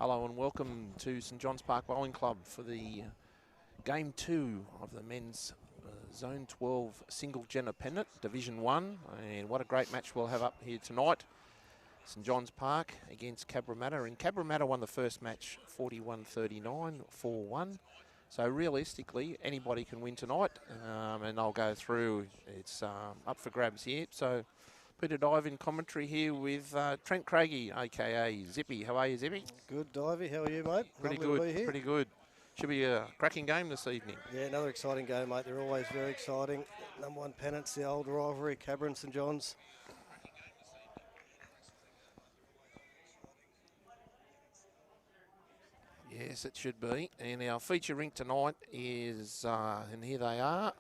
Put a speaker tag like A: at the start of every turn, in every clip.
A: Hello and welcome to St John's Park Bowling Club for the Game 2 of the men's Zone 12 Single Gender Pennant, Division 1. And what a great match we'll have up here tonight. St John's Park against Cabramatta. And Cabramatta won the first match 41-39, 4-1. So realistically, anybody can win tonight. And I'll go through. It's up for grabs here. So Peter Dive in commentary here with Trent Craigie, a.k.a. Zippy. How are you, Zippy?
B: Good, Divey. How are you, mate?
A: Pretty
B: Lovely to
A: good,
B: be here.
A: pretty good. Should be a cracking game this evening.
B: Yeah, another exciting game, mate. They're always very exciting. Number one Pennant's the old rivalry, Cabra and St John's.
A: Yes, it should be. And our feature rink tonight is, and here they are.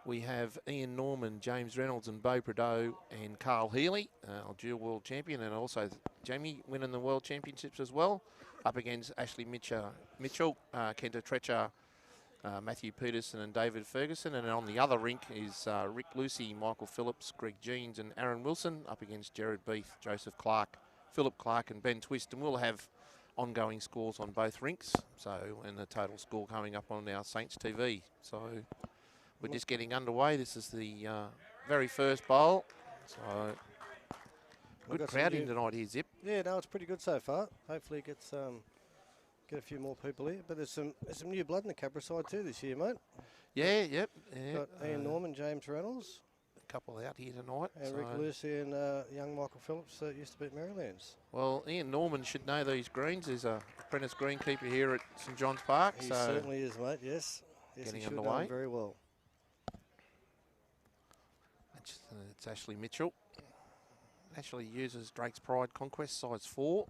A: We have Ian Norman, James Reynolds and Beau Prideaux and Carl Healy, our dual world champion, and also Jamie winning the world championships as well, up against Ashley Mitchell, Kenta Treacher, Matthew Peterson and David Ferguson. And on the other rink is Rick Lucy, Michael Phillips, Greg Jeans and Aaron Wilson, up against Jared Beath, Joseph Clark, Philip Clark and Ben Twist. And we'll have ongoing scores on both rinks, so, and the total score coming up on our Saints TV. So we're just getting underway. This is the very first bowl. So good crowd in tonight here, Zip.
B: Yeah, no, it's pretty good so far. Hopefully it gets get a few more people here. But there's some new blood in the Cabra side too this year, mate.
A: Yeah, yep. Yeah.
B: Got Ian Norman, James Reynolds.
A: A couple out here tonight.
B: And Rick Lucy and young Michael Phillips that used to be at Marylands.
A: Well, Ian Norman should know these greens. He's a apprentice greenkeeper here at St John's Park.
B: He
A: so
B: certainly is, mate, yes.
A: Getting
B: he should
A: underway.
B: know very well.
A: It's Ashley Mitchell. Ashley uses Drake's Pride Conquest size 4.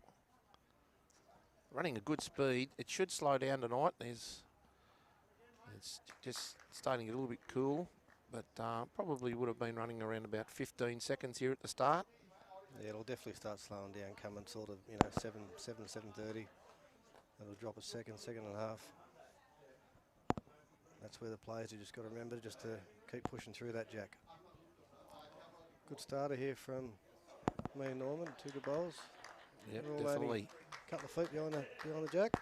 A: Running a good speed. It should slow down tonight. It's just starting to get a little bit cool, but probably would have been running around about 15 seconds here at the start.
B: Yeah, it'll definitely start slowing down, coming sort of, 7:30. It'll drop a second and a half. That's where the players have just got to remember just to keep pushing through that jack. Good starter here from me and Norman, 2 good bowls.
A: Yep, definitely.
B: A couple of feet behind the jack.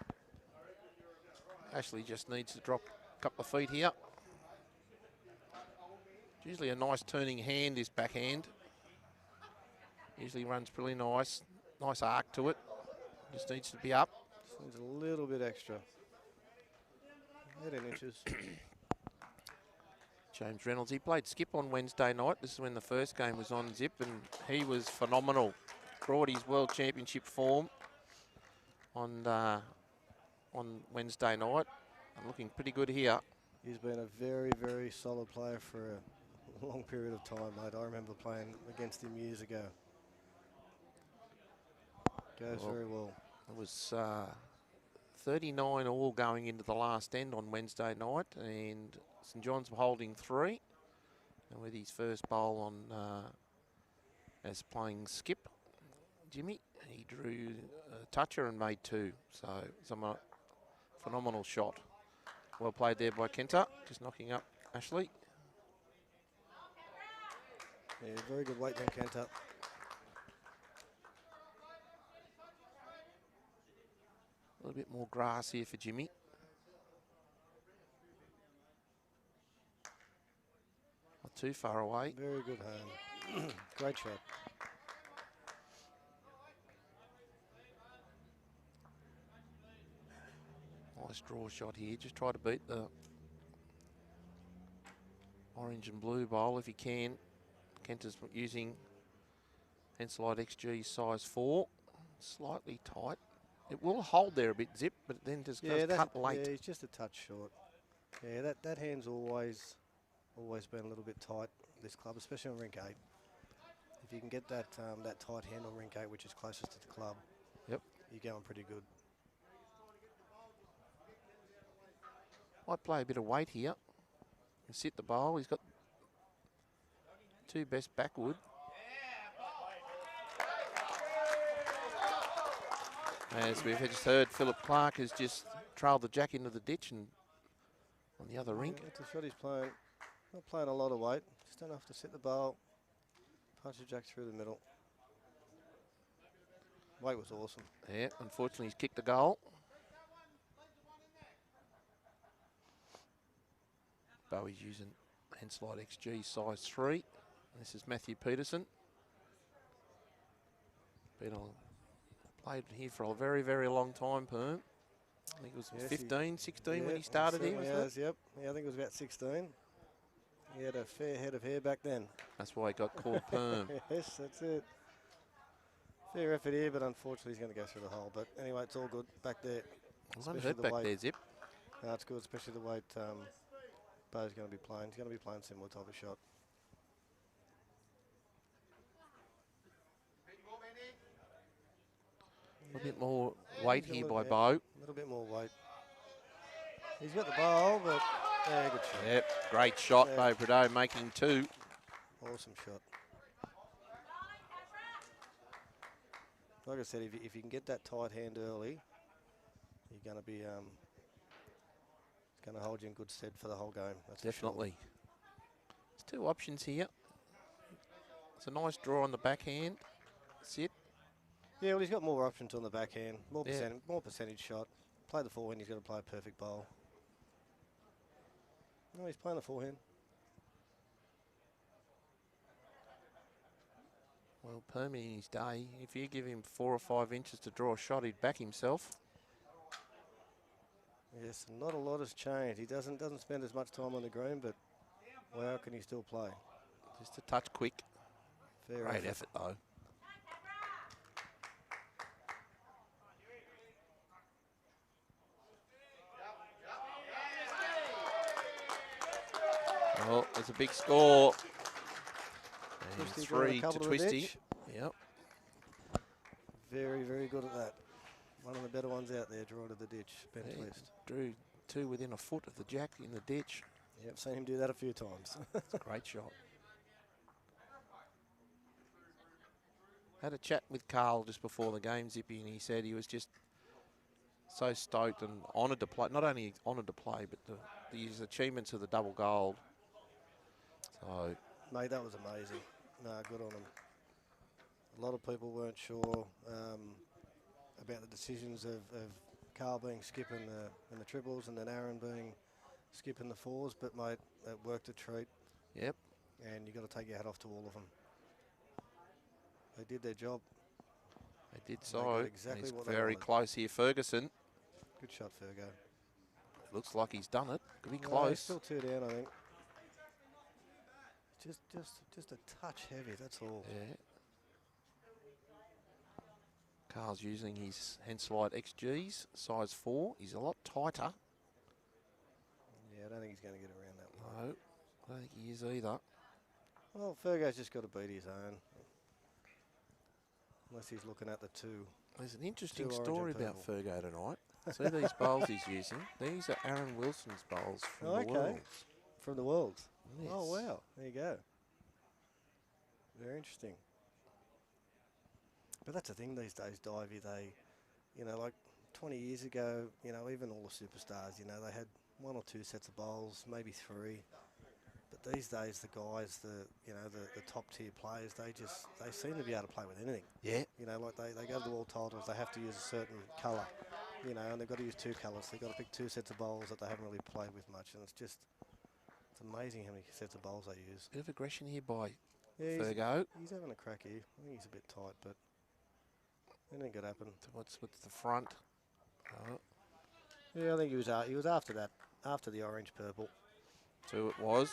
A: Ashley just needs to drop a couple of feet here. It's usually a nice turning hand, this backhand. Usually runs pretty nice. Nice arc to it. Just needs to be up.
B: Just needs a little bit extra. 18 inches.
A: James Reynolds, he played skip on Wednesday night. This is when the first game was on, Zip, and he was phenomenal. Brought his World Championship form on Wednesday night. I'm looking pretty good here.
B: He's been a very, very solid player for a long period of time, mate. I remember playing against him years ago. Goes very well.
A: It was 39 all going into the last end on Wednesday night, and St John's were holding 3. And with his first bowl on as playing skip, Jimmy, he drew a toucher and made 2. So it's a phenomenal shot. Well played there by Kenta, just knocking up Ashley.
B: Yeah, very good weight there, Kenta.
A: A little bit more grass here for Jimmy. Not too far away.
B: Very good home. Great shot.
A: Nice draw shot here. Just try to beat the orange and blue bowl if he can. Kenta's using Henselite XG size 4. Slightly tight. It will hold there a bit, Zip, but then just goes cut late.
B: Yeah, he's just a touch short. Yeah, that hand's always been a little bit tight, this club, especially on rink 8. If you can get that that tight hand on rink 8, which is closest to the club,
A: yep,
B: you're going pretty good.
A: Might play a bit of weight here. And sit the bowl. He's got 2 best backward. As we've just heard, Philip Clark has just trailed the jack into the ditch and on the other rink.
B: That's a shot he's playing. Not playing a lot of weight. Just enough to sit the bowl. Punch the jack through the middle. Weight was awesome.
A: Yeah, unfortunately, he's kicked a goal. Bowie's using Henslide XG size 3. This is Matthew Peterson. Played here for a very, very long time, Perm. I think it was 15, 16 when he started here, wasn't it?
B: Yep. Yeah, I think it was about 16. He had a fair head of hair back then.
A: That's why he got called Perm.
B: Yes, that's it. Fair effort here, but unfortunately he's going to go through the hole. But anyway, it's all good back there.
A: Wasn't hurt back there, Zip.
B: No, it's good, especially the weight Bo's going to be playing. He's going to be playing similar type of shot.
A: A bit more weight here by Bo.
B: A little bit more weight. He's got the bowl, but yeah, good shot.
A: Yep, great shot, Bo Prado making 2.
B: Awesome shot. Like I said, if you can get that tight hand early, you're going to be it's going to hold you in good stead for the whole game. That's
A: definitely. There's 2 options here. It's a nice draw on the backhand. Sit.
B: Yeah, well, he's got more options on the backhand, more percentage shot. Play the forehand, he's got to play a perfect bowl. No, he's playing the forehand.
A: Well, Permy in his day, if you give him 4 or 5 inches to draw a shot, he'd back himself.
B: Yes, not a lot has changed. He doesn't spend as much time on the green, but wow, can he still play?
A: Just a touch quick.
B: Great
A: effort though. Well, there's a big score. And 3 to Twisty. Yep.
B: Very, very good at that. One of the better ones out there, draw to the ditch, bent twist.
A: Drew 2 within a foot of the jack in the ditch.
B: Yep, seen him do that a few times.
A: It's a great shot. Had a chat with Carl just before the game, Zippy, and he said he was just so stoked and honoured to play. Not only honoured to play, but his achievements of the double gold. So,
B: mate, that was amazing. No, good on him. A lot of people weren't sure about the decisions of Carl being skip in the triples and then Aaron being skip in the 4s, but mate, it worked a treat.
A: Yep.
B: And you've got to take your hat off to all of them. They did their job.
A: They did so.
B: Exactly
A: he's
B: what
A: very close here, Ferguson.
B: Good shot, Fergo.
A: Looks like he's done it. Could be close.
B: He's still 2 down, I think. Just a touch heavy, that's all.
A: Yeah. Carl's using his Henslide XGs, size 4. He's a lot tighter.
B: Yeah, I don't think he's going to get around that one.
A: No, I don't think he is either.
B: Well, Fergo's just got to beat his own. Unless he's looking at the 2.
A: There's an interesting story about Fergo tonight. See these bowls he's using? These are Aaron Wilson's bowls from the Worlds.
B: From the Worlds?
A: Yes.
B: Oh, wow. There you go. Very interesting. But that's the thing these days, Divey, like 20 years ago, even all the superstars, they had 1 or 2 sets of bowls, maybe 3. But these days, the guys, the top tier players, they seem to be able to play with anything.
A: Yeah.
B: Like they go to the world titles, they have to use a certain colour, and they've got to use 2 colours. They've got to pick 2 sets of bowls that they haven't really played with much, and it's amazing how many sets of bowls they use.
A: Bit of aggression here by
B: Fergo. He's having a crack here. I think he's a bit tight, but anything could happen.
A: What's with the front? Oh.
B: Yeah, I think he was after that, after the orange purple.
A: 2 it was.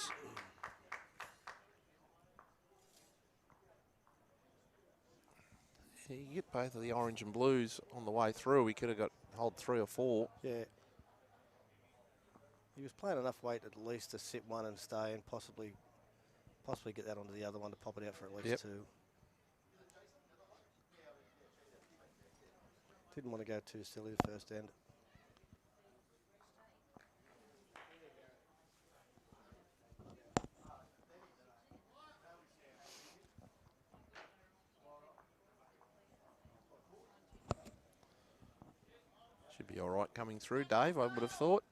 A: Yeah, you get both of the orange and blues on the way through. We could have got hold 3 or 4.
B: Yeah. He was playing enough weight at least to sit 1 and stay, and possibly get that onto the other one to pop it out for at least 2. Didn't want to go too silly the first end.
A: Should be all right coming through, Dave, I would have thought.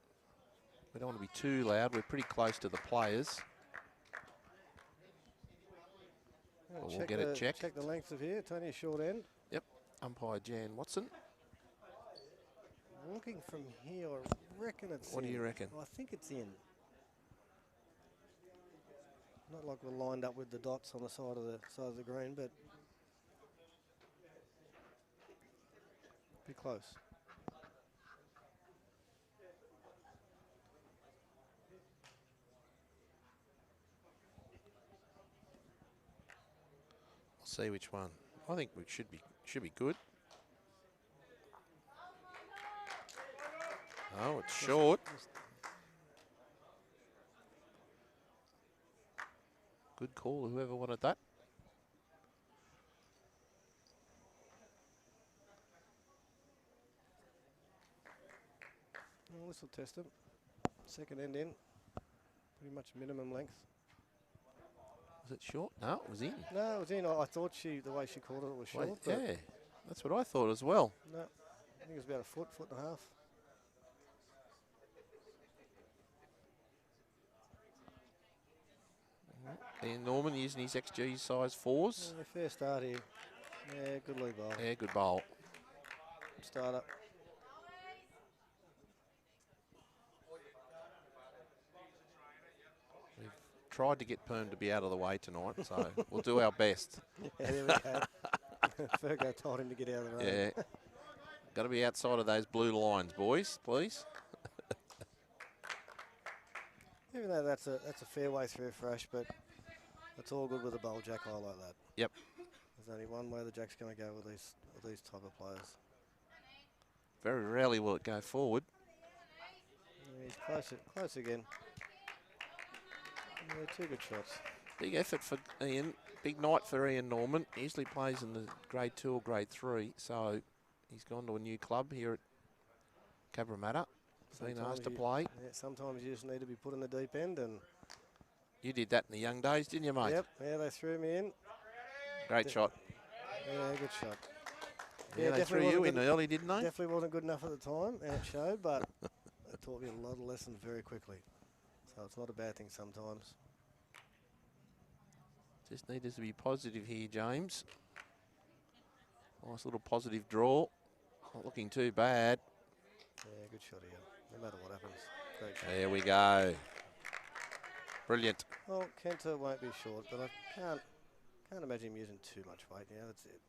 A: We don't want to be too loud. We're pretty close to the players. We'll get it checked.
B: Check the length of here. It's only a short end.
A: Yep. umpire Jan Watson.
B: Looking from here, I reckon it's
A: What
B: in.
A: do you reckon?
B: I think it's in. Not like we're lined up with the dots on the side of the green, but be close.
A: We'll see which one. I think we should be good. Oh, it's short. Good call, whoever wanted that.
B: Well, this will test it. Second end in. Pretty much minimum length.
A: Was it short? No, it was in.
B: No, it was in. I thought the way she called it was short.
A: Wait,
B: But
A: yeah, that's what I thought as well.
B: no, I think it was about a foot and a half.
A: Ian Norman using his XG size 4s.
B: Yeah, fair start here. Yeah, good lead bowl.
A: Yeah, good bowl.
B: Start up.
A: We've tried to get Perm to be out of the way tonight, so we'll do our best.
B: Yeah, there we go. Fergo told him to get out of the road.
A: Yeah. Got to be outside of those blue lines, boys, please.
B: Even though that's a fair way through fresh, but it's all good with a bowl jack eye like that.
A: Yep.
B: There's only one way the jack's going to go with these type of players.
A: Very rarely will it go forward.
B: Yeah, he's close again. Yeah, two good shots.
A: Big effort for Ian. Big night for Ian Norman. He usually plays in the grade 2 or grade 3, so he's gone to a new club here at Cabramatta. Been asked to play.
B: Yeah, sometimes you just need to be put in the deep end, and
A: you did that in the young days, didn't you, mate?
B: Yep. Yeah, they threw me in.
A: Great shot.
B: Yeah, good shot.
A: Yeah, they threw you in early, didn't they?
B: Definitely wasn't good enough at the time, and it showed, but it taught me a lot of lessons very quickly. So it's not a bad thing sometimes.
A: Just need us to be positive here, James. Nice little positive draw. Not looking too bad.
B: Yeah, good shot here. No matter what happens. Great shot.
A: There we go. Brilliant.
B: Well, Kenta won't be short, but I can't imagine him using too much weight. Yeah, that's it.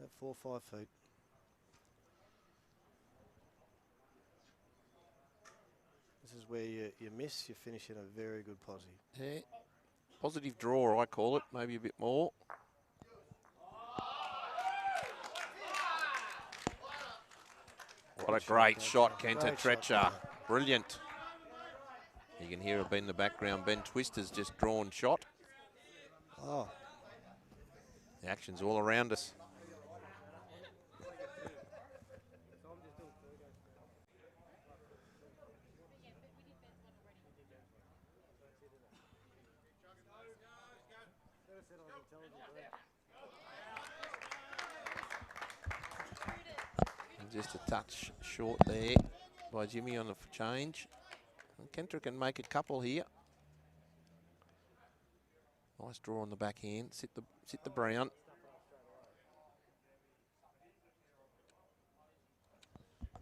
B: At 4 or 5 feet. This is where you miss, you finish in a very good posse.
A: Yeah. Positive draw, I call it. Maybe a bit more. What a great shot, Kenta Tretcher. Brilliant. You can hear it in the background. Ben Twister's just drawn shot.
B: Oh.
A: The action's all around us. Just a touch short there by Jimmy on the change. And Kenta can make a couple here. Nice draw on the backhand. Sit the brown.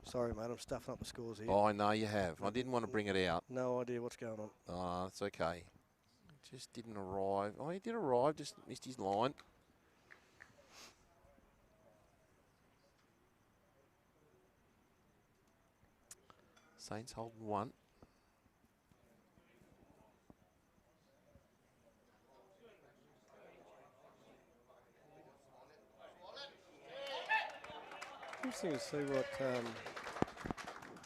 B: Sorry, mate, I'm stuffing up the scores here.
A: Oh, I know you have. I didn't want to bring it out.
B: No idea what's going on.
A: Oh, it's okay. Just didn't arrive. Oh, he did arrive, just missed his line. Saints holding one.
B: Interesting to see what.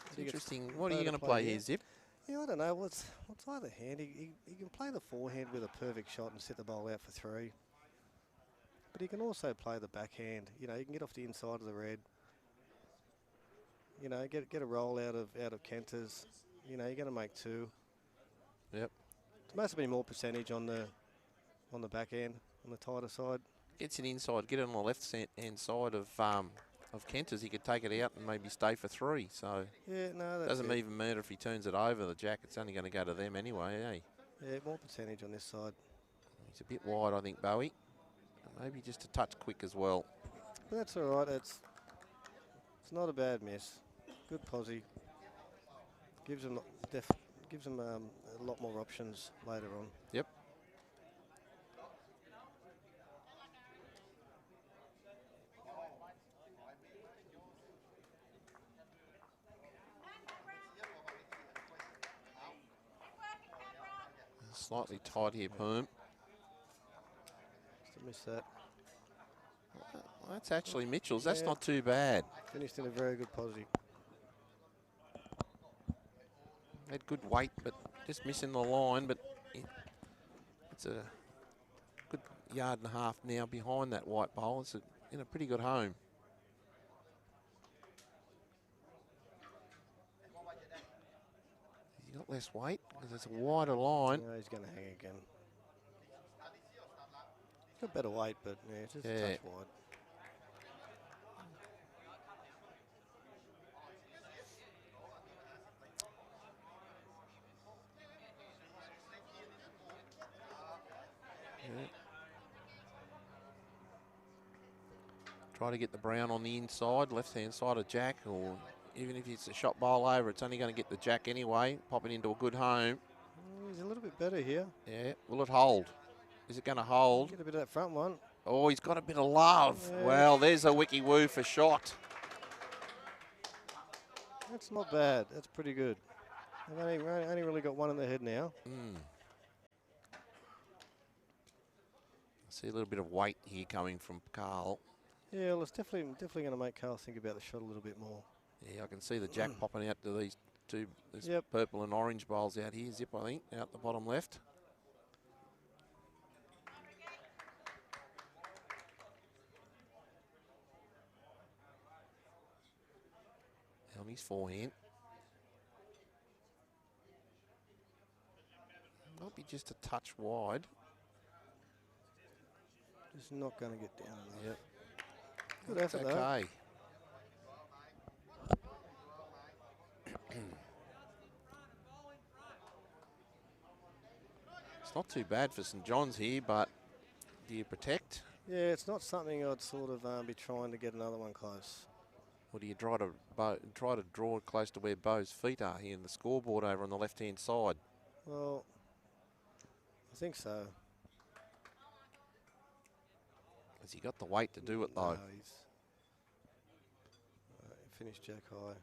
A: It's interesting. What are you going to play here, Zip?
B: Yeah, I don't know. What's either hand? He can play the forehand with a perfect shot and set the bowl out for 3. But he can also play the backhand. You know, he can get off the inside of the red. You know, get a roll out of Kenta's. You know, you're going to make 2.
A: Yep.
B: There must have been more percentage on the backhand, on the tighter side.
A: Gets it inside, get it on the left hand side of Kenta's. He could take it out and maybe stay for 3. So
B: yeah, no, that's
A: doesn't even matter if he turns it over the jack. It's only going to go to them anyway, eh?
B: Yeah, more percentage on this side.
A: He's a bit wide, I think, Bowie. Maybe just a touch quick as well.
B: But that's all right. It's not a bad miss. Good posse. Gives them a lot more options later on.
A: Yep. Slightly tight here, Perm.
B: Just missed that.
A: Well, that's actually Mitchell's. That's
B: Yeah.
A: not too bad.
B: Finished in a very good posse.
A: Had good weight, but just missing the line. But it's a good yard and a half now behind that white bowl. It's in a pretty good home. He's got less weight because it's a wider line.
B: No, he's going to hang again. He's got better weight, but yeah, just a touch wide.
A: Try to get the brown on the inside, left-hand side of Jack, or even if it's a shot bowl over, it's only going to get the Jack anyway, popping into a good home.
B: He's a little bit better here.
A: Yeah, will it hold? Is it going to hold?
B: Get a bit of that front one.
A: Oh, he's got a bit of love.
B: Yeah.
A: Well, there's a Wiki Woo for shot.
B: That's not bad. That's pretty good. They've only really got one in the head now.
A: See a little bit of weight here coming from Carl.
B: Yeah, well, it's definitely going to make Carl think about the shot a little bit more.
A: Yeah, I can see the Jack popping out to these two, this
B: Yep.
A: purple and orange bowls out here. Zip, I think, out the bottom left. On his forehand. Might be just a touch wide.
B: Just not going to get down enough.
A: Yep.
B: Good effort, though.
A: Okay. It's not too bad for St John's here, but do you protect?
B: Yeah, it's not something I'd sort of be trying to get another one close.
A: Or do you try to draw close to where Bo's feet are here in the scoreboard over on the left-hand side?
B: Well, I think so.
A: Has he got the weight to do it, though?
B: No, he's finished Jack high.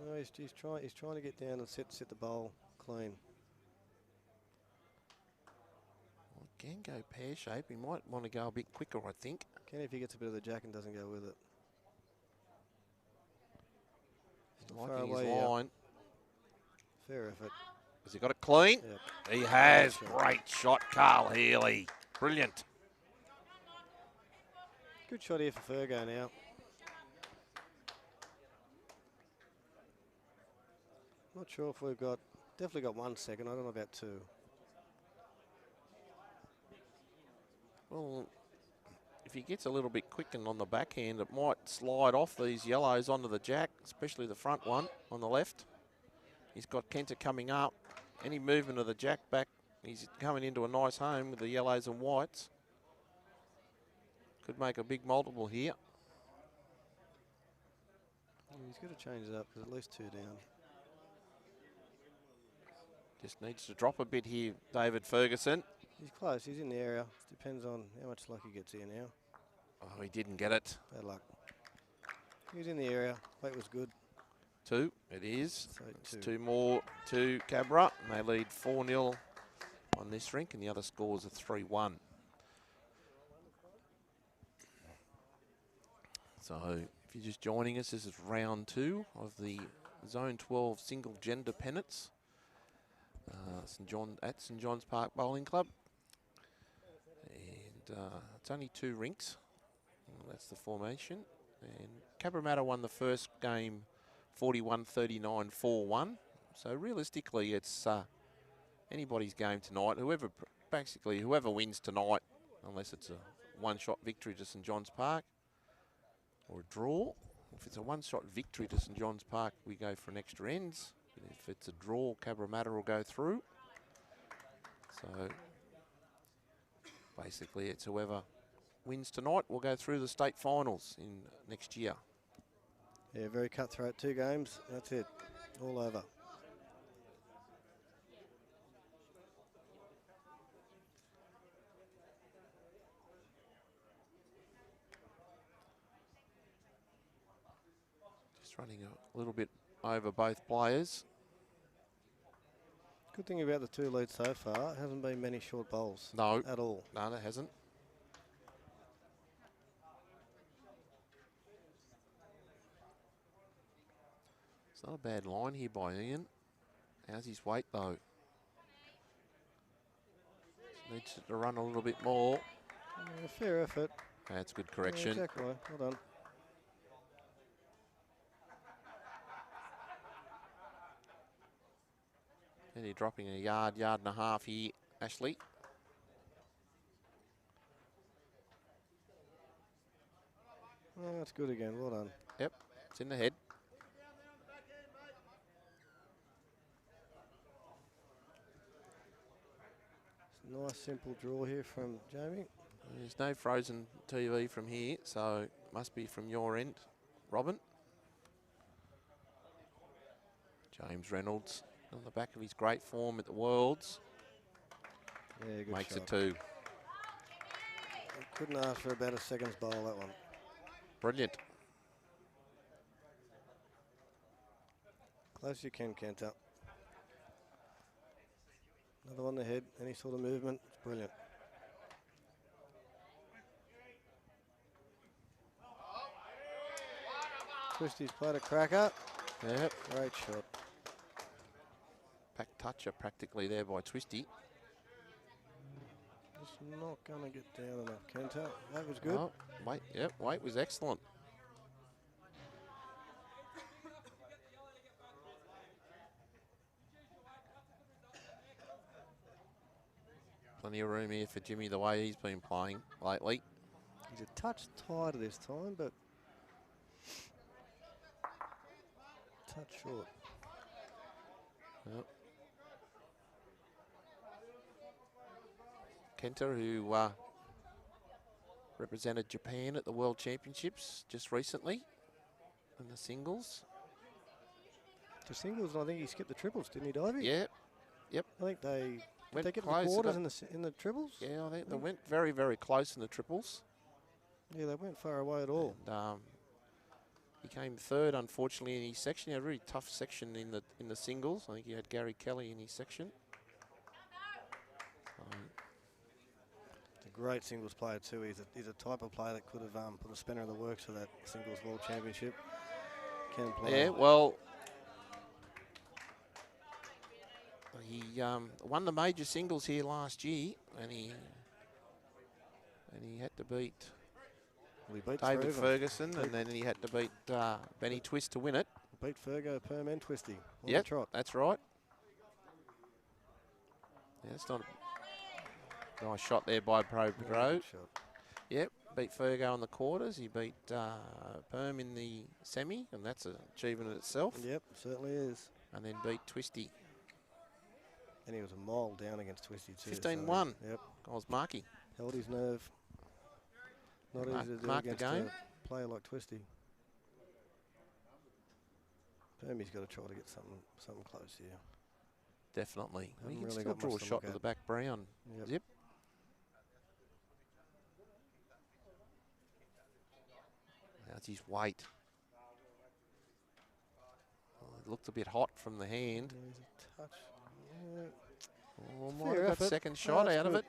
B: No, he's trying to get down and set the bowl clean.
A: Well, it can go pear shape. He might want to go a bit quicker, I think.
B: Can if he gets a bit of the Jack and doesn't go with it.
A: He's liking his line.
B: Fair effort.
A: Has he got it clean?
B: Yep.
A: He has.
B: Great shot.
A: Great shot, Carl Healy. Brilliant.
B: Good shot here for Fergo now. Not sure if we've definitely got 1 second. I don't know about 2.
A: Well, if he gets a little bit quickened on the backhand, it might slide off these yellows onto the Jack, especially the front one on the left. He's got Kenta coming up. Any movement of the Jack back, he's coming into a nice home with the yellows and whites. Could make a big multiple here.
B: He's got to change it up because at least 2 down.
A: Just needs to drop a bit here, David Ferguson.
B: He's close. He's in the area. Depends on how much luck he gets here now.
A: Oh, he didn't get it.
B: Bad luck. He was in the area. Weight was good.
A: 2, it is.
B: So
A: It's
B: 2.
A: 2 more to Cabra, and they lead 4-0 on this rink, and the other scores are 3-1. So, if you're just joining us, this is round 2 of the Zone 12 single gender pennants. At St John's Park Bowling Club. And it's only 2 rinks. That's the formation. And Cabramatta won the first game 41-39, 4-1. So realistically, it's anybody's game tonight. Whoever wins tonight, unless it's a one-shot victory to St John's Park or a draw. If it's a one-shot victory to St John's Park, we go for an extra ends. But if it's a draw, Cabramatta will go through. So Basically, it's whoever wins tonight will go through the state finals in next year.
B: Yeah, very cutthroat. 2 games. That's it. All over.
A: Just running a little bit over both players.
B: Good thing about the 2 leads so far, it hasn't been many short bowls.
A: No.
B: At all.
A: No, it hasn't. It's not a bad line here by Ian. How's his weight though? Needs to run a little bit more.
B: Yeah, fair effort.
A: That's good correction.
B: Yeah, exactly. Well done.
A: And you're dropping a yard and a half here, Ashley.
B: Oh, that's good again. Well done.
A: Yep, it's in the head.
B: It's a nice simple draw here from Jamie.
A: There's no frozen TV from here, so must be from your end, Robin. James Reynolds on the back of his great form at the Worlds.
B: Yeah, good
A: Makes
B: shot.
A: it 2.
B: Couldn't ask for a better seconds bowl, that one.
A: Brilliant.
B: Close you can, Kenta. Another one ahead. Any sort of movement, it's brilliant. Twisty's played a cracker.
A: Yep.
B: Great shot.
A: Back toucher practically there by Twisty.
B: Just not going to get down enough, Kenta. That was good.
A: Oh, weight, yep, weight was excellent. Plenty of room here for Jimmy the way he's been playing lately.
B: He's a touch tighter this time, but touch short.
A: Yep. Kenta, who represented Japan at the World Championships just recently in the singles.
B: The singles, I think he skipped the triples, didn't he, Divey?
A: Yeah, yep.
B: I think they
A: Went
B: they get to
A: close,
B: the quarters
A: got-
B: in the triples.
A: Yeah, I think they went very, very close in the triples.
B: Yeah, they weren't far away at all.
A: And, he came 3rd, unfortunately, in his section. He had a really tough section in the singles. I think he had Gary Kelly in his section.
B: He's a great singles player too. He's a type of player that could have put a spanner in the works for that singles world championship. Can play.
A: Yeah, well, he won the major singles here last year, and he had to beat
B: Well, he beat
A: David
B: three of them.
A: Ferguson, and then he had to beat Benny Twist to win it.
B: Beat Fergo, Perm and Twisty. On
A: Yep,
B: the trot.
A: that's right. Yeah, it's not a nice shot there by Pro.
B: Yeah, good shot.
A: Yep, beat Fergo in the quarters. He beat Perm in the semi, and that's an achievement in itself.
B: Yep, certainly is.
A: And then beat Twisty.
B: And he was a mile down against Twisty too.
A: 15-1.
B: So, yep,
A: I was marking.
B: held his nerve. Not
A: Mark-
B: easy to do
A: mark the
B: against
A: game.
B: a player like Twisty. Permy's got to try to get something close here.
A: Definitely. He
B: Haven't
A: can
B: really
A: still
B: got
A: draw a
B: much to
A: shot
B: look
A: to the
B: at.
A: back brown.
B: Yep.
A: Zip. That's his weight. Oh, it looked a bit hot from the hand.
B: Yeah, he's a touch. Yeah.
A: Oh,
B: Fair
A: might have got
B: effort.
A: second shot
B: That's
A: out of
B: good.
A: it.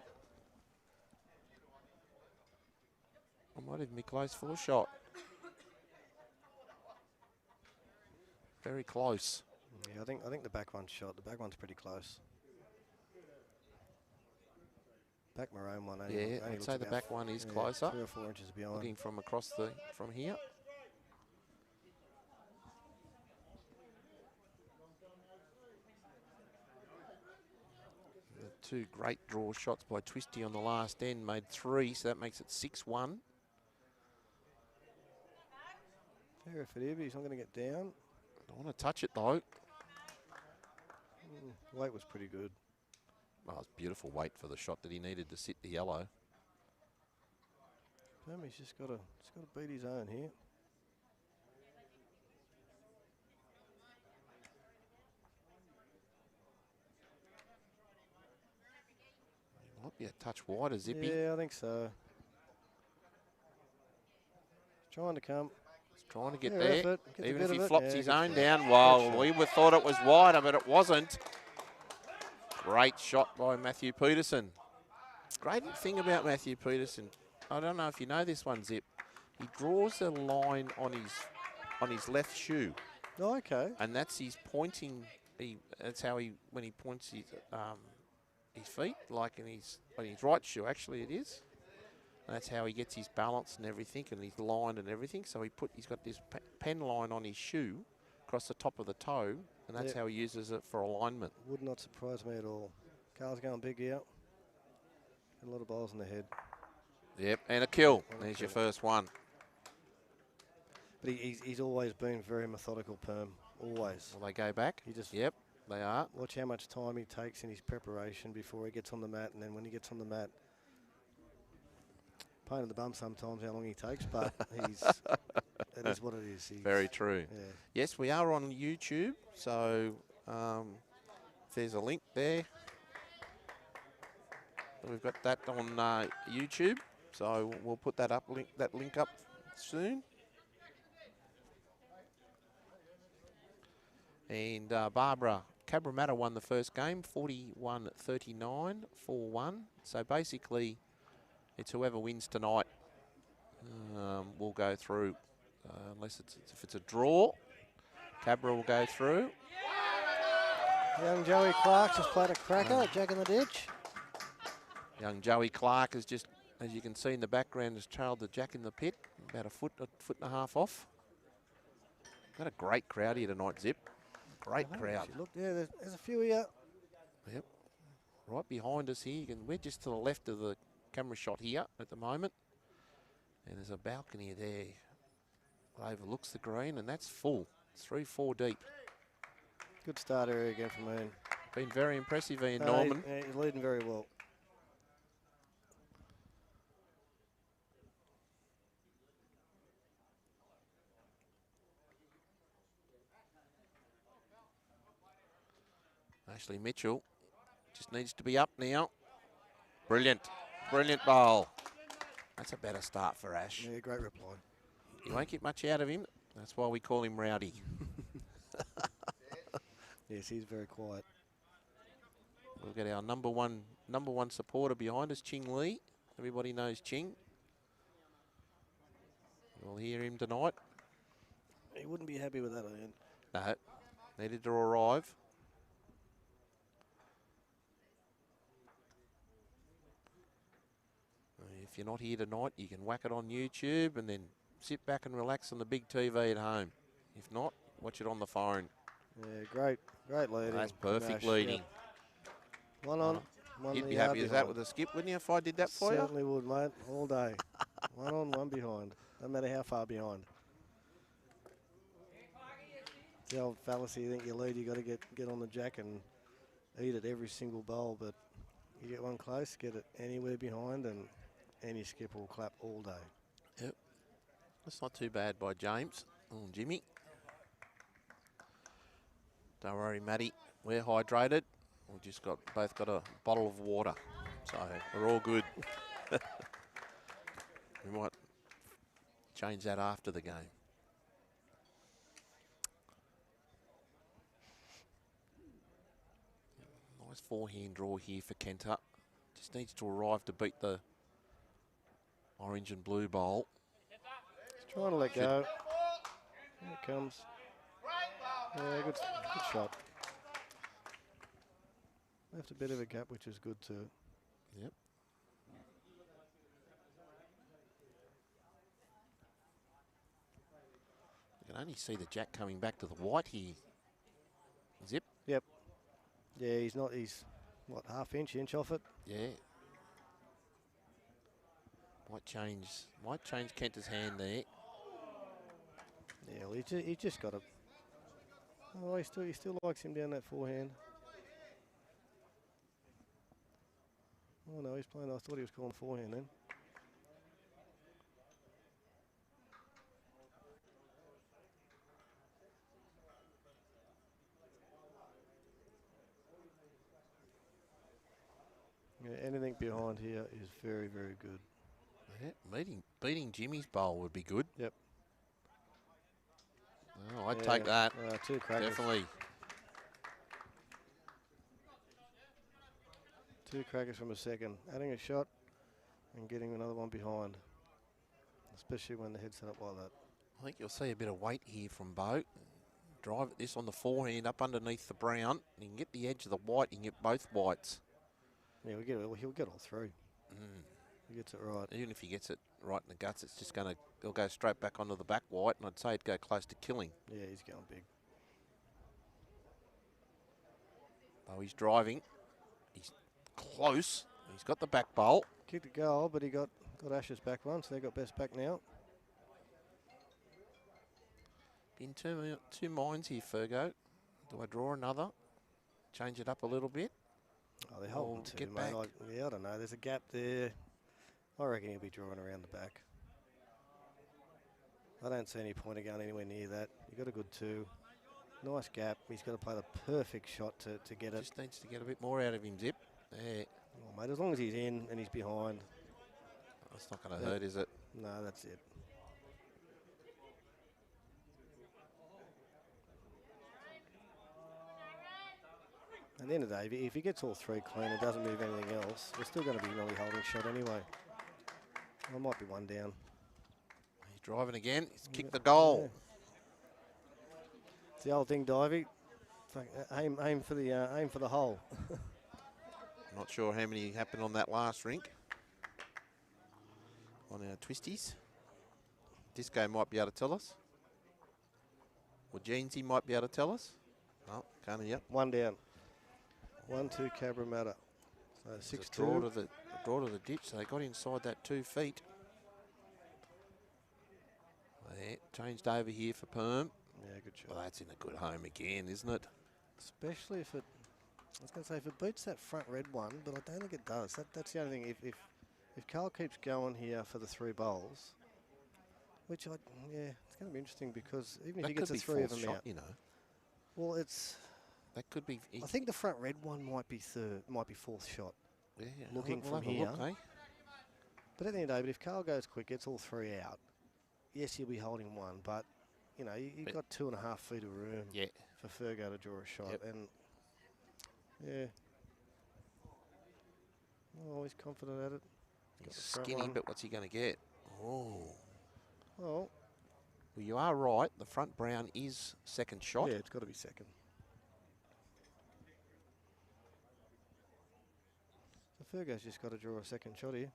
A: I might even be close for a shot. Very close.
B: Yeah, I think the back one's shot. The back one's pretty close. Back maroon one. Only,
A: Yeah,
B: only
A: I'd
B: looks
A: say the
B: about
A: back one is
B: yeah,
A: closer.
B: 3 or 4 inches behind.
A: Looking from across from here. The 2 great draw shots by Twisty on the last end made 3, so that makes it 6-1.
B: Fair effort here, but he's not going to get down.
A: I want to touch it though.
B: Weight was pretty good.
A: Well, it's beautiful weight for the shot that he needed to sit the yellow.
B: He's just got to beat his own here.
A: Might be a touch wider, Zippy.
B: Yeah, I think so. Trying to come.
A: He's trying to get
B: Fair
A: there.
B: effort. Get
A: Even
B: the
A: if
B: bit
A: he
B: of it.
A: flops
B: Yeah,
A: his
B: good
A: own
B: shot.
A: down,
B: Good
A: well,
B: shot.
A: we would thought it was wider, but it wasn't. Great shot by Matthew Peterson. Great thing about Matthew Peterson, I don't know if you know this one, Zip. He draws a line on his left shoe.
B: Oh, okay.
A: And that's his pointing. That's how when he points his feet, like on his right shoe. Actually, it is. And that's how he gets his balance and everything, and his line and everything. So he's got this pen line on his shoe across the top of the toe, and that's how he uses it for alignment.
B: Would not surprise me at all. Carl's going big out. A lot of balls in the head.
A: Yep, and a kill. There's your first one.
B: But he's always been very methodical, Perm. Always.
A: Will they go back? Yep, they are.
B: Watch how much time he takes in his preparation before he gets on the mat, and then when he gets on the mat, pain in the bum sometimes how long he takes, but it is what it is.
A: Very true.
B: Yeah.
A: Yes, we are on YouTube, so there's a link there. We've got that on YouTube, so we'll put that link up soon. And Barbara Cabramatta won the first game, 41-39, 4-1. So basically, it's whoever wins tonight will go through. Unless if it's a draw, Cabra will go through.
B: Young Joey Clark's just played a cracker, Jack in the ditch.
A: Young Joey Clark has just, as you can see in the background, has trailed the Jack in the pit, about a foot and a half off. Got a great crowd here tonight, Zip. Great crowd.
B: Look, yeah, there's a few here.
A: Yep. Right behind us here. We're just to the left of the camera shot here at the moment. And there's a balcony there. Overlooks the green, and that's full. It's 3-4 deep.
B: Good start area again from Ian.
A: Been very impressive, Ian Norman.
B: He's leading very well.
A: Ashley Mitchell just needs to be up now. Brilliant. Brilliant bowl. That's a better start for Ash.
B: Yeah, great reply.
A: You won't get much out of him. That's why we call him Rowdy.
B: Yes, he's very quiet.
A: We'll get our number one supporter behind us, Ching Lee. Everybody knows Ching. We'll hear him tonight.
B: He wouldn't be happy with that, Ian.
A: No, needed to arrive. If you're not here tonight, you can whack it on YouTube and then sit back and relax on the big TV at home. If not, watch it on the phone.
B: Yeah, great leading.
A: That's perfect leading.
B: Yep. One on, one
A: You'd be happy with that with a skip, wouldn't you, if I did that for you?
B: Certainly would, mate, all day. One on, one behind, no matter how far behind. It's the old fallacy, you think you lead, you got to get on the jack and eat it every single bowl, but you get one close, get it anywhere behind, and any skip will clap all day.
A: Yep. That's not too bad by James. Oh, Jimmy. Don't worry, Matty. We're hydrated. We've just both got a bottle of water. So we're all good. We might change that after the game. Nice forehand draw here for Kenta. Just needs to arrive to beat the orange and blue bowl.
B: He's trying to let go. Here it comes. Yeah, good shot. Left a bit of a gap, which is good too.
A: Yep. You can only see the jack coming back to the white here. Zip.
B: Yep. Yeah, he's what, inch off it?
A: Yeah. Might change Kenta's hand there.
B: Yeah, well, he just got a. Oh, he still likes him down that forehand. Oh no, he's playing. I thought he was calling forehand then. get behind here is very, very good.
A: Yeah, beating Jimmy's bowl would be good.
B: Yep.
A: Oh, I'd take that.
B: 2 crackers.
A: Definitely.
B: 2 crackers from a second. Adding a shot and getting another one behind. Especially when the head's set up like that.
A: I think you'll see a bit of weight here from Bo. Drive this on the forehand up underneath the brown. You can get the edge of the white. You can get both whites.
B: Yeah, he'll get all through. He gets it right.
A: Even if he gets it right in the guts, it's just going to, he'll go straight back onto the back white, and I'd say it'd go close to killing.
B: Yeah, he's going big.
A: Oh, he's driving. He's close. He's got the back bowl.
B: Kicked a goal, but he got Ash's back one, so they got best back now.
A: In two minds here, Fergo. Do I draw another? Change it up a little bit?
B: Oh, they're holding two,
A: get
B: mate.
A: back.
B: Yeah, I don't know. There's a gap there. I reckon he'll be drawing around the back. I don't see any point of going anywhere near that. You got a good 2. Nice gap. He's got to play the perfect shot to get it.
A: Just needs to get a bit more out of him, Zip. Yeah.
B: Oh, mate, as long as he's in and he's behind.
A: That's not going to hurt, is it?
B: No, that's it. At the end of the day, if he gets all 3 clean and doesn't move anything else, we're still going to be nearly holding shot anyway. I might be 1 down.
A: He's driving again. He's kicked the goal.
B: Yeah. It's the old thing, Divey. Aim for the hole.
A: Not sure how many happened on that last rink. On our twisties. Disco might be able to tell us. Or Jeansy might be able to tell us. Oh, can't he? Yep.
B: 1 down. 1-2 Cabramatta. So 6-2.
A: Draw to the ditch. So they got inside that 2 feet. There, changed over here for Perm.
B: Yeah, good shot.
A: Well, that's in a good home again, isn't it?
B: Especially if it, I was going to say, if it beats that front red one, but I don't think it does. That's the only thing. If Carl keeps going here for the 3 bowls, which it's going to be interesting because even if he gets the 3 of them
A: shot,
B: out,
A: you know.
B: well, it's.
A: That could be.
B: I think the front red one might be 4th shot.
A: Yeah,
B: looking
A: we'll
B: from here.
A: look, eh?
B: But at the end of the day, if Carl goes quick, gets all 3 out, yes, he'll be holding 1, but you know, you've got 2.5 feet of room for Fergo to draw a shot, and yeah, always confident at it.
A: He's skinny, but what's he going to get? Oh.
B: Well,
A: you are right. The front brown is second shot.
B: Yeah, it's got to be second. So Fergo's just got to draw a second shot here.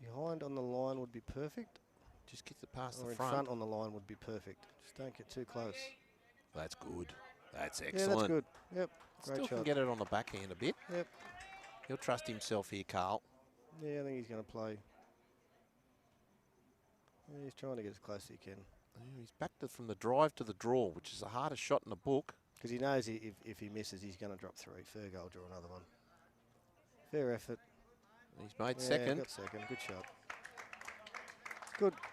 B: Behind on the line would be perfect.
A: Just get it past
B: or
A: the
B: in
A: front.
B: on the line would be perfect. Just don't get too close.
A: That's good. That's excellent.
B: Yeah, that's good. Yep. Great
A: Still
B: shot.
A: can get it on the backhand a bit.
B: Yep.
A: He'll trust himself here, Carl.
B: Yeah, I think he's going to play. Yeah, he's trying to get as close as he can.
A: Yeah, he's back from the drive to the draw, which is the hardest shot in the book.
B: Because he knows if he misses, he's going to drop 3. Fergo will draw another one. Fair effort.
A: He's made second.
B: Got second. Good shot.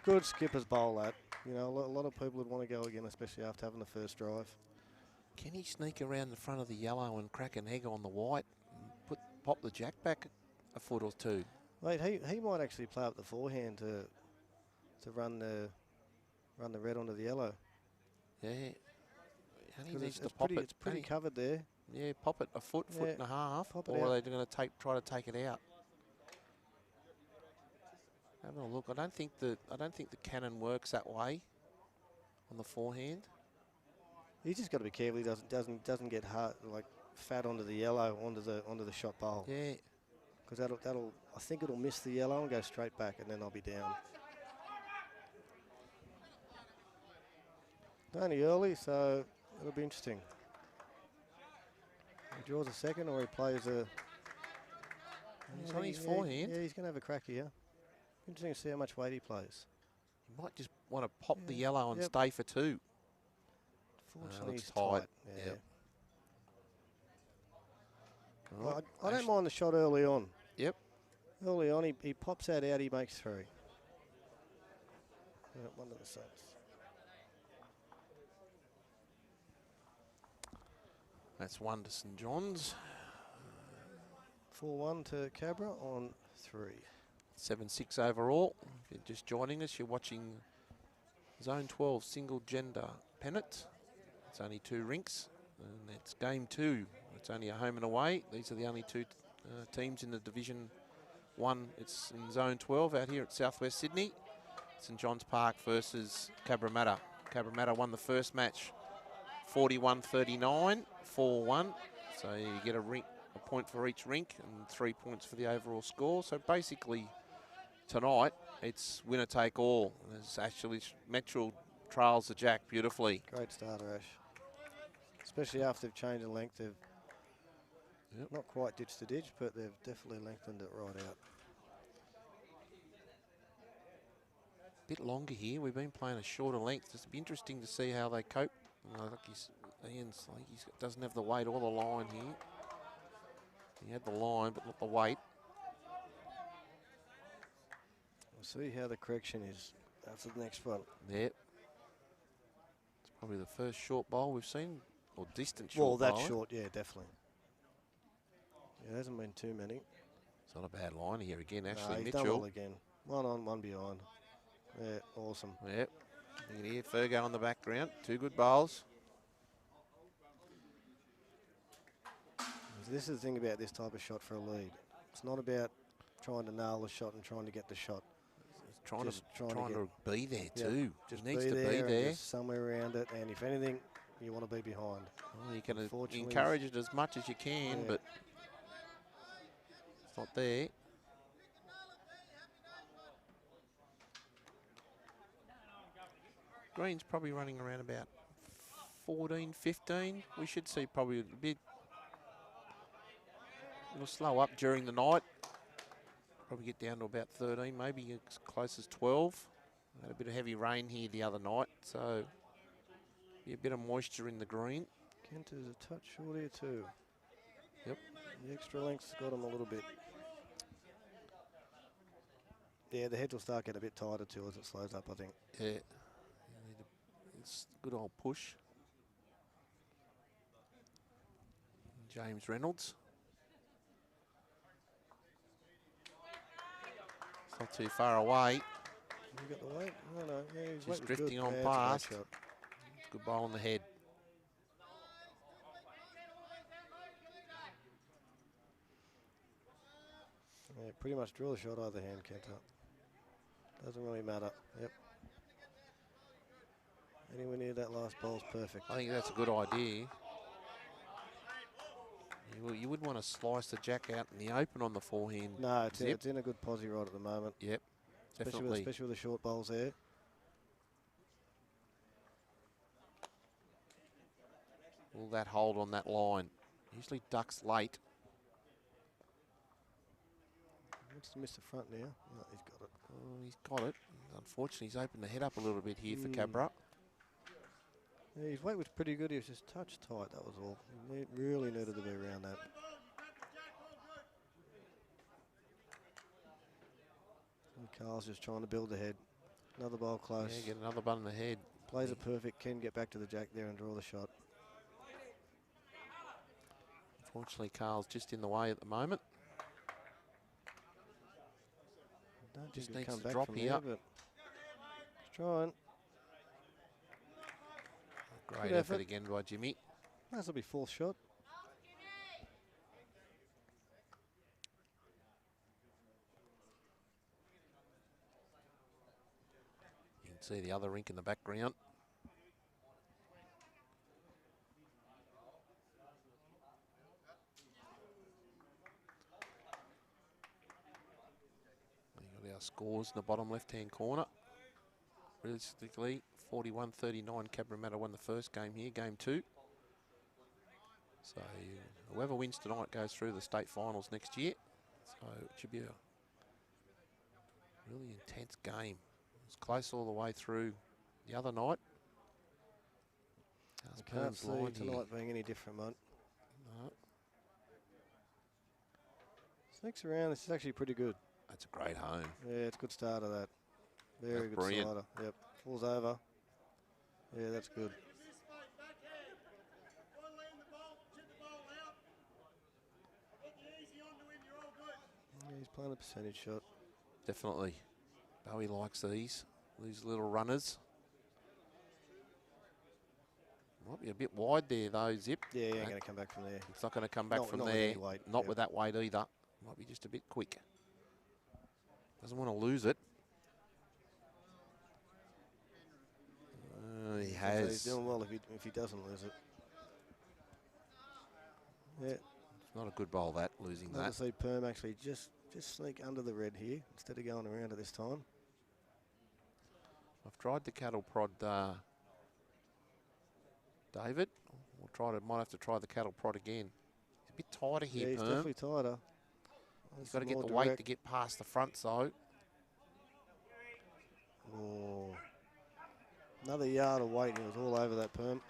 B: Good skipper's bowl, that. You know, a lot of people would want to go again, especially after having the first drive.
A: Can he sneak around the front of the yellow and crack an egg on the white and pop the jack back a foot or 2?
B: Mate, he might actually play up the forehand to run the red onto the yellow.
A: Yeah. He needs to pop it.
B: It's pretty covered there.
A: Yeah, pop it a foot and a half, or are they going to try to take it out? Having a look, I don't think the cannon works that way on the forehand.
B: He's just got to be careful. He doesn't get hard, like fat onto the yellow onto the shot bowl.
A: Yeah,
B: because that'll I think it'll miss the yellow and go straight back, and then I'll be down. Only early, so it'll be interesting. He draws a second, or he plays a.
A: He's on his forehand.
B: Yeah, he's going to have a crack here. Interesting to see how much weight he plays.
A: He might just want to pop the yellow and stay for 2.
B: Fortunately, he's
A: tight.
B: Yeah.
A: Yep.
B: Well, I don't mind the shot early on.
A: Yep.
B: Early on, he pops that out, he makes 3. One of the sets.
A: That's one to St John's.
B: 4-1 to Cabra on 3.
A: 7-6 overall. If you're just joining us, you're watching Zone 12 single gender Pennant. It's only 2 rinks, and it's game 2. It's only a home and away. These are the only 2 teams in the Division 1. It's in Zone 12 out here at Southwest Sydney. St John's Park versus Cabramatta. Cabramatta won the first match 41-39, 4-1. So you get a point for each rink and 3 points for the overall score. So basically tonight it's winner take all. There's actually Metro trails the jack beautifully.
B: Great starter, Ash. Especially after they've changed the length. They've not quite ditched the ditch, but they've definitely lengthened it right out.
A: Bit longer here. We've been playing a shorter length. It's be interesting to see how they cope. Ian's like he doesn't have the weight or the line here. He had the line, but not the weight.
B: We'll see how the correction is after the next one.
A: Yep. It's probably the first short bowl we've seen, or distant short bowl.
B: Well, that's short, yeah, definitely. Yeah, there hasn't been too many.
A: It's not a bad line here again, Ashley
B: he's
A: Mitchell.
B: done well again. 1 on, 1 behind. Yeah, awesome.
A: Yep. You can hear Fergo on the background. 2 good bowls.
B: This is the thing about this type of shot for a lead. It's not about trying to nail the shot and trying to get the shot.
A: He's trying to be there too.
B: Just
A: needs to be there.
B: Just somewhere around it, and if anything, you want to be behind.
A: Well, you can encourage it as much as you can, but it's not there. Green's probably running around about 14, 15. We should see probably a bit. It'll slow up during the night. Probably get down to about 13, maybe as close as 12. Had a bit of heavy rain here the other night, so be a bit of moisture in the green.
B: Kent is a touch short here too.
A: Yep.
B: The extra length's got him a little bit. Yeah, the heads will start getting a bit tighter too as it slows up, I think.
A: Yeah. It's a good old push. James Reynolds. It's not too far away.
B: You got the weight? No. Yeah, his weight
A: Just
B: was
A: drifting
B: good.
A: on
B: Yeah,
A: past.
B: it's a great shot.
A: Good bowl on the head.
B: Yeah, pretty much drill the shot either hand, Kenta. Doesn't really matter. Yep. Anywhere near that last bowl's perfect.
A: I think that's a good idea. You wouldn't want to slice the jack out in the open on the forehand.
B: No, it's in a good posi right at the moment.
A: Yep, definitely.
B: Especially with the short bowls there.
A: Will that hold on that line? Usually ducks late.
B: Wants to miss the front now. No, he's got it.
A: Oh, he's got it. Unfortunately, he's opened the head up a little bit here for Cabra.
B: Yeah, his weight was pretty good. He was just touch tight, that was all. He really needed to be around that. And Carl's just trying to build the head. Another bowl close.
A: Yeah, get another bun in the head.
B: Plays it perfect. Can get back to the jack there and draw the shot.
A: Unfortunately, Carl's just in the way at the moment.
B: Don't
A: Just
B: think
A: needs
B: he'll come
A: to
B: back
A: drop
B: from
A: here.
B: there, but he's trying.
A: Great
B: Good
A: effort
B: effort.
A: again by Jimmy.
B: That'll be 4th shot.
A: You can see the other rink in the background. We've got our scores in the bottom left-hand corner. Realistically, 41-39, Cabramatta won the first game here, game 2. So whoever wins tonight goes through the state finals next year. So it should be a really intense game. It was close all the way through the other night.
B: I can't see tonight being any different, mate.
A: No.
B: Next round, this is actually pretty good.
A: That's a great home.
B: Yeah, it's a good start of that. Very
A: That's
B: good
A: brilliant.
B: slider. Yep, falls over. Yeah, that's good. Yeah, he's playing a percentage shot.
A: Definitely. Bowie likes these little runners. Might be a bit wide there though, Zip.
B: Yeah, he ain't going to come back from there.
A: It's not going to come back from
B: not
A: there.
B: With any weight.
A: Not with that weight either. Might be just a bit quick. Doesn't want to lose it. He has.
B: He's doing well if he doesn't lose it. Yeah.
A: It's not a good bowl, that, losing that.
B: Nice to see Perm actually just sneak under the red here instead of going around at this time.
A: I've tried the cattle prod, David. Might have to try the cattle prod again. He's a bit tighter here,
B: Yeah, he's
A: Perm.
B: definitely tighter.
A: He's got to get the weight to get past the front, though.
B: Oh. Another yard of weight, and he was all over that, Perm.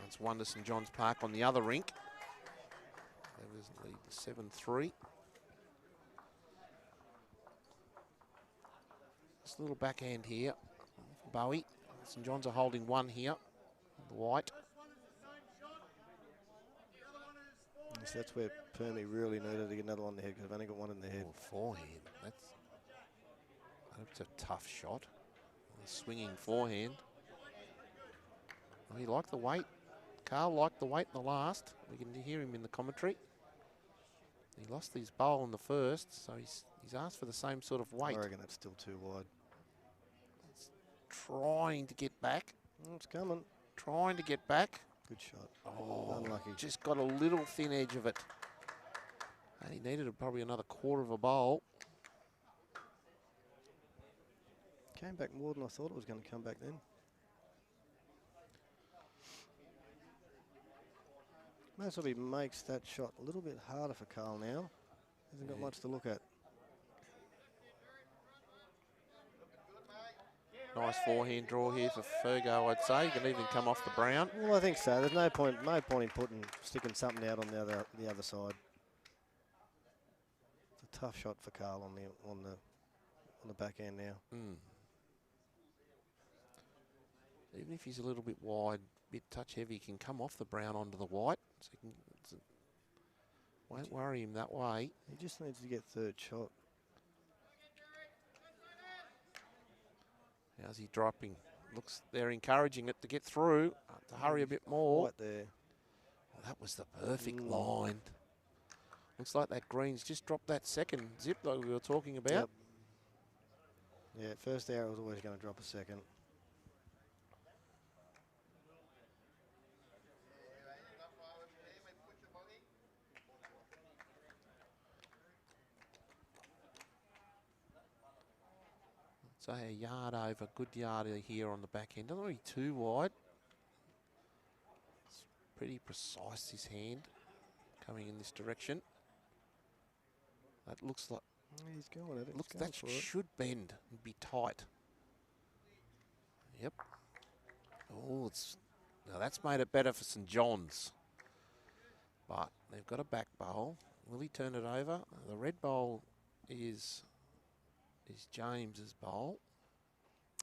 A: That's Wonder St John's Park on the other rink. That was lead 7-3. This little backhand here, Bowie. St John's are holding one here, the white.
B: Yes, that's where Permy really needed to get another one in the head because I've only got one in the head.
A: Oh, forehand. That's a tough shot. A swinging forehand. Oh, he liked the weight. Carl liked the weight in the last. We can hear him in the commentary. He lost his bowl in the first, so he's asked for the same sort of weight.
B: I reckon that's still too wide.
A: It's trying to get back.
B: Oh, it's coming.
A: Trying to get back.
B: Good shot.
A: Oh,
B: unlucky.
A: Just got a little thin edge of it. And he needed probably another quarter of a bowl.
B: Came back more than I thought it was going to come back then. Might as well he makes that shot a little bit harder for Carl now. Hasn't got much to look at.
A: Nice forehand draw here for Fergo, I'd say. He can even come off the brown.
B: Well, I think so. There's no point in sticking something out on the other side. It's a tough shot for Carl on the back end now.
A: Even if he's a little bit wide, bit touch heavy, he can come off the brown onto the white. So won't worry him that way.
B: He just needs to get third shot.
A: How's he dropping? Looks they're encouraging it to get through, to hurry a bit more.
B: Right there.
A: Well, that was the perfect line. Looks like that green's just dropped that second zip like we were talking about.
B: Yep. Yeah, first arrow was always going to drop a second.
A: So a yard over, good yard here on the back end. Doesn't want to be too wide. It's pretty precise, his hand, coming in this direction. That looks like...
B: He's going at it.
A: Looks that should bend and be tight. Yep. Oh, now that's made it better for St John's. But they've got a back bowl. Will he turn it over? The red bowl is James's bowl.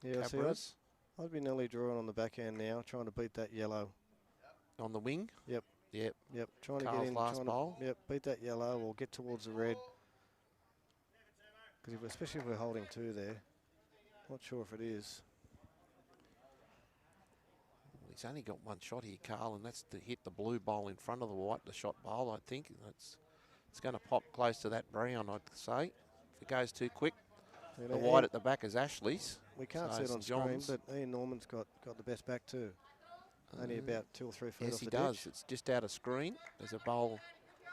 B: Yeah,
A: Cabras.
B: I'd be nearly drawing on the back end now, trying to beat that yellow.
A: On the wing?
B: Yep.
A: Yep.
B: Yep. Trying
A: Carl's
B: to get in.
A: Last bowl.
B: Yep. Beat that yellow or get towards the red. Because especially if we're holding two there. Not sure if it is.
A: He's only got one shot here, Carl, and that's to hit the blue bowl in front of the white, the shot bowl, I think. It's going to pop close to that brown, I'd say. If it goes too quick, the white at the back is Ashley's.
B: We can't see it on screen, but Ian Norman's got the best back too. Only about 2 or 3 feet
A: yes,
B: off the
A: he does.
B: ditch.
A: It's just out of screen. There's a bowl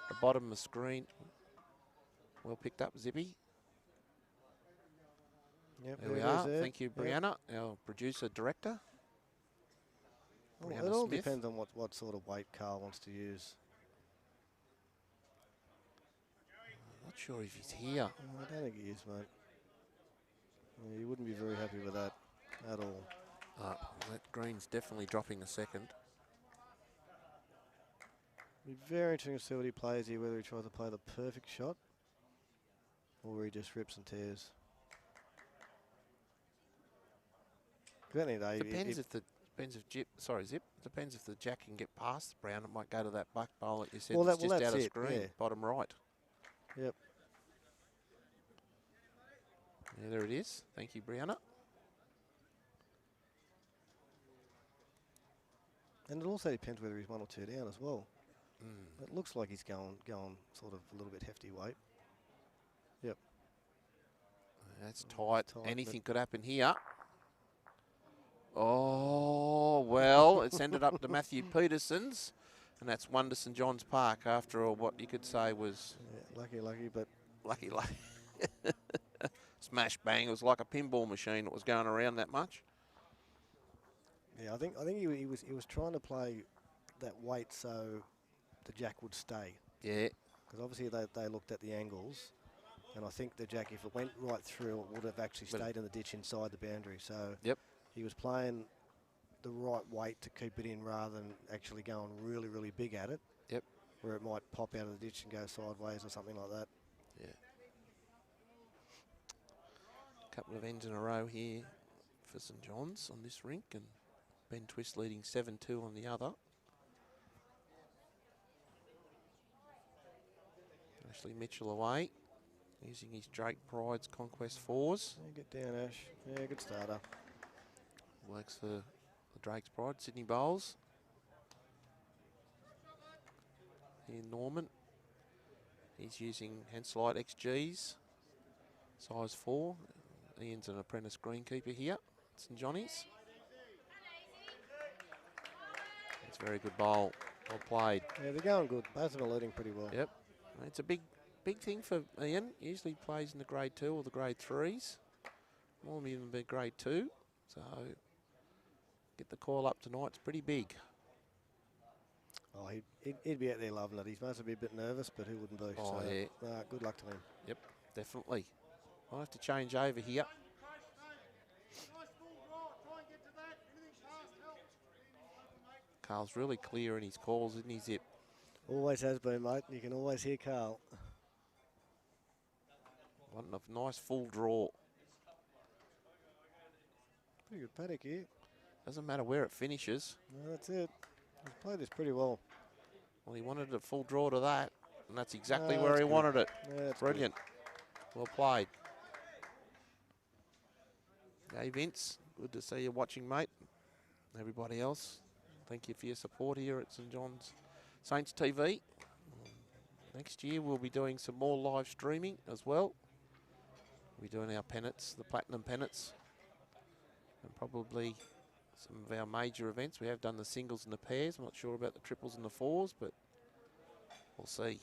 A: at the bottom of the screen. Well picked up, Zippy.
B: Yep,
A: There we are. Thank you, Brianna, our producer director.
B: Well,
A: Brianna
B: it all
A: Smith.
B: depends on what sort of weight Carl wants to use.
A: Not sure if he's here.
B: I don't think he is, mate. He wouldn't be very happy with that at all.
A: That green's definitely dropping a second.
B: Be very interesting to see what he plays here, whether he tries to play the perfect shot or he just rips and tears.
A: Depends if Zip. Depends if the jack can get past the brown. It might go to that back bowl that you said.
B: Well,
A: that's
B: that's
A: just out of
B: it,
A: screen,
B: yeah.
A: bottom right.
B: Yep.
A: Yeah, there it is. Thank you, Brianna.
B: And it also depends whether he's 1 or 2 down as well.
A: Mm.
B: It looks like he's going sort of a little bit hefty weight. Yep.
A: That's tight.
B: Tight,
A: Anything could happen here. Oh, well, it's ended up to Matthew Peterson's, and that's one to St John's Park after all what you could say was...
B: Yeah, lucky, but...
A: Lucky. Smash bang. It was like a pinball machine that was going around that much.
B: Yeah, I think he was trying to play that weight so the jack would stay.
A: Yeah.
B: Because obviously they looked at the angles, and I think the jack, if it went right through, it would have actually stayed in the ditch inside the boundary. So
A: yep.
B: He was playing the right weight to keep it in rather than actually going really, really big at it.
A: Yep.
B: Where it might pop out of the ditch and go sideways or something like that.
A: Yeah. A couple of ends in a row here for St John's on this rink, and Ben Twist leading 7-2 on the other. Ashley Mitchell away, using his Drake Pride's Conquest 4s.
B: Yeah, get down, Ash. Yeah, good starter.
A: Works the Drake's Pride, Sydney Bowls. Here Norman. He's using Henselite XGs, size 4. Ian's an apprentice greenkeeper here at St Johnny's. It's a very good bowl. Well played.
B: Yeah, they're going good. Both of them are leading pretty well.
A: Yep. It's a big thing for Ian. Usually plays in the grade 2 or the grade 3s. More than even the grade 2. So get the call up tonight. It's pretty big.
B: Oh, he'd be out there loving it. He's must be a bit nervous, but who wouldn't be?
A: Oh,
B: so,
A: yeah.
B: Good luck to him.
A: Yep, definitely. I'll have to change over here. Carl's really clear in his calls, isn't he, Zip?
B: Always has been, mate. You can always hear Carl.
A: Wanting a nice full draw.
B: Pretty good paddock here.
A: Doesn't matter where it finishes.
B: No, that's it. He's played this pretty well.
A: Well, he wanted a full draw to that, and that's exactly where he wanted it.
B: Yeah, that's
A: brilliant. Well played. Hey, Vince. Good to see you watching, mate. Everybody else, thank you for your support here at St John's Saints TV. Next year, we'll be doing some more live streaming as well. We're doing our pennants, the platinum pennants, and probably some of our major events. We have done the singles and the pairs. I'm not sure about the triples and the 4s, but we'll see.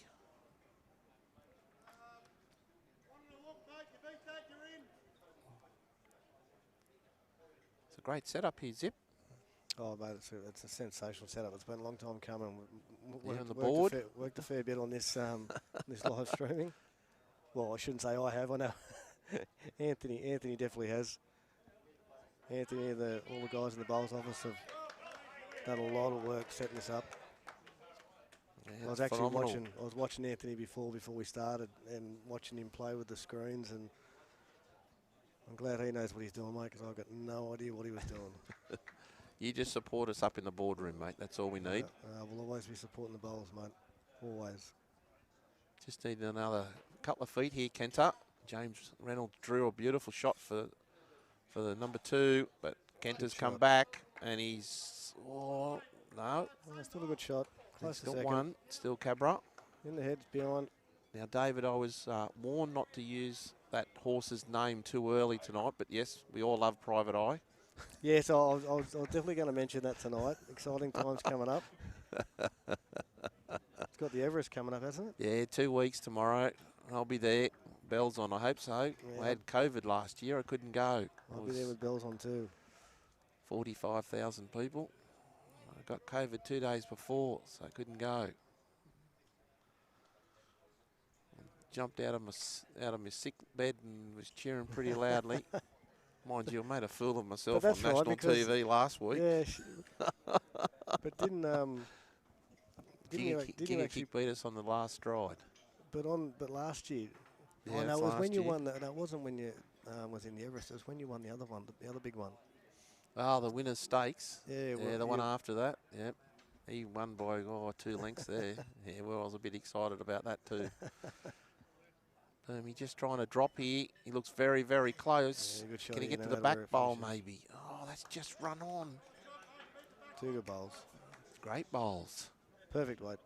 A: It's a great setup here, Zip.
B: Oh, mate, it's a sensational setup. It's been a long time coming.
A: Yeah, on the board.
B: Worked a fair bit on this this live streaming. Well, I shouldn't say I have. I know Anthony definitely has. Anthony, all the guys in the bowls office have done a lot of work setting this up.
A: Yeah,
B: I was actually
A: phenomenal.
B: watching Anthony before we started and watching him play with the screens, and I'm glad he knows what he's doing, mate, because I've got no idea what he was doing.
A: You just support us up in the boardroom, mate. That's all we need.
B: We'll always be supporting the bowls, mate. Always.
A: Just need another couple of feet here, Kenta. James Reynolds drew a beautiful shot for the number 2, but Kenta's come back, and he's, no.
B: Still a good shot. Close to
A: Still
B: second.
A: one, still Cabra.
B: In the heads, behind.
A: Now, David, I was warned not to use that horse's name too early tonight, but yes, we all love Private Eye.
B: Yes, I was definitely going to mention that tonight. Exciting times coming up. It's got the Everest coming up, hasn't it?
A: Yeah, 2 weeks tomorrow. I'll be there. Bells on, I hope so.
B: Yeah.
A: I had COVID last year. I couldn't go.
B: I'll be there with bells on too.
A: 45,000 people. I got COVID 2 days before, so I couldn't go. Jumped out of my sick bed and was cheering pretty loudly. Mind you, I made a fool of myself on national TV last week.
B: Yeah, but didn't you actually
A: beat us on the last stride?
B: But last year,
A: Yeah,
B: no, it was when you
A: year.
B: won. No, it wasn't when you was in the Everest. It was when you won the other one, the other big one.
A: Oh, the winner's stakes.
B: Yeah, well,
A: the one after that. Yep. He won by 2 lengths there. Yeah, well, I was a bit excited about that too. He's just trying to drop here. He looks very, very close.
B: Yeah, good shot.
A: Can he
B: You
A: get to
B: know
A: the
B: where
A: back
B: it
A: bowl,
B: finishes.
A: maybe? Oh, that's just run on.
B: 2 good bowls.
A: Great bowls.
B: Perfect weight.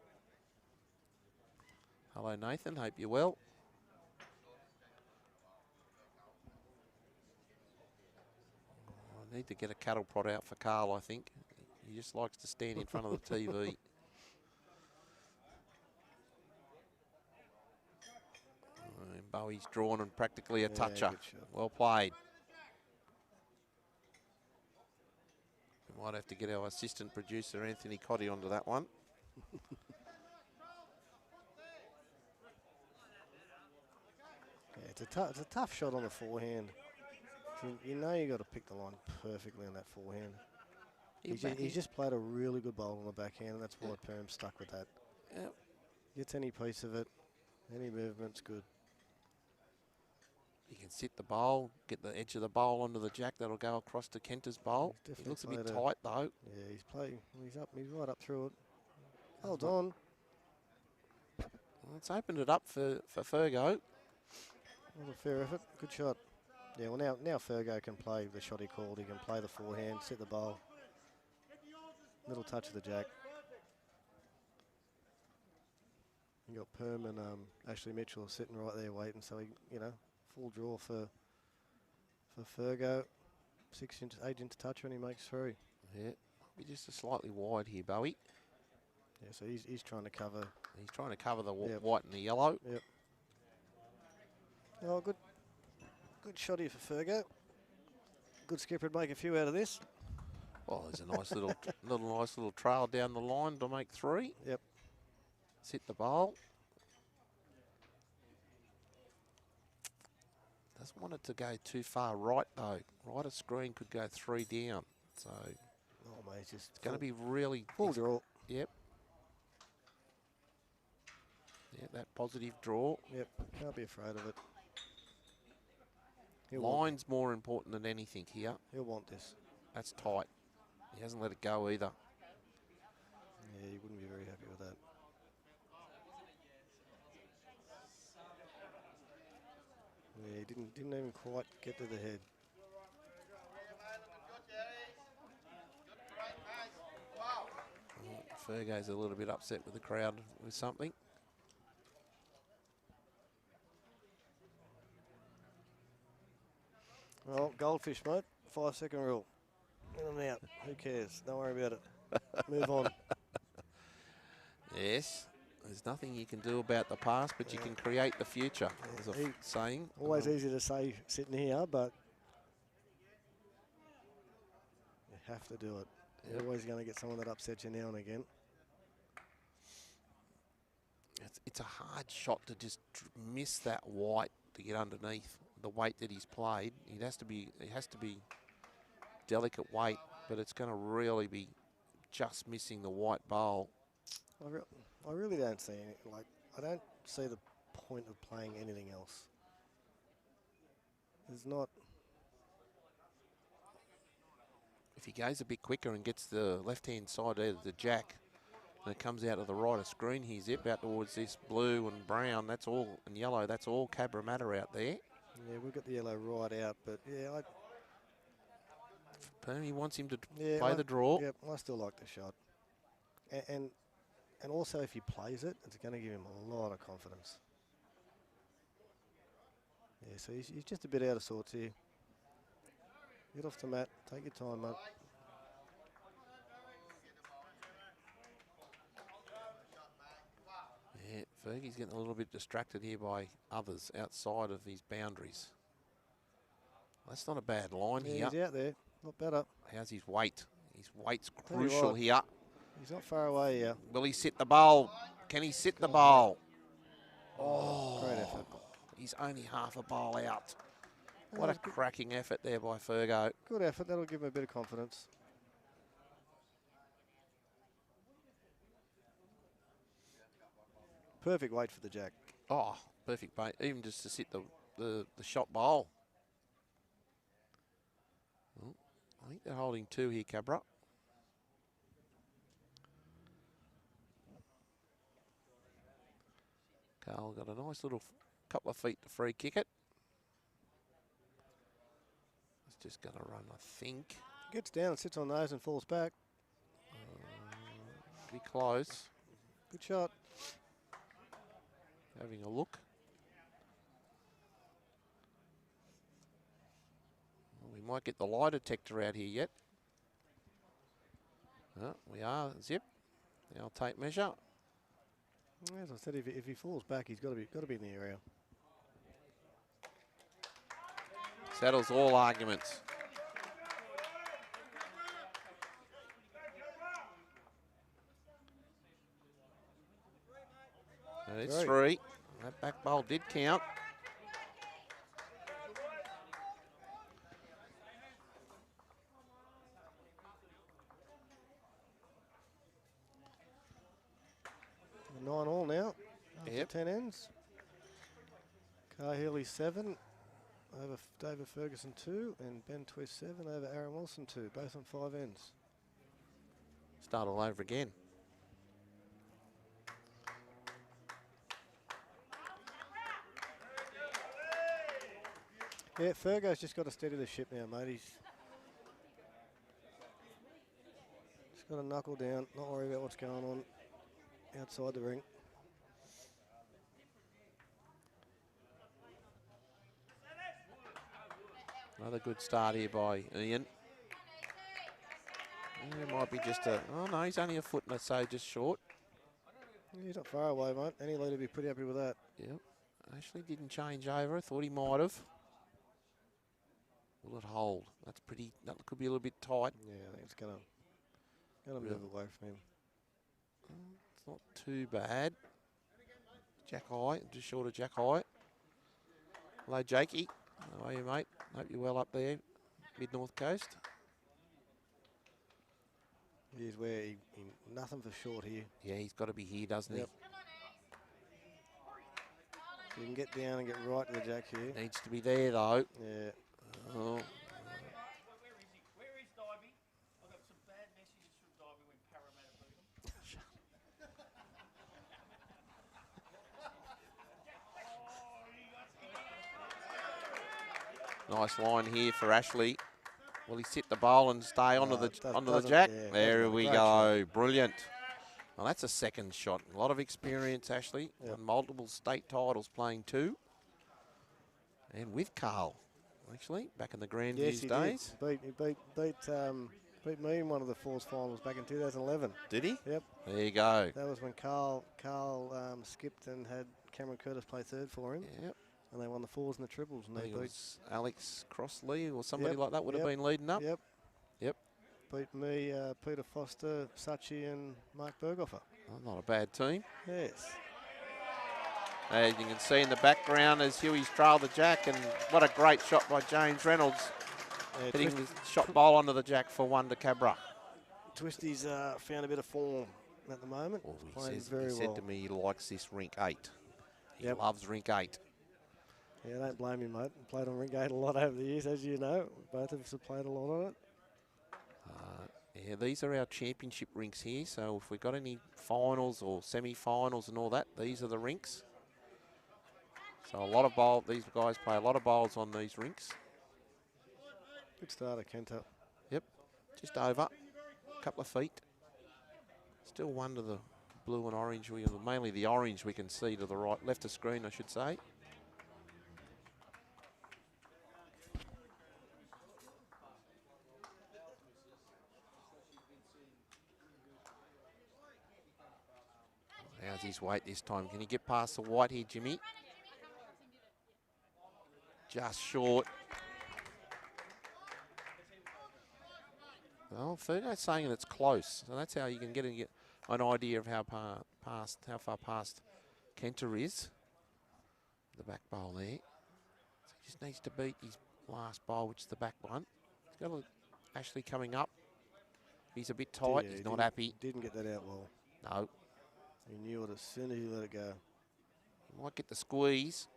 A: Hello, Nathan. Hope you're well. I need to get a cattle prod out for Carl, I think. He just likes to stand in front of the TV. And Bowie's drawn and practically a toucher.
B: Good shot.
A: Well played. We might have to get our assistant producer, Anthony Cotty, onto that one.
B: Yeah, it's a tough shot on the forehand. You know you got to pick the line perfectly on that forehand. He's just played a really good bowl on the backhand, and that's why Perm's stuck with that.
A: Yep.
B: Gets any piece of it, any movement's good.
A: He can sit the bowl, get the edge of the bowl onto the jack. That'll go across to Kenter's bowl. He looks a bit tight though.
B: Yeah, he's right up through it. Hold on.
A: Well, it's opened it up for Fergo.
B: Well, a fair effort. Good shot. Yeah, well now Fergo can play the shot he called. He can play the forehand, sit the bowl. Little touch of the jack. You got Perm and Ashley Mitchell sitting right there waiting. So he, full draw for Fergo. 8 inch touch when he makes 3.
A: Yeah, be just a slightly wide here, Bowie.
B: Yeah, so he's trying to cover.
A: He's trying to cover the white and the yellow.
B: Yep. Oh, good shot here for Fergo. Good skipper would make a few out of this.
A: Oh, there's a nice nice little trail down the line to make 3.
B: Yep.
A: Sit the bowl. Doesn't want it to go too far right though. Right of screen could go 3 down. So
B: mate,
A: it's going to be really
B: full draw.
A: Yep. Yeah, that positive draw.
B: Yep. Can't be afraid of it.
A: Line's more important than anything here.
B: He'll want this.
A: That's tight. He hasn't let it go either.
B: Yeah, he wouldn't be very happy with that. Yeah, he didn't even quite get to the head.
A: Fergo's a little bit upset with the crowd with something.
B: Well, goldfish, mate. 5-second rule. In and out. Who cares? Don't worry about it. Move on.
A: Yes. There's nothing you can do about the past, but you can create the future, as a saying.
B: Always easy to say sitting here, but you have to do it. You're always going to get someone that upsets you now and again.
A: It's a hard shot to just miss that white to get underneath the weight that he's played. It has to be delicate weight, but it's going to really be just missing the white bowl.
B: I really don't see any, I don't see the point of playing anything else. There's not.
A: If he goes a bit quicker and gets the left-hand side out of the jack, and it comes out of the right of screen, he's out towards this blue and brown, that's all, and yellow, that's all Cabramatta out there.
B: Yeah, we've got the yellow right out, but yeah,
A: He wants him to play the draw.
B: Yep, I still like the shot. And also, if he plays it, it's going to give him a lot of confidence. Yeah, so he's just a bit out of sorts here. Get off the mat. Take your time, mate.
A: Yeah, Fergie's getting a little bit distracted here by others outside of his boundaries. That's not a bad line here.
B: He's out there. Not better.
A: How's his weight? His weight's crucial here.
B: He's not far away here.
A: Will he sit the bowl? Can he sit the bowl? Oh,
B: great effort.
A: He's only half a bowl out. What a cracking effort there by Fergo.
B: Good effort. That'll give him a bit of confidence. Perfect weight for the jack.
A: Oh, perfect bait. Even just to sit the shot bowl. Oh, I think they're holding 2 here, Cabra. Carl got a nice little Couple of feet to free kick it. It's just going to run, I think.
B: Gets down, sits on those and falls back.
A: Be close.
B: Good shot.
A: Having a look. Well, we might get the lie detector out here yet. Oh, we are. Zip. Now I'll take measure.
B: As I said, if he falls back, he's got to be in the area.
A: Settles all arguments. It's 3. That back bowl did count.
B: Nine all now. After
A: Yep.
B: 10 ends. Cahill 7 over David Ferguson 2 and Ben Twist 7 over Aaron Wilson 2. Both on 5 ends.
A: Start all over again.
B: Yeah, Fergo's just got to steady the ship now, mate. He's just got to knuckle down, not worry about what's going on outside the ring.
A: Another good start here by Ian. It might be just a... Oh, no, he's only a foot or so just short.
B: He's not far away, mate. Any leader would be pretty happy with that.
A: Yep. Actually didn't change over. I thought he might have. Will it hold? That's pretty... That could be a little bit tight.
B: Yeah, I think it's going to move away from him.
A: It's not too bad. Jack High, just short of Jack High. Hello, Jakey. How are you, mate? Hope you're well up there, mid-north coast.
B: Here's where he nothing for short here.
A: Yeah, he's got to be here, doesn't
B: Yep. He can get down and get right to the jack here.
A: he? Needs to be there, though.
B: Yeah.
A: Oh.
C: Where is Divey? I got some bad messages from Divey when Cabramatta beat him.
A: Nice line here for Ashley. Will he sit the bowl and stay onto the jack?
B: Yeah,
A: There we
B: great
A: go.
B: shot.
A: Brilliant. Well, that's a second shot. A lot of experience, Ashley.
B: Yep.
A: And multiple state titles playing too. And with Carl, actually, back in the Grandviews days.
B: He beat me in one of the Falls finals back in 2011.
A: Did he?
B: Yep.
A: There you go.
B: That was when Carl skipped and had Cameron Curtis play third for him.
A: Yep.
B: And they won the fours and the triples. And
A: I
B: they
A: think it
B: beat,
A: was Alex Crossley or somebody
B: Yep,
A: like that would have
B: yep,
A: been leading up.
B: Yep.
A: Yep.
B: Beat me, Peter Foster, Sachi and Mark Berghofer.
A: Oh, not a bad team.
B: Yes.
A: As you can see in the background as Huey's trailed the jack, and what a great shot by James Reynolds.
B: Yeah,
A: Hitting the shot bowl onto the jack for 1 to Cabra.
B: Twisty's found a bit of form at the moment.
A: Well,
B: Playing
A: he
B: very
A: said
B: well.
A: to me he likes this Rink 8. He
B: Yep.
A: loves Rink 8.
B: Yeah, don't blame him, mate. Played on Ring 8 a lot over the years, as you know. Both of us have played a lot on it.
A: Yeah, these are our championship rinks here, so if we've got any finals or semi-finals and all that, these are the rinks. So a lot of these guys play a lot of bowls on these rinks.
B: Good starter, Kenta.
A: Yep, just over, a couple of feet. Still one to the blue and orange, mainly the orange we can see to the right, left of screen I should say. How's his weight this time? Can he get past the white here, Jimmy? Just short. Well, Fergo's saying that it's close, so that's how you can get an idea of how far past Kenta is. The back bowl there. So he just needs to beat his last bowl, which is the back one. He's got Ashley coming up. He's a bit tight.
B: Yeah,
A: He's not happy.
B: Didn't get that out well.
A: No.
B: He knew it as soon as he let it go.
A: He might get the squeeze.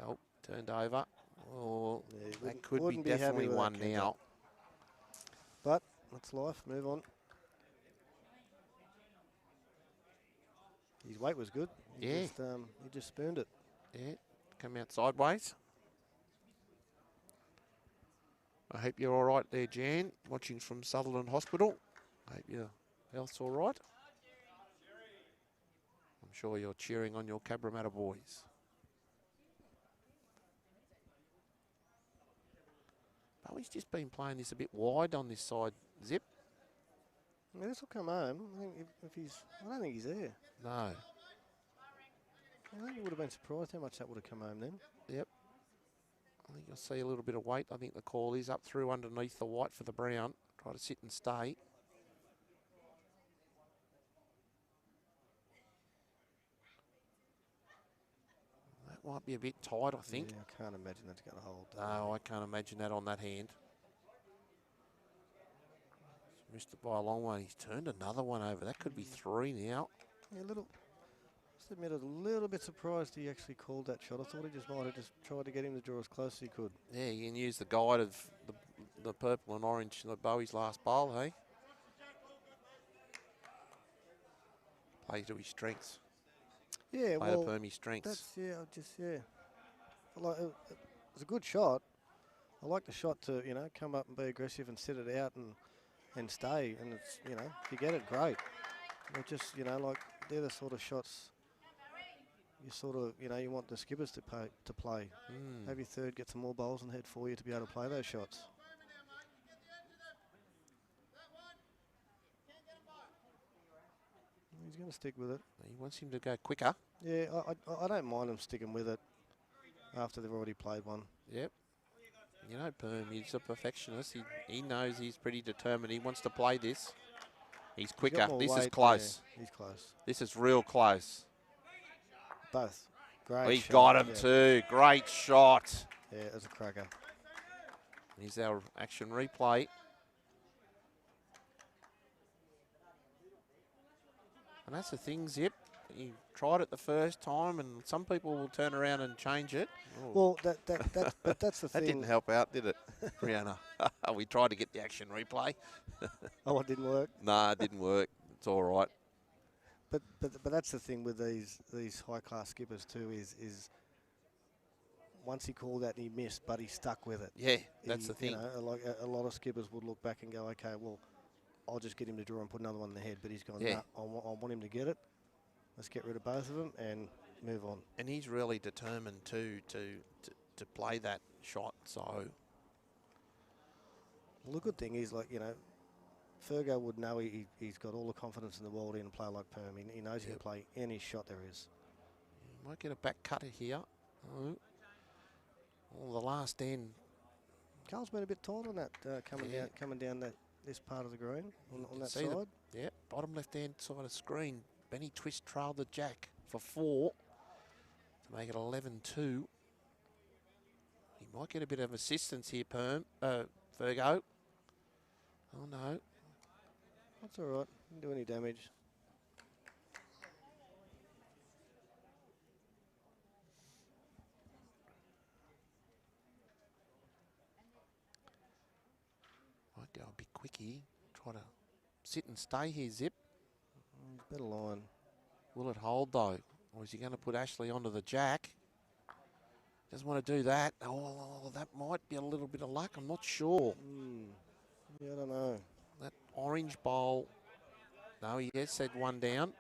A: Oh, turned over. Oh,
B: Yeah,
A: that could be
B: wouldn't be happy
A: definitely
B: with that,
A: one
B: Kenta.
A: now.
B: But that's life. Move on. His weight was good. He just spooned it.
A: Yeah, come out sideways. I hope you're all right there, Jan, watching from Sutherland Hospital. I hope your health's all right. I'm sure you're cheering on your Cabramatta boys. Bowie's just been playing this a bit wide on this side, Zip.
B: Yeah, this will come home. I think if he's, I don't think he's there.
A: No.
B: I think you would have been surprised how much that would have come home then.
A: Yep. I think you'll see a little bit of weight. I think the call is up through underneath the white for the brown. Try to sit and stay. That might be a bit tight, I think.
B: Yeah, I can't imagine that's going to hold.
A: No, I can't imagine that on that hand. Missed it by a long way. He's turned another one over. That could be 3 now.
B: Yeah, just admit it, a little bit surprised he actually called that shot. I thought he just might have just tried to get him to draw as close as he could.
A: Yeah, you can use the guide of the purple and orange, the Bowie's last bowl, hey? Play to his strengths.
B: Yeah,
A: Play
B: well,
A: to Permy's strengths.
B: It's a good shot. I like the shot to, come up and be aggressive and sit it out and stay. And it's, if you get it, great. But just, like they're the sort of shots you sort of, you want the skippers to play. Have your third get some more bowls in the head for you to be able to play those shots. He's going to stick with it.
A: He wants him to go quicker.
B: Yeah, I don't mind him sticking with it after they've already played one.
A: Yep. You know, Perm, he's a perfectionist. He knows he's pretty determined. He wants to play this. He's quicker. This is close.
B: Yeah, he's close.
A: This is real close.
B: Both. Great
A: He
B: shot.
A: got him too. Great shot.
B: Yeah, it was a cracker.
A: Here's our action replay. And that's the thing, Zip. He tried it the first time, and some people will turn around and change it. Ooh.
B: Well, that's the thing.
A: That didn't help out, did it, Brianna? We tried to get the action replay.
B: Oh, it didn't work.
A: Nah, it didn't work. It's all right.
B: But that's the thing with these high class skippers too is once he called that and he missed, but he stuck with it.
A: Yeah, that's the thing.
B: Like a lot of skippers would look back and go, okay, well, I'll just get him to draw and put another one in the head. But he's gone,
A: Yeah.
B: nah, I want him to get it. Let's get rid of both of them and move on.
A: And he's really determined too to play that shot. So,
B: Well, the good thing is, like, Fergo would know he's got all the confidence in the world in a player like Perm. He knows he can play any shot there is.
A: might get a back cutter here. Oh, the last end.
B: Carl's been a bit tight on that coming down this part of the green on that side.
A: Yep, bottom left-hand side of screen. Benny Twist trailed the jack for 4 to make it 11-2. He might get a bit of assistance here, Fergo. Oh, no.
B: That's all right. Didn't do any damage.
A: Might go a bit quickie. Try to sit and stay here, Zip.
B: Better line.
A: Will it hold, though? Or is he going to put Ashley onto the jack? Doesn't want to do that. Oh, that might be a little bit of luck. I'm not sure.
B: Yeah, I don't know.
A: That orange bowl. No, he has said one down.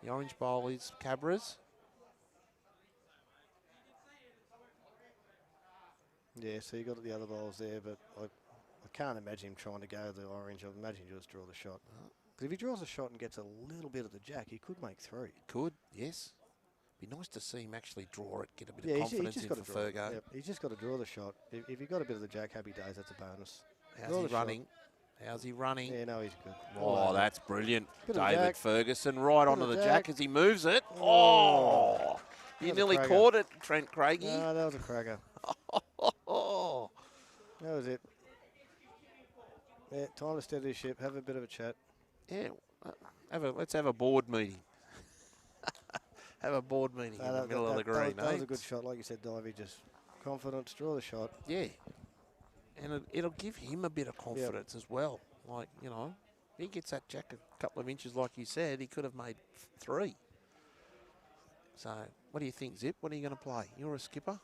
A: The orange bowl is Cabra's.
B: Yeah, so you got the other bowls there, but I can't imagine him trying to go the orange. I imagine he'll just draw the shot. Because if he draws a shot and gets a little bit of the jack, he could make 3.
A: Could, yes. Be nice to see him actually draw it, get a bit of confidence in for Fergo.
B: Yep, he's just got to draw the shot. If he got a bit of the jack, happy days, that's a bonus.
A: How's he running? How's he running?
B: Yeah, no, he's good.
A: Oh, that's brilliant.
B: Bit of
A: David
B: jack.
A: Ferguson right onto the jack as he moves it.
B: Oh.
A: You
B: That was a
A: nearly
B: cracker.
A: caught it, Trent Craigie.
B: No, that was a cracker.
A: Oh.
B: That was it. Yeah, time to steady the ship, have a bit of a chat.
A: Yeah, let's have a board meeting. Have a board meeting in the middle of the green.
B: That was a good shot, like you said, Divey. Just confidence, draw the shot.
A: Yeah, and it'll give him a bit of confidence as well. Like, if he gets that jack a couple of inches, like you said, he could have made 3. So, what do you think, Zip? What are you going to play? You're a skipper.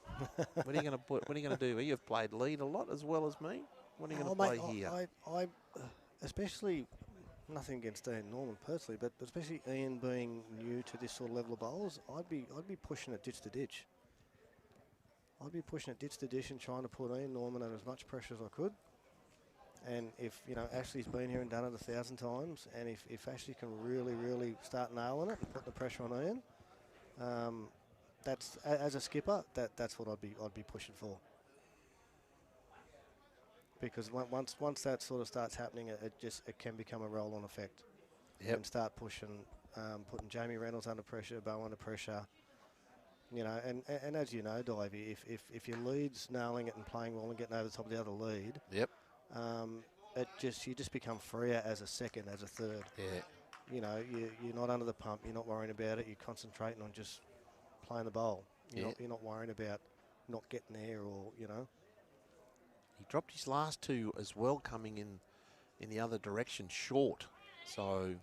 A: What are you going to put? What are you going to do? You've played lead a lot as well as me. What are you going to play here?
B: I especially nothing against Ian Norman personally, but especially Ian being new to this sort of level of bowls, I'd be pushing it ditch to ditch. I'd be pushing it ditch to ditch and trying to put Ian Norman under as much pressure as I could. And if, you know, Ashley's been here and done it 1,000 times, and if Ashley can really, really start nailing it and putting the pressure on Ian, that's, as a skipper, that's what I'd be pushing for. Because once that sort of starts happening, it can become a roll-on effect.
A: Yep.
B: And start pushing, putting Jamie Reynolds under pressure, Bo under pressure. You know, and as you know, Divey, if your lead's nailing it and playing well and getting over the top of the other lead,
A: yep.
B: You just become freer as a second, as a third.
A: Yeah.
B: You know, you're not under the pump. You're not worrying about it. You're concentrating on just playing the bowl. You're not worrying about not getting there, or, you know.
A: He dropped his last two as well, coming in the other direction, short. So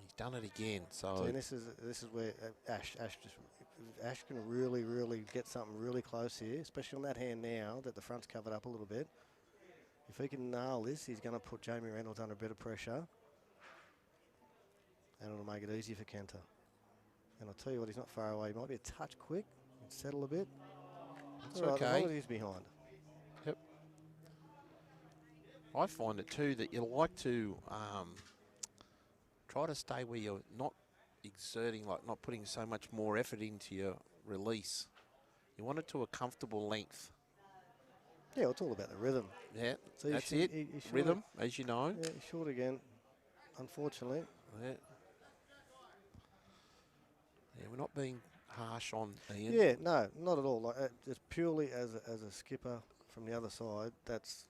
A: he's done it again. So
B: and this is where Ash can really, really get something really close here, especially on that hand now that the front's covered up a little bit. If he can nail this, he's going to put Jamie Reynolds under a bit of pressure, and it'll make it easy for Kenta. And I'll tell you what, he's not far away. He might be a touch quick and settle a bit.
A: It's
B: all right,
A: okay.
B: as long as he's behind.
A: Yep. I find it too that you like to try to stay where you're not exerting, like not putting so much more effort into your release. You want it to a comfortable length.
B: Yeah, it's all about the rhythm.
A: Yeah,
B: so
A: that's it. Rhythm, as you know.
B: Yeah, he's short again, unfortunately.
A: Yeah. Yeah, we're not being harsh on Ian.
B: Yeah, no, not at all. Like, just purely as a skipper from the other side, that's...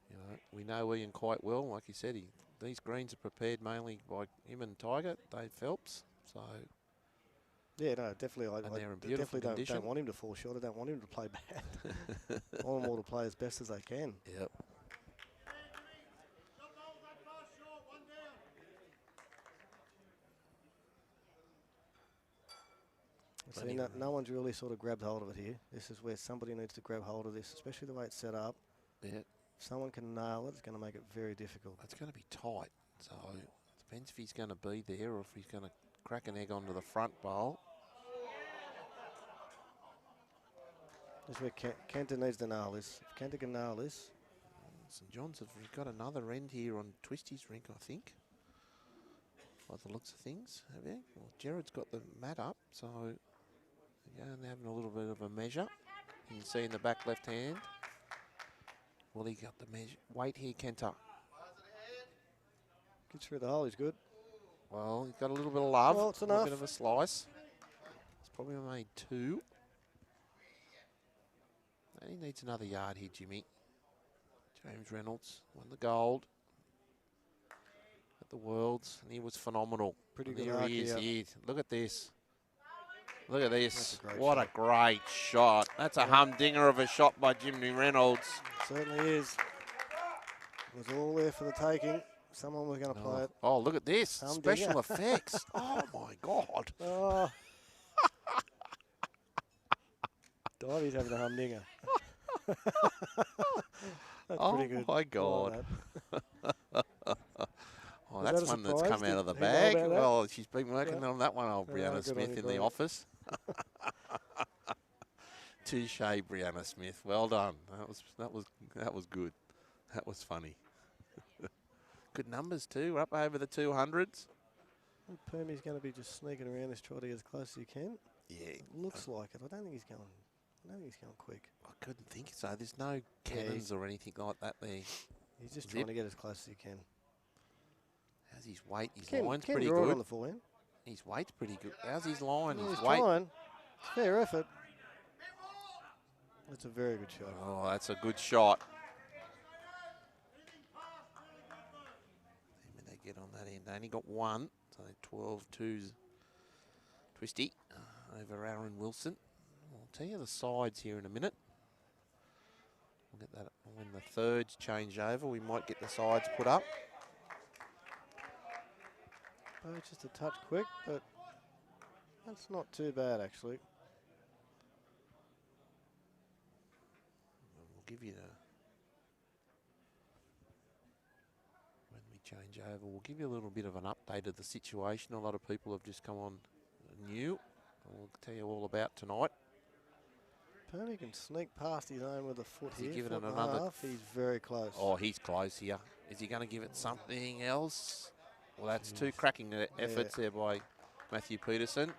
A: You know, we know Ian quite well. Like you said, these greens are prepared mainly by him and Tiger, Dave Phelps. So...
B: Yeah, no, definitely. I definitely don't want him to fall short. I don't want him to play bad. I want them all to play as best as they can.
A: Yep.
B: See, no one's really sort of grabbed hold of it here. This is where somebody needs to grab hold of this, especially the way it's set up.
A: Yeah.
B: If someone can nail it, it's going to make it very difficult.
A: It's going to be tight. So it depends if he's going to be there or if he's going to crack an egg onto the front bowl.
B: This is where Kenta needs to nail this. If Kenta can nail this.
A: St John's have got another end here on Twisty's rink, I think. By the looks of things, have you? Well, Jared's got the mat up, so they're having a little bit of a measure. You can see in the back left hand. Well, he got the measure. Wait here, Kenta.
B: Gets through the hole, he's good.
A: Well, he's got a little bit of love.
B: Well, it's
A: a
B: enough.
A: bit of a slice. It's probably made two. And he needs another yard here, Jimmy. James Reynolds won the gold at the Worlds, and he was phenomenal.
B: Pretty
A: and
B: good
A: there
B: arc
A: he is.
B: here.
A: Here. Look at this. Look at this.
B: What
A: a great shot. That's a humdinger of a shot by Jimmy Reynolds.
B: Certainly is. It was all there for the taking. Someone was going to play it.
A: Oh, look at this.
B: Humdinger.
A: Special effects. Oh, my God.
B: Oh. Divey's having a humdinger. That's pretty good.
A: Oh, my God. Oh,
B: Was
A: that's
B: that a
A: one that's
B: surprise?
A: come out of the
B: Did he know
A: bag.
B: about that?
A: Well, she's been working on that one, old
B: Oh,
A: Brianna
B: good on
A: Smith
B: you,
A: in the
B: Brianna.
A: office. Touche, Brianna Smith. Well done. That was good. That was funny. Good numbers too. We're up over the 200s.
B: Permy's going to be just sneaking around this, try to get as close as he can.
A: Yeah.
B: Looks like it. I don't think he's going quick.
A: I couldn't think so. There's no cannons or anything like that there.
B: He's just trying to get as close as he can.
A: How's his weight? His
B: Ken
A: line's pretty
B: draw it
A: good.
B: on the forehand.
A: His weight's pretty good. How's his line?
B: Yeah,
A: His
B: he's
A: weight.
B: trying. Fair effort. That's a very good shot.
A: Oh, that's a good shot. See when they get on that end. They only got one, so 12-2's Twisty over Aaron Wilson. I'll tell you the sides here in a minute. We'll get that when the thirds change over. We might get the sides put up.
B: Just a touch quick, but that's not too bad, actually.
A: We'll give you the... When we change over, we'll give you a little bit of an update of the situation. A lot of people have just come on new. We'll tell you all about tonight.
B: Permy can sneak past his own with a foot
A: Is he
B: here.
A: giving it
B: Foot and a
A: another?
B: half. He's very close.
A: Oh, he's close here. Is he going to give it something else? Well, that's two cracking efforts there by Matthew Peterson.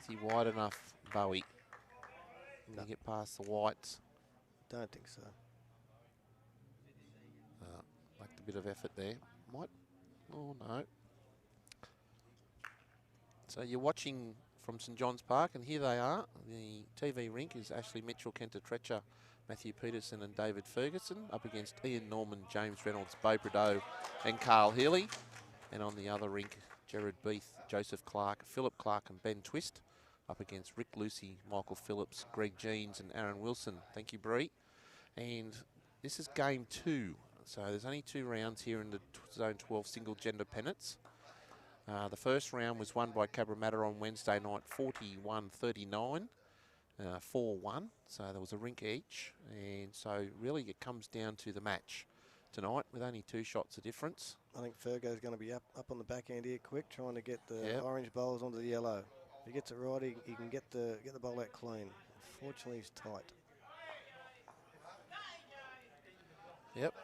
A: Is he wide enough, Bowie? Can he get past the whites?
B: Don't think so.
A: Like a bit of effort there. Might. Oh, no. So you're watching from St John's Park, and here they are. The TV rink is Ashley Mitchell, Kenta Tretcher, Matthew Peterson and David Ferguson up against Ian Norman, James Reynolds, Beau Prideaux and Carl Healy. And on the other rink, Gerard Beath, Joseph Clark, Philip Clark and Ben Twist up against Rick Lucy, Michael Phillips, Greg Jeans and Aaron Wilson. Thank you, Bree. And this is game 2. So there's only 2 rounds here in the Zone 12 single gender pennants. The first round was won by Cabramatta on Wednesday night, 41-39, 4-1. So there was a rink each. And so really it comes down to the match tonight with only 2 shots of difference.
B: I think Fergo's going to be up on the back end here quick, trying to get the orange bowls onto the yellow. If he gets it right, he can get the bowl out clean. Unfortunately, he's tight.
A: Yep.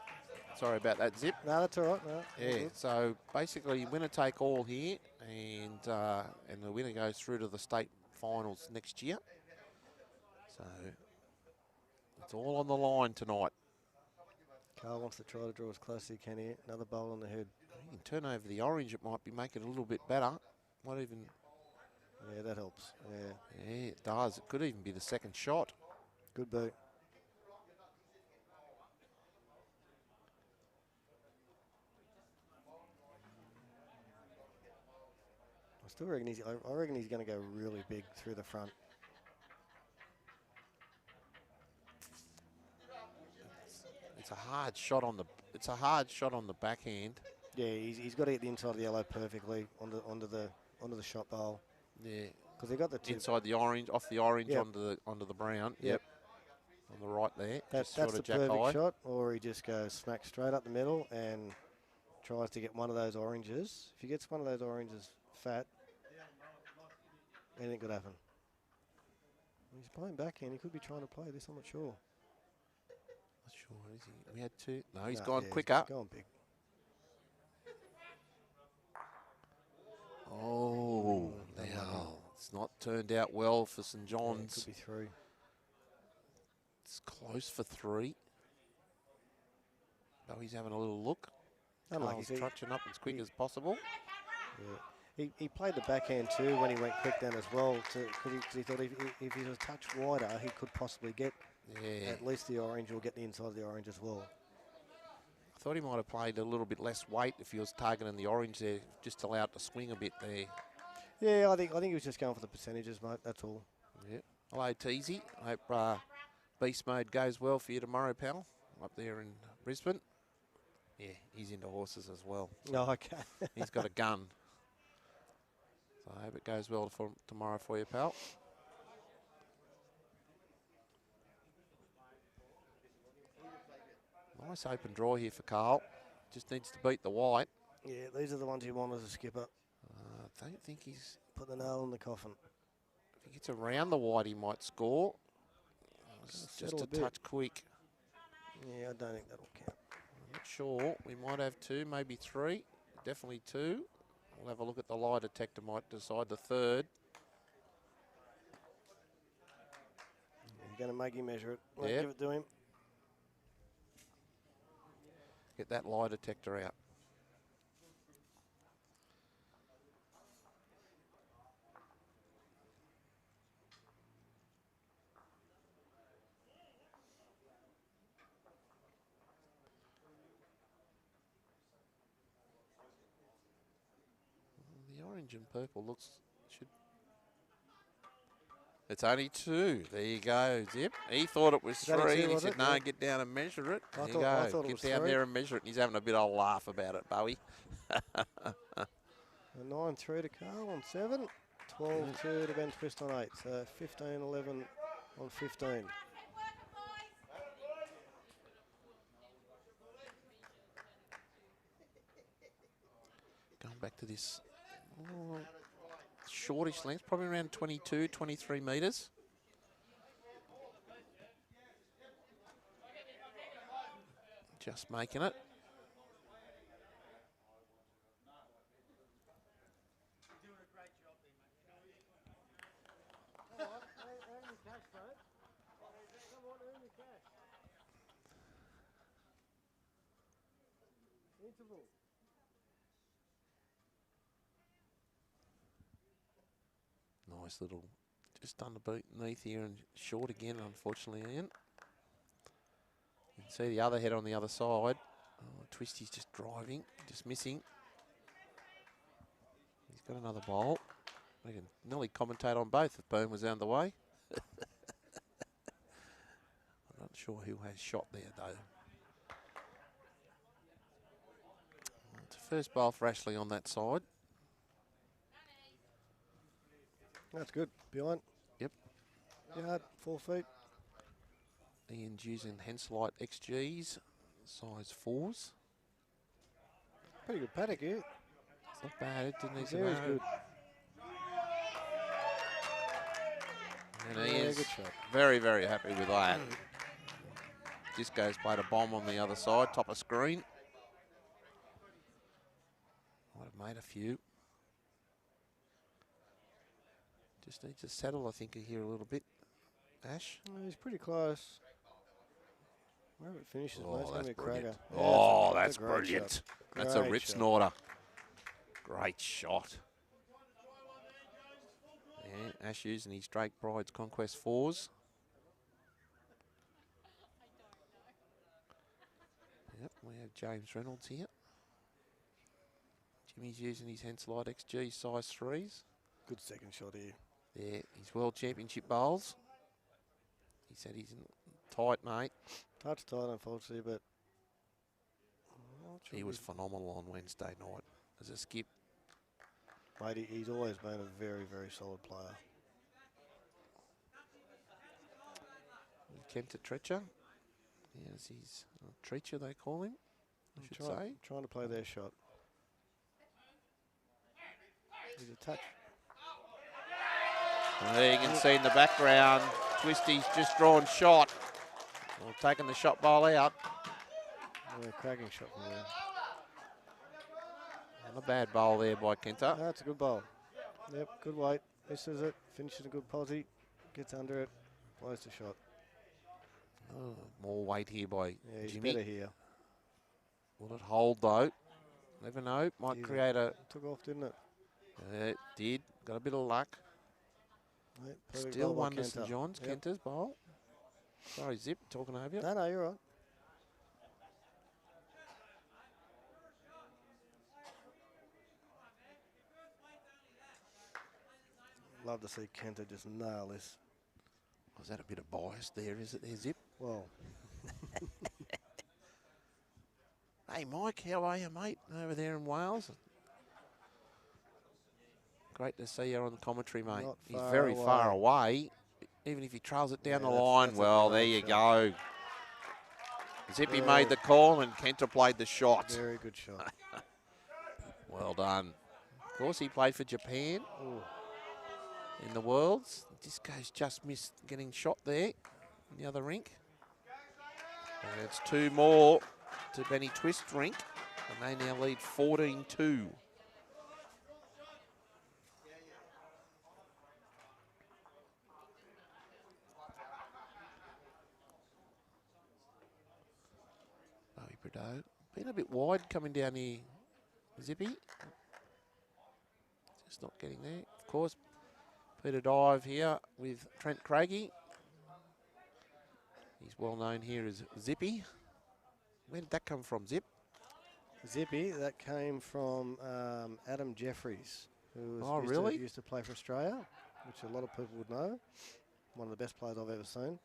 A: Sorry about that, Zip.
B: No, that's all right. No,
A: yeah, so basically winner take all here, and the winner goes through to the state finals next year. So it's all on the line tonight.
B: Carl wants to try to draw as close as he can here. Another bowl on the head.
A: You can turn over the orange, it might be make it a little bit better. Might even...
B: Yeah, that helps. Yeah.
A: Yeah, it does. It could even be the second shot.
B: Good boot. I reckon he's going to go really big through the front.
A: It's a hard shot on the backhand.
B: Yeah, he's got to get the inside of the yellow perfectly onto the shot bowl.
A: Yeah,
B: because they got the tip.
A: Inside the orange, off the orange,
B: Yep.
A: onto the brown.
B: Yep.
A: On the right there.
B: That's
A: sort
B: the
A: of jack
B: perfect
A: high.
B: shot, or he just goes smack straight up the middle and tries to get one of those oranges. If he gets one of those oranges fat, anything could happen. He's playing backhand. He could be trying to play this. I'm not sure.
A: Not sure. Is he? We had 2. No, he's
B: No,
A: gone
B: yeah,
A: quicker.
B: He's gone big.
A: Oh, now it's not turned out well for St
B: Yeah,
A: John's.
B: could be 3.
A: It's close for 3. Oh, he's having a little look.
B: Unlucky.
A: Carl's trudging up as quick as possible.
B: Yeah. He played the backhand too when he went quick down as well, because he thought if he was a touch wider, he could possibly get at least the orange or get the inside of the orange as well.
A: I thought he might have played a little bit less weight if he was targeting the orange there, just allowed to swing a bit there.
B: Yeah, I think he was just going for the percentages, mate. That's all.
A: Yeah. Hello, Teasy. I hope beast mode goes well for you tomorrow, pal. Up there in Brisbane. Yeah, he's into horses as well.
B: No, okay.
A: He's got a gun. So I hope it goes well for tomorrow for you, pal. Nice open draw here for Carl. Just needs to beat the white.
B: Yeah, these are the ones you want as a skipper.
A: I don't think he's...
B: Put the nail in the coffin.
A: If he gets around the white, he might score. It's just
B: settle
A: a
B: a bit.
A: touch quick.
B: Yeah, I don't think that'll count.
A: I'm not sure. We might have 2, maybe 3. Definitely 2. We'll have a look at the lie detector, might decide the 3rd.
B: You're going to make him measure it. Won't
A: Yep.
B: give it to him.
A: Get that lie detector out. The orange and purple should It's only 2. There you go, Zip. He thought it was
B: Is that
A: 3,
B: two,
A: and he
B: was
A: said,
B: it?
A: no,
B: Yeah.
A: get down and measure it.
B: I
A: There you
B: thought
A: go.
B: it
A: Get
B: was
A: down
B: 3.
A: there and measure it. And he's having a bit of a laugh about it, Bowie.
B: A 9-3 to Carl on 7. 12-2 to Ben Twist on 8. So 15-11 on 15.
A: Going back to this shortish length, probably around 22, 23 metres. Just making it. Nice little, just underneath here and short again, unfortunately, Ian. You can see the other head on the other side. Oh, Twisty's just driving, just missing. He's got another bowl. We can nearly commentate on both if Boom was out of the way. I'm not sure who has shot there, though. It's a first bowl for Ashley on that side.
B: That's good. Behind.
A: Yep.
B: Yard, 4 feet.
A: Ian's using Henselite XGs, size 4s.
B: Pretty good paddock here.
A: It's not bad, it didn't need to
B: Very
A: know.
B: good.
A: And he
B: Yeah,
A: is
B: good shot.
A: very, very happy with that. Disco's played a bomb on the other side, top of screen. Might have made a few. Just needs to settle, I think, here a little bit. Ash?
B: He's pretty close. Wherever it finishes, mate, it's going to be a
A: brilliant.
B: cracker. Yeah,
A: Oh,
B: a
A: that's
B: great
A: brilliant.
B: shot.
A: That's a
B: Great
A: rip
B: shot.
A: snorter. Great shot. Yeah, Ash using his Drake Bride's Conquest 4s. Yep, we have James Reynolds here. Jimmy's using his Henselite XG size 3s.
B: Good second shot here.
A: There, his World Championship bowls. He said he's tight, mate.
B: Touch tight, unfortunately, but
A: He was phenomenal on Wednesday night as a skip.
B: mate, he's always been a very, very solid player.
A: Kenta Treacher. Yes, he's Treacher, they call him, I should say.
B: Trying to play their shot. He's a touch.
A: And there you can see in the background, Twisty's just drawn shot. Well, taking the shot ball out.
B: Yeah, cracking shot from there.
A: Not a bad bowl there by Kenta.
B: That's a good bowl. Yep, good weight. Misses it, finishes a good posse, gets under it, blows the shot.
A: Oh, more weight here by
B: Yeah, he's
A: Jimmy.
B: better here.
A: Will it hold though? Never know. Might
B: Either.
A: create a.
B: Took off, didn't it?
A: It did. Got a bit of luck.
B: Yep, perfect
A: Still
B: bowl by
A: Wonder St
B: Kenta.
A: John's.
B: Yep.
A: Kenta's bowl. Sorry, Zip, talking over you.
B: No, you're right. Love to see Kenta just nail this.
A: Was that a bit of bias there, is it there, Zip?
B: Well,
A: Hey, Mike, how are you, mate, over there in Wales? Great to see you on the commentary, mate.
B: Not
A: He's
B: far
A: very far
B: away.
A: away. Even if he trails it down
B: Yeah,
A: the
B: that's-
A: line,
B: that's a
A: well, there
B: great
A: you
B: shot.
A: go. Zippy
B: Very-
A: made the call and Kenta played the shot.
B: very good shot.
A: Well done. Of course, he played for Japan
B: Ooh.
A: in the Worlds. Disco's just missed getting shot there in the other rink. And it's 2 more to Benny Twist rink, and they now lead 14-2. Bowie Prideaux. Been a bit wide coming down here, Zippy. Just not getting there. Of course, Peter Dive here with Trent Craigie. He's well known here as Zippy. Where did that come from, Zip?
B: Zippy, that came from Adam Jeffries, who
A: Oh,
B: used
A: really?
B: used to play for Australia. which a lot of people would know. One of the best players I've ever seen.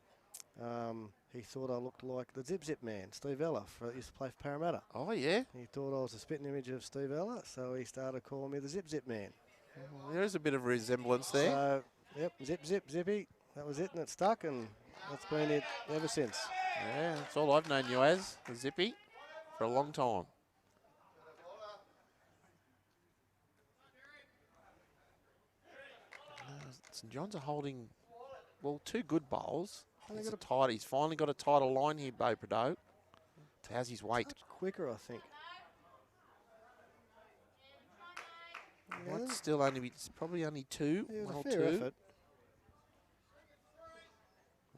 B: He thought I looked like the Zip Zip man, Steve Ella, used to play for Parramatta.
A: Oh, yeah.
B: He thought I was a spitting image of Steve Ella, so he started calling me the Zip Zip man.
A: Well, there is a bit of resemblance there.
B: So, yep, Zip Zip, Zippy. That was it, and it stuck, and that's been it ever since.
A: Yeah, that's all I've known you as, the Zippy, for a long time. St John's are holding, well, 2 good bowls. He's finally got a tighter line here, Beaupreau. How's his weight?
B: Quicker, I think.
A: Might still only be, it's probably only 2.
B: Yeah, it was
A: one
B: a
A: or
B: fair
A: 2.
B: effort.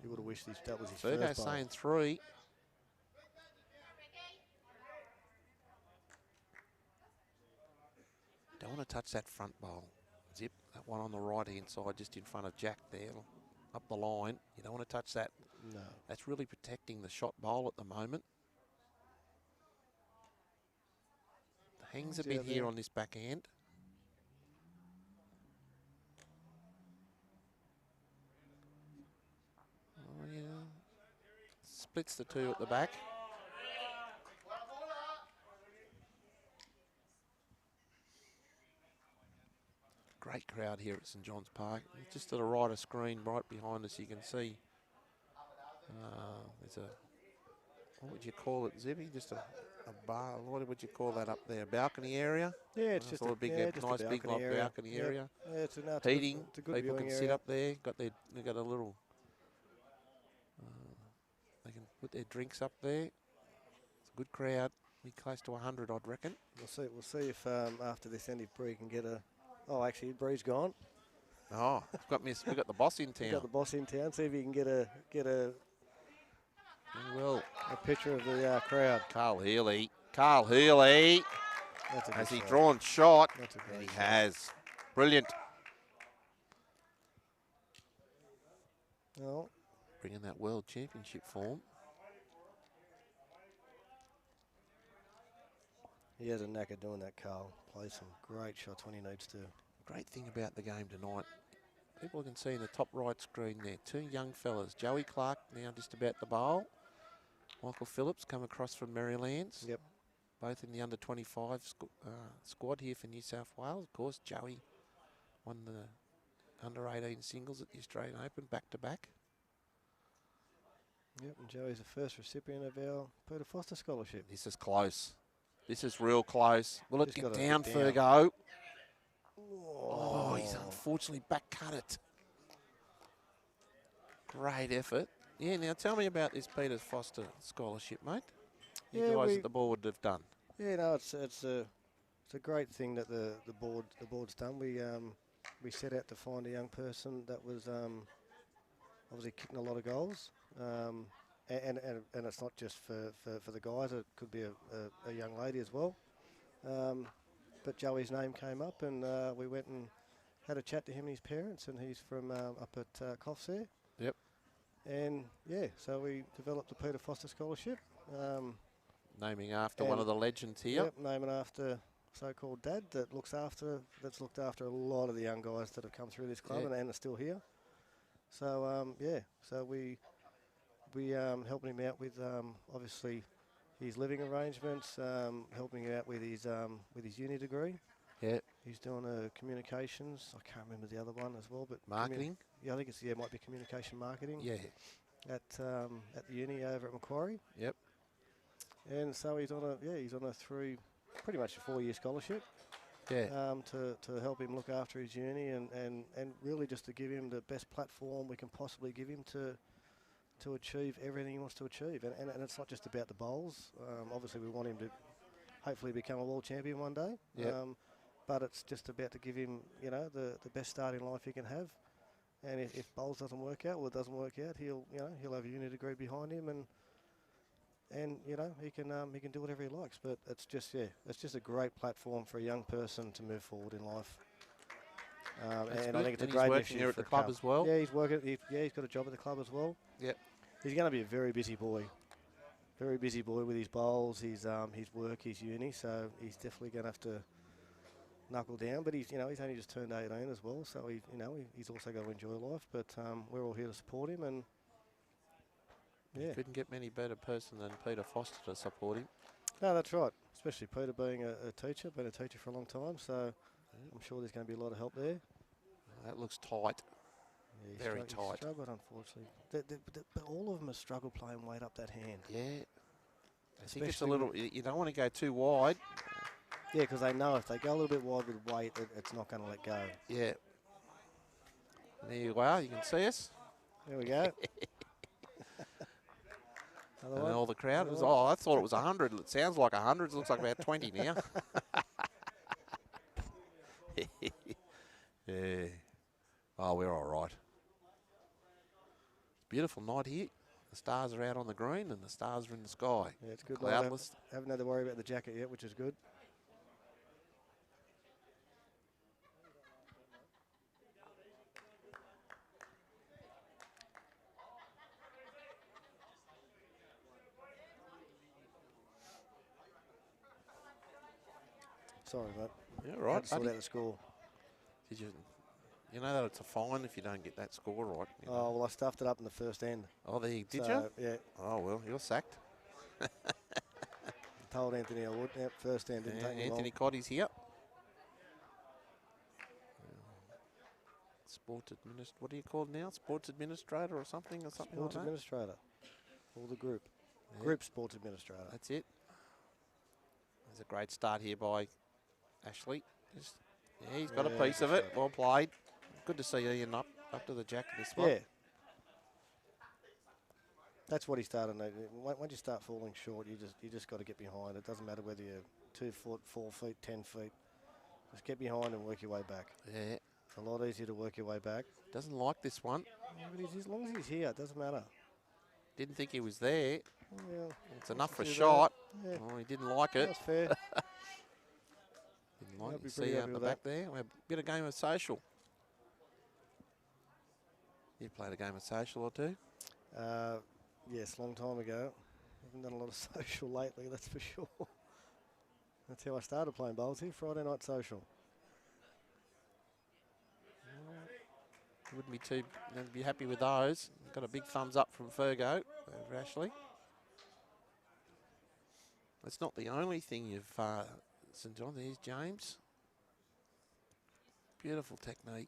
B: You would have wished that was his
A: Fergo
B: first bowl.
A: saying 3. Don't want to touch that front bowl. Zip, that one on the right-hand side, just in front of Jack there, up the line. You don't want to touch that.
B: No.
A: That's really protecting the shot bowl at the moment. Hangs a bit here on this backhand. Oh, yeah. Splits the 2 at the back. Great crowd here at St John's Park. Just to the right of screen, right behind us, you can see there's a, what would you call it, Zippy? Just a bar, what would you call that up there? Balcony area?
B: Yeah, it's just a
A: big,
B: just
A: nice
B: a
A: big
B: balcony area.
A: balcony area.
B: Yeah, it's a
A: Heating,
B: it's a good
A: people
B: viewing
A: can sit up there. They got a little, they can put their drinks up there. It's a good crowd. Be close to 100, I'd reckon.
B: We'll see if after this end, if Bree can get a. Oh, actually, Bree's gone.
A: Oh, we've got the boss in town.
B: We've got the boss in town. See if he can get a
A: Well,
B: a picture of the crowd.
A: Carl Healy. Carl Healy.
B: That's a good
A: Has he
B: shot.
A: drawn shot?
B: That's a
A: And
B: great
A: he
B: shot.
A: has. Brilliant.
B: Well,
A: Bringing that World Championship form.
B: he has a knack of doing that, Carl. Plays some great shots when he needs to.
A: Great thing about the game tonight, people can see in the top right screen there, 2 young fellas. Joey Clark now just about the bowl. Michael Phillips come across from Merrylands.
B: Yep.
A: Both in the under-25 squad here for New South Wales. Of course, Joey won the under-18 singles at the Australian Open back-to-back.
B: Yep, and Joey's the first recipient of our Peter Foster Scholarship.
A: This is close. This is real close. Will it
B: Just
A: get
B: gotta
A: down,
B: get down.
A: Fergo? Oh, he's unfortunately back-cut it. Great effort. Yeah, now tell me about this Peter Foster Scholarship, mate. You guys at the board have done.
B: Yeah, no, it's a great thing that the board's done. We set out to find a young person that was obviously kicking a lot of goals, and it's not just for the guys. It could be a young lady as well. But Joey's name came up, and we went and had a chat to him and his parents, and he's from up at Coffs there.
A: Yep.
B: And yeah, so we developed the Peter Foster Scholarship.
A: Naming after one of the legends here.
B: Yep, naming after so-called Dad that's looked after a lot of the young guys that have come through this club and are still here. So so we helping him out with obviously his living arrangements, helping him out with his uni degree.
A: Yeah.
B: He's doing communications. I can't remember the other one as well, but
A: Marketing.
B: Yeah, I think it might be communication marketing.
A: Yeah.
B: At the uni over at Macquarie.
A: Yep.
B: And so he's on a pretty much a 4-year scholarship.
A: Yeah.
B: To help him look after his uni and really just to give him the best platform we can possibly give him to achieve everything he wants to achieve. And it's not just about the bowls. Obviously, we want him to hopefully become a world champion one day.
A: Yep.
B: But it's just about to give him, the best start in life he can have. And if bowls doesn't work out, well, it doesn't work out. He'll have a uni degree behind him, and he can do whatever he likes. But it's just a great platform for a young person to move forward in life. And I think it's a great
A: working here at the club as well.
B: Yeah, he's working. He's got a job at the club as well.
A: Yep.
B: He's going to be a very busy boy. Very busy boy with his bowls, his work, his uni. So he's definitely going to have to knuckle down. But he's he's only just turned 18 as well, so he's also got to enjoy life. But we're all here to support him, and yeah,
A: Couldn't get many better person than Peter Foster to support him.
B: no, that's right. Especially Peter being a teacher, been a teacher for a long time, so I'm sure there's going to be a lot of help there.
A: That looks tight.
B: Yeah,
A: Very
B: he
A: tight.
B: struggled, unfortunately. But all of them have struggled playing weight up that hand.
A: Yeah. I think it's a
B: Especially
A: little, you don't want to go too wide.
B: Yeah, because they know if they go a little bit wide with weight, it's not going to let go.
A: Yeah. There you are. You can see us.
B: There we go.
A: And all the crowd was, I thought it was 100. It sounds like 100. It looks like about 20 now. Yeah. Oh, we're all right. Beautiful night here. The stars are out on the green and the stars are in the sky.
B: Yeah, it's good.
A: Cloudless.
B: Haven't had to worry about the jacket yet, which is good. Sorry, mate.
A: Yeah, right.
B: Had to sort
A: buddy.
B: out the score.
A: Did you know that it's a fine if you don't get that score right? You know?
B: Oh, well, I stuffed it up in the first end.
A: Oh, did you?
B: Yeah.
A: Oh, well, you're sacked.
B: Told Anthony I would. Yep, first end didn't
A: Yeah,
B: take me
A: Anthony
B: long.
A: Cotty's here. Sports administrator. What do you call it now? Sports administrator or something
B: Sports
A: like that?
B: administrator. Or the group.
A: Yeah.
B: Group sports administrator.
A: That's it. There's a great start here by Ashley. Yeah, he's got a piece of it. Well played. Good to see Ian up to the jack this one.
B: Yeah. That's what he started. Once you start falling short, you just got to get behind. It doesn't matter whether you're 2 foot, 4 feet, 10 feet. Just get behind and work your way back.
A: Yeah.
B: It's a lot easier to work your way back.
A: Doesn't like this one.
B: Yeah, but as long as he's here, it doesn't matter.
A: Didn't think he was there.
B: Yeah,
A: It's enough for a
B: do that.
A: shot.
B: Yeah.
A: Oh, he didn't like it.
B: That's fair.
A: Didn't like
B: I'll
A: it.
B: be
A: You
B: pretty
A: see out
B: happy
A: the
B: with
A: back there. We have a bit of game of social. You played a game of social or two?
B: Yes, long time ago. Haven't done a lot of social lately, that's for sure. That's how I started playing bowls here, Friday night social.
A: Wouldn't be too. You'd be happy with those. Got a big thumbs up from Fergo over Ashley. That's not the only thing you've St John. There's James. Beautiful technique.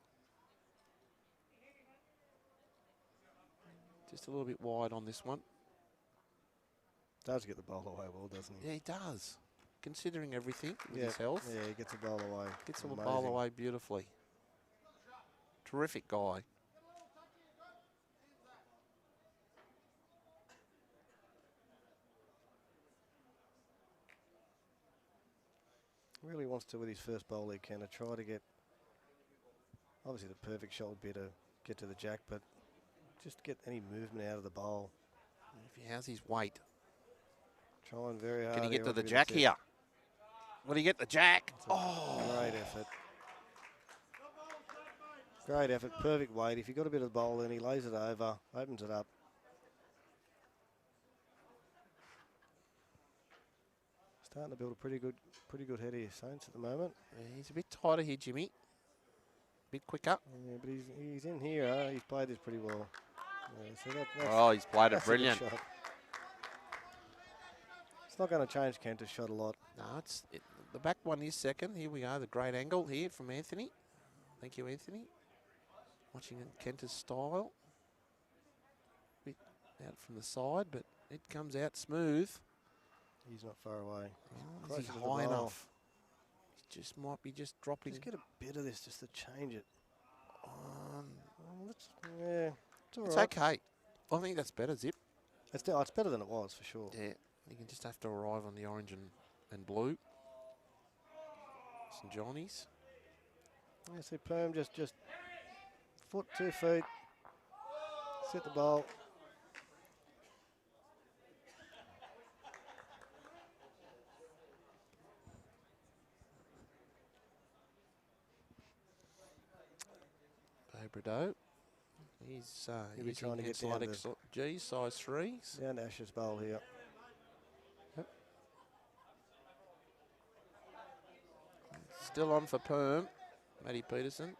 A: Just a little bit wide on this one.
B: Does get the bowl away well, doesn't he?
A: Yeah, he does. Considering everything with
B: Yeah.
A: his health,
B: Yeah, he gets the bowl away.
A: gets the
B: Amazing.
A: bowl away beautifully. Terrific guy.
B: Really wants to, with his first bowl, he can try to get, obviously the perfect shot would be to get to the jack, but just get any movement out of the bowl.
A: If he has his weight,
B: Trying very hard.
A: can he
B: here
A: get to
B: on
A: the
B: bit of
A: jack
B: tip.
A: here? Will he get the jack?
B: It's a great effort. Great effort, perfect weight. If you've got a bit of the bowl, then he lays it over, opens it up. Starting to build a pretty good head here, Saints, at the moment.
A: Yeah, he's a bit tighter here, Jimmy. Bit quicker.
B: Yeah, but he's in here. He's played this pretty well. Yeah, so that's,
A: Oh, he's played it
B: that's a good
A: brilliant.
B: shot. It's not going to change Kenter's shot a lot.
A: No, the back one is second. Here we are, the great angle here from Anthony. Thank you, Anthony. Watching Kenter's style. Bit out from the side, but it comes out smooth.
B: He's not far away.
A: Oh, is he
B: Closer to the
A: high
B: bowl.
A: enough? He just might be just dropping.
B: Just get a bit of this just to change it.
A: on.
B: Yeah, it's all
A: It's
B: right.
A: okay. I think that's better, Zip.
B: It's better than it was, for sure.
A: Yeah, you can just have to arrive on the orange and blue. St Johnny's.
B: Yeah, see, Perm just foot, 2 feet. Set the bowl.
A: Cabra-Vale. He's
B: He'll be
A: using
B: trying to get
A: slide
B: down to-
A: G, size 3s.
B: Down to Ash's bowl here.
A: still on for Perm, Matty Peterson.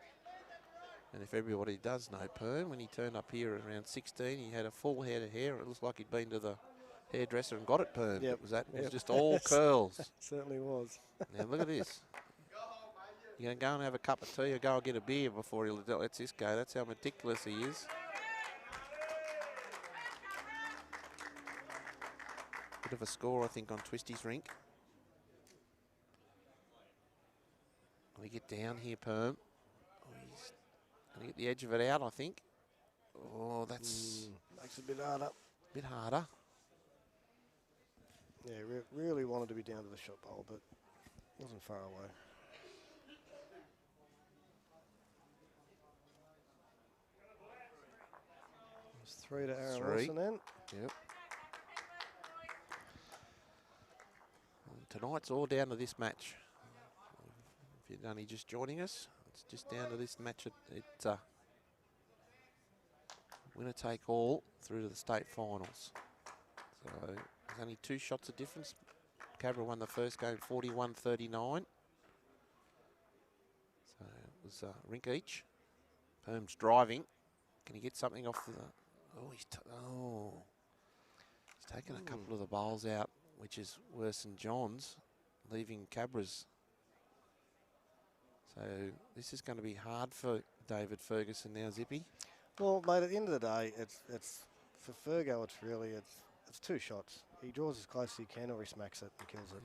A: And if everybody does know Perm, when he turned up here at around 16, he had a full head of hair. It looks like he'd been to the hairdresser and got it permed.
B: Yep.
A: It was that. It was
B: Yep.
A: just all curls.
B: It certainly was.
A: Now look at this. You're going to go and have a cup of tea or go and get a beer before he lets this go. That's how meticulous he is. Bit of a score, I think, on Twisty's rink. Will he get down here, Perm? Oh, he's going to get the edge of it out, I think. Oh, that's
B: Makes it a bit harder.
A: a bit harder.
B: Yeah, really wanted to be down to the shot bowl, but wasn't far away. It's 3 to Aaron
A: 3.
B: Wilson then.
A: Yep. And tonight's all down to this match. If you're only just joining us, it's just down to this match. It's winner take all through to the state finals. So there's only 2 shots of difference. Cabra won the first game 41-39. So it was rink each. Perm's driving. Can he get something off the... Oh, he's taken a couple of the bowls out, which is worse than John's, leaving Cabra's. So this is going to be hard for David Ferguson now, Zippy.
B: Well, mate, at the end of the day, it's for Fergo. It's 2 shots. He draws as close as he can, or he smacks it and kills it.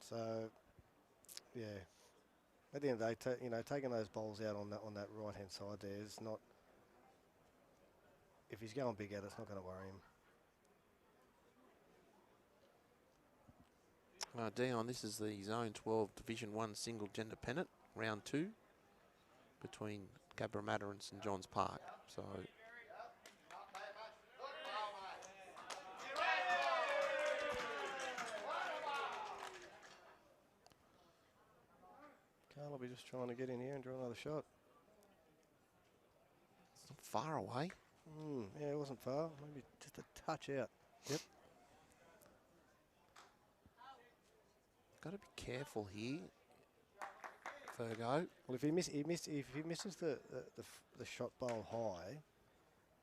B: So, yeah. At the end of the day, taking those bowls out on that right hand side there is not. If he's going big at it, it's not going to worry him.
A: Dion, this is the Zone 12 Division 1 single gender pennant, round 2, between Cabramatta and St John's Park. So
B: Carl will be just trying to get in here and draw another shot.
A: it's not far away.
B: Yeah, it wasn't far. Maybe just a touch out.
A: Yep. Got to be careful here, Fergo.
B: Well, if he misses the shot bowl high,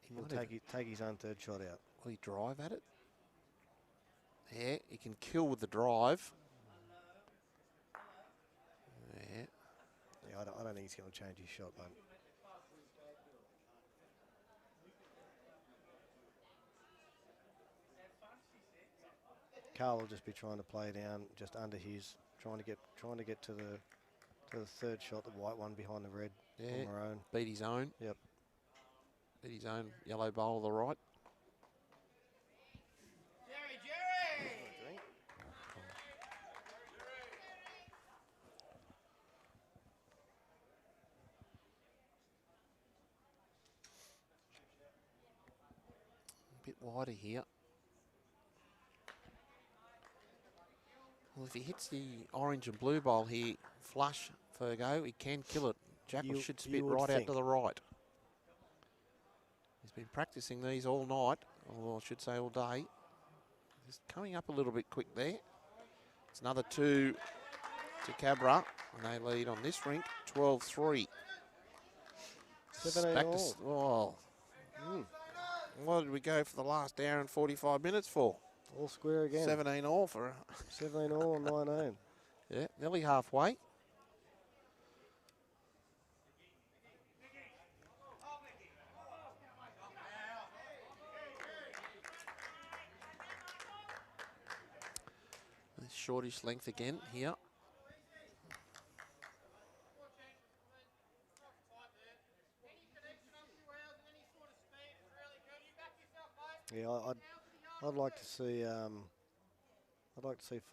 A: He
B: he'll
A: might
B: take his own 3rd shot out.
A: Will he drive at it? Yeah, he can kill with the drive. Yeah.
B: Yeah, I don't think he's going to change his shot, mate. Carl will just be trying to play down just under his, trying to get to the 3rd shot, the white one behind the red.
A: Yeah.
B: On their own.
A: Beat his own.
B: Yep.
A: Beat his own yellow bowl to the right.
C: Jerry!
A: A bit wider here. Well, if he hits the orange and blue bowl here, flush, Fergo, he can kill it. Jackal should spit
B: you would
A: right out
B: think.
A: to the right. He's been practicing these all night, or I should say all day. He's coming up a little bit quick there. It's another 2 to Cabra, and they lead on this rink, 12-3.
B: 17 all.
A: What did we go for the last hour and 45 minutes for?
B: All square again.
A: 17 all for
B: 17 all and 19.
A: yeah, nearly halfway. This shortish length again here.
B: Yeah, I'd like to see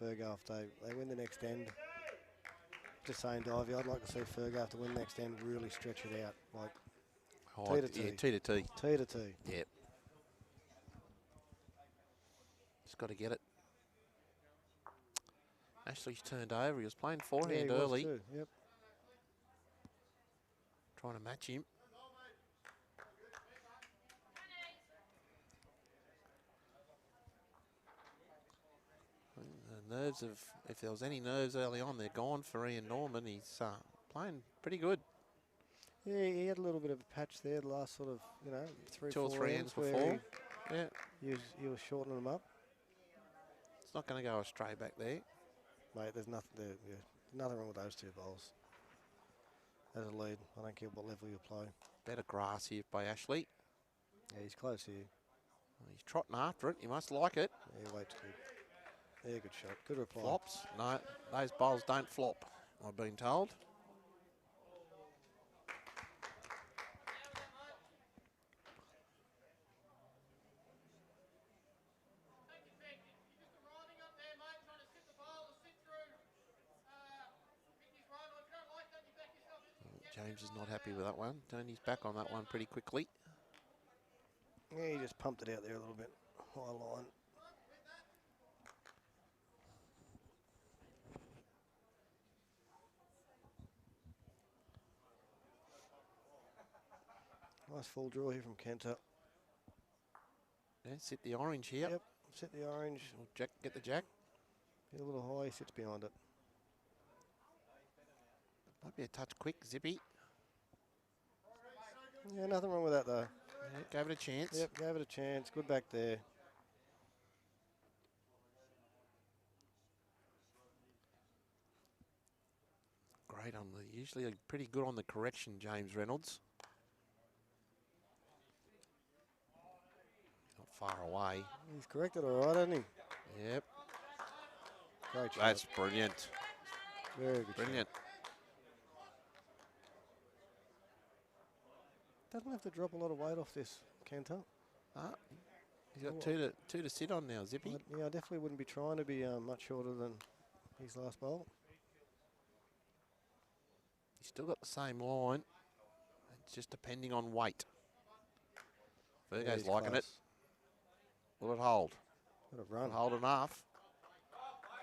B: Fergo if they win the next end. Just saying, Divey, I'd like to see Fergo if they win the next end really stretch it out, like T to
A: Yeah,
B: T.
A: T to T.
B: T to T.
A: Yep. Just got to get it. Ashley's turned over. He was playing forehand
B: Yeah, he was
A: early,
B: too. Yep.
A: trying to match him. nerves of, if there was any nerves early on, they're gone for Ian Norman. He's playing pretty good.
B: Yeah, he had a little bit of a patch there the last sort of, you know, 3
A: 2 or
B: 4
A: 3
B: ends
A: ends
B: where
A: before. Yeah,
B: he was shortening them up.
A: it's not going to go astray back there.
B: Mate, there's nothing there. Yeah, nothing wrong with those 2 bowls. As a lead, I don't care what level you play.
A: Better grass here by Ashley.
B: Yeah, he's close here.
A: He's trotting after it. You must like it.
B: Yeah, wait's good. Yeah, good shot. Good reply.
A: Flops? No, those bowls don't flop, I've been told. James is not happy with that one. Turned his back on that one pretty quickly.
B: Yeah, he just pumped it out there a little bit. High line. Nice full draw here from Kenta.
A: Yeah, sit the orange here.
B: Yep, set the orange.
A: We'll jack, get the jack.
B: Get a little high, he sits behind it.
A: Might be a touch quick, Zippy.
B: Yeah, nothing wrong with that though.
A: Yeah, gave it a chance.
B: Yep, gave it a chance. Good back there.
A: Great on the, usually pretty good on the correction, James Reynolds. Not far away.
B: He's corrected all right, hasn't he?
A: Yep,
B: Great shot.
A: that's brilliant.
B: Very good
A: Brilliant.
B: shot. Doesn't have to drop a lot of weight off this, Kenta.
A: He's got two to sit on now, Zippy.
B: Yeah, I definitely wouldn't be trying to be much shorter than his last bowl.
A: He's still got the same line. It's just depending on weight. Virgo's
B: he's
A: liking it.
B: close.
A: Will it hold?
B: Got a
A: Will
B: run.
A: it hold enough?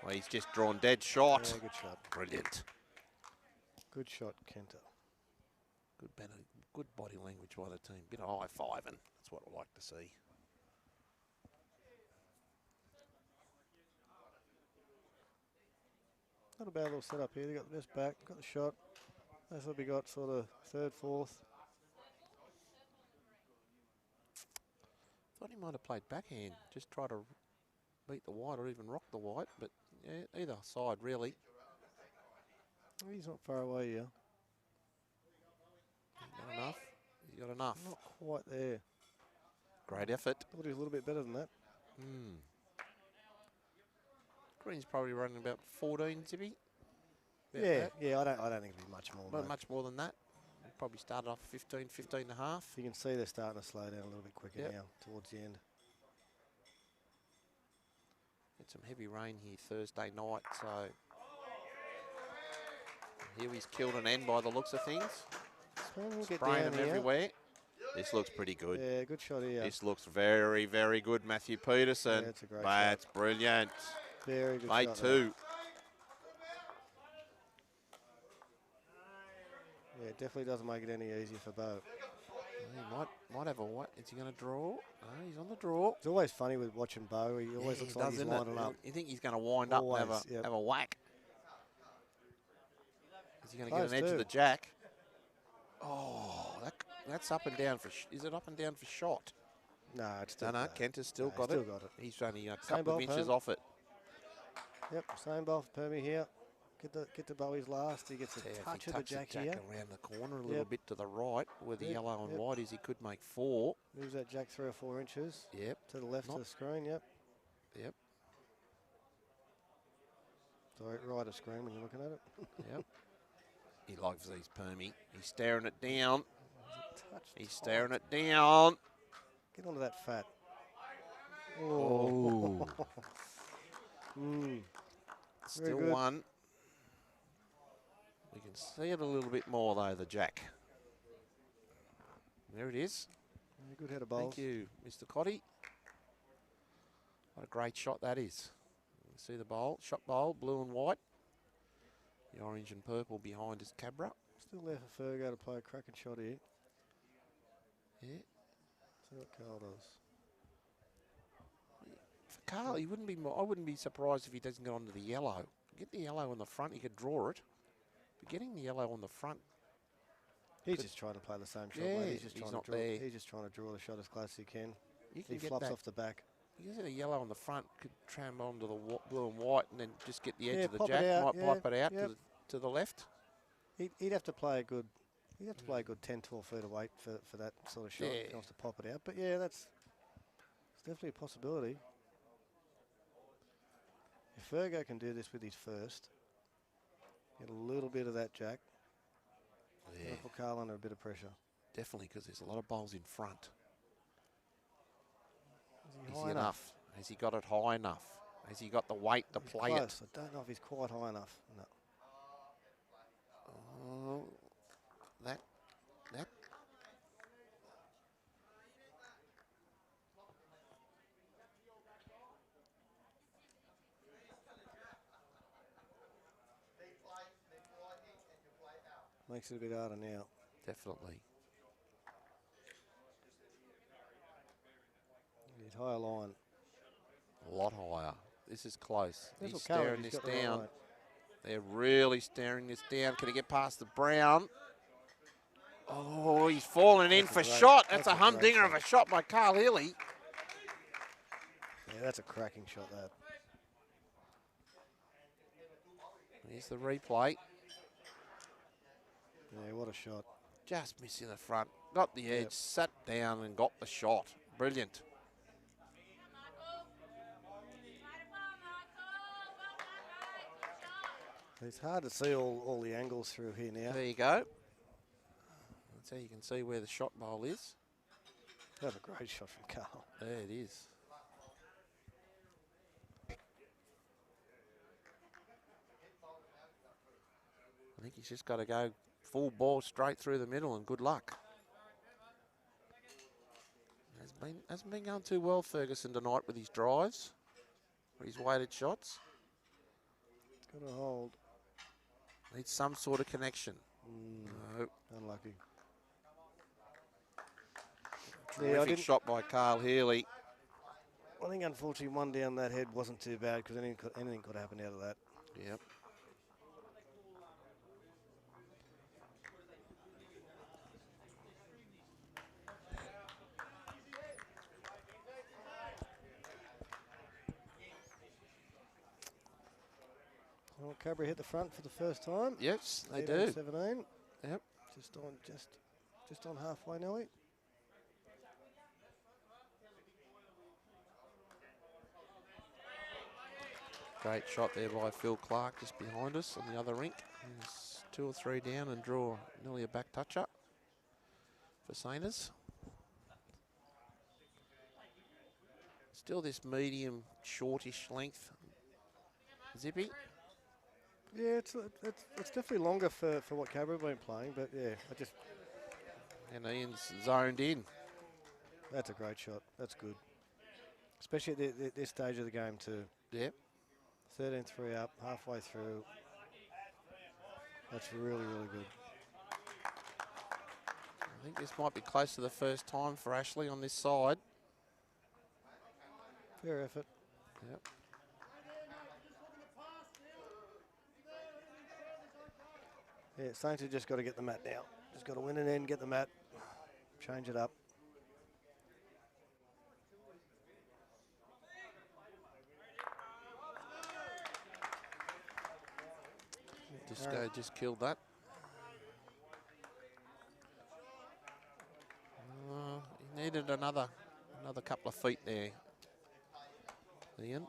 A: Well, he's just drawn dead shot.
B: Yeah, good shot.
A: Brilliant.
B: Good shot, Kenta.
A: Good body language by the team. Bit of high-fiving. That's what I like to see.
B: Not a bad little setup here. They got the best back, got the shot. That's what we got, sort of third, fourth.
A: Thought he might have played backhand. Just try to beat the white or even rock the white. But yeah, either side, really.
B: He's not far away here.
A: Got enough. He's got enough.
B: Not quite there.
A: Great effort.
B: Thought he was a little bit better than that.
A: Green's probably running about 14, Zippy. About
B: Yeah,
A: that.
B: yeah. I don't think it'll be much more.
A: Not
B: Mate.
A: much more than that. Probably started off 15, 15 and a half.
B: You can see they're starting to slow down a little bit quicker
A: Yep.
B: now towards the end.
A: Had some heavy rain here Thursday night, so here he's killed an end by the looks of things.
B: We'll get
A: Spraying
B: down
A: them
B: here.
A: everywhere. This looks pretty good.
B: Yeah, good shot here.
A: This looks very, very good, Matthew Peterson.
B: Yeah, it's a great
A: That's brilliant.
B: Very good
A: Made
B: shot.
A: two.
B: Yeah, it definitely doesn't make it any easier for Bo.
A: He might have a what? Is he going to draw? No, he's on the draw.
B: It's always funny with watching Bo. He always
A: Yeah,
B: looks
A: he
B: like
A: does,
B: he's
A: isn't it?
B: lining up.
A: You think he's going to wind up and
B: Always, yep.
A: have a whack? Is he going to get
B: Close
A: an edge
B: too.
A: of the jack? Oh, that's up and down for. Is it up and down for shot?
B: No, it's still
A: No, Kent has still got
B: still
A: it.
B: got it.
A: He's only a
B: Same
A: couple of
B: ball,
A: inches
B: Perm.
A: off it.
B: Yep, same ball for Permy here. Get to Bowie's last. He gets a
A: Yeah, if
B: touch
A: he
B: of the
A: tucks
B: jack
A: the
B: here.
A: jack around the corner a little
B: Yep.
A: bit to the right, where the
B: Yep,
A: yellow and
B: yep.
A: white is, he could make 4.
B: Moves that jack 3 or 4 inches
A: Yep,
B: to the left
A: Not-
B: of the screen. Yep.
A: yep,
B: Sorry, right of screen when you're looking at it.
A: yep. He likes these Permy. He's staring it down.
B: Touch
A: He's
B: tight.
A: staring it down.
B: Get onto that fat.
A: Oh.
B: Mm.
A: Still
B: good.
A: one. We can see it a little bit more though, the jack. There it is.
B: Yeah, good head of bowls.
A: Thank you, Mr. Cotty. What a great shot that is. You can see the bowl, shot bowl, blue and white. The orange and purple behind is Cabra.
B: Still there for Fergo to play a cracking shot here.
A: Yeah.
B: See what Carl does.
A: For Carl, he wouldn't be. I wouldn't be surprised if he doesn't get onto the yellow. Get the yellow on the front, he could draw it. But getting the yellow on the front,
B: He's just trying to play the same shot,
A: Yeah,
B: mate. He's just
A: he's
B: trying
A: not
B: to draw.
A: there.
B: He's just trying to draw the shot as close as he can.
A: you can
B: He
A: get
B: flops
A: that.
B: off the back.
A: You get a yellow on the front, could tram onto the blue and white, and then just get the edge
B: Yeah,
A: of the
B: pop it
A: jack.
B: out,
A: Might
B: yeah,
A: pipe it out
B: yep.
A: to the left.
B: He'd have to play a good. He'd have to play a good 10, 12 feet away for that sort of shot.
A: Yeah.
B: If he wants to pop it out. But yeah, it's definitely a possibility. If Fergo can do this with his first, get a little bit of that jack.
A: Yeah,
B: Put Carl under a bit of pressure.
A: definitely, because there's a lot of bowls in front.
B: Is
A: Is he enough? Has he got it high enough? Has he got the weight to
B: He's
A: play
B: close. I don't know if he's quite high enough. No.
A: it? Oh, that.
B: Makes it a bit harder now.
A: Definitely.
B: He's higher line.
A: A lot higher. This is close.
B: There's
A: He's
B: what Carl-
A: staring
B: he's
A: this
B: got the right
A: down.
B: line.
A: They're really staring this down. Can he get past the brown? Oh, he's falling in
B: That's a
A: for
B: great-
A: shot. That's
B: that's
A: a
B: a great
A: humdinger of
B: shot.
A: a shot by Carl Healy.
B: Yeah, that's a cracking shot, that.
A: Here's the replay.
B: Yeah, what a shot.
A: Just missing the front. Got the edge,
B: Yep.
A: sat down and got the shot. Brilliant.
B: It's hard to see all the angles through here now.
A: There you go. That's how you can see where the shot bowl is.
B: That's a great shot from Carl.
A: There it is. I think he's just got to go full ball straight through the middle and good luck. Hasn't been going too well, Ferguson, tonight with his drives or his weighted shots.
B: Got to hold.
A: Needs some sort of connection. No.
B: Unlucky.
A: Terrific shot by Carl Healy.
B: I think unfortunately one down that head wasn't too bad because anything could happen out of that.
A: Yep.
B: Well, Cabra hit the front for the first time.
A: Yes, they
B: 18,
A: do.
B: 17.
A: Yep.
B: Just on halfway, Nelly.
A: Great shot there by Phil Clark just behind us on the other rink. He's 2 or 3 down and draw nearly a back touch-up for Sainters. Still this medium, shortish length. Zippy.
B: Yeah, it's definitely longer for what Cabra have been playing, but yeah,
A: And Ian's zoned in.
B: that's a great shot. That's good, especially at this stage of the game too.
A: Yep.
B: 13-3 up, halfway through. That's really, really good.
A: I think this might be close to the first time for Ashley on this side.
B: Fair effort.
A: Yep.
B: Yeah, Saints have just got to get the mat now. Just got to win an end, get the mat, change it up.
A: Disco just killed that. He needed another couple of feet there, Ian.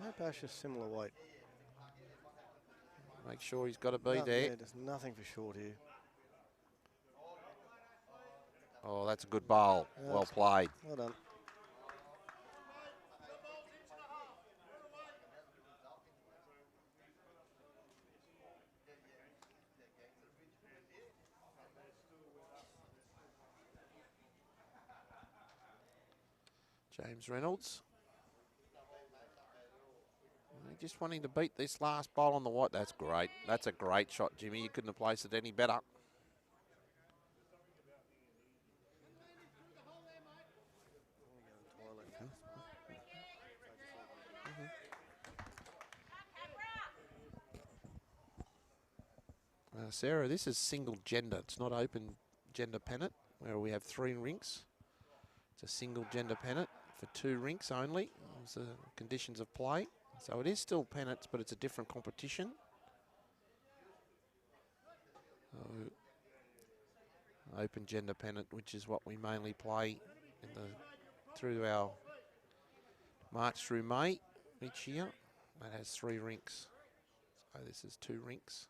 B: Hope Ash is similar weight.
A: Make sure he's got to be
B: No,
A: there.
B: yeah, there's nothing for short here.
A: Oh, that's a good bowl.
B: Yeah,
A: Well played.
B: Well done.
A: James Reynolds. Just wanting to beat this last bowl on the white. That's great. That's a great shot, Jimmy. You couldn't have placed it any better. Sarah, this is single gender. It's not open gender pennant, where we have 3 rinks. It's a single gender pennant for 2 rinks only. Those are the conditions of play. So it is still pennants, but it's a different competition. Open gender pennant, which is what we mainly play in through our March through May each year. That has 3 rinks. So this is 2 rinks.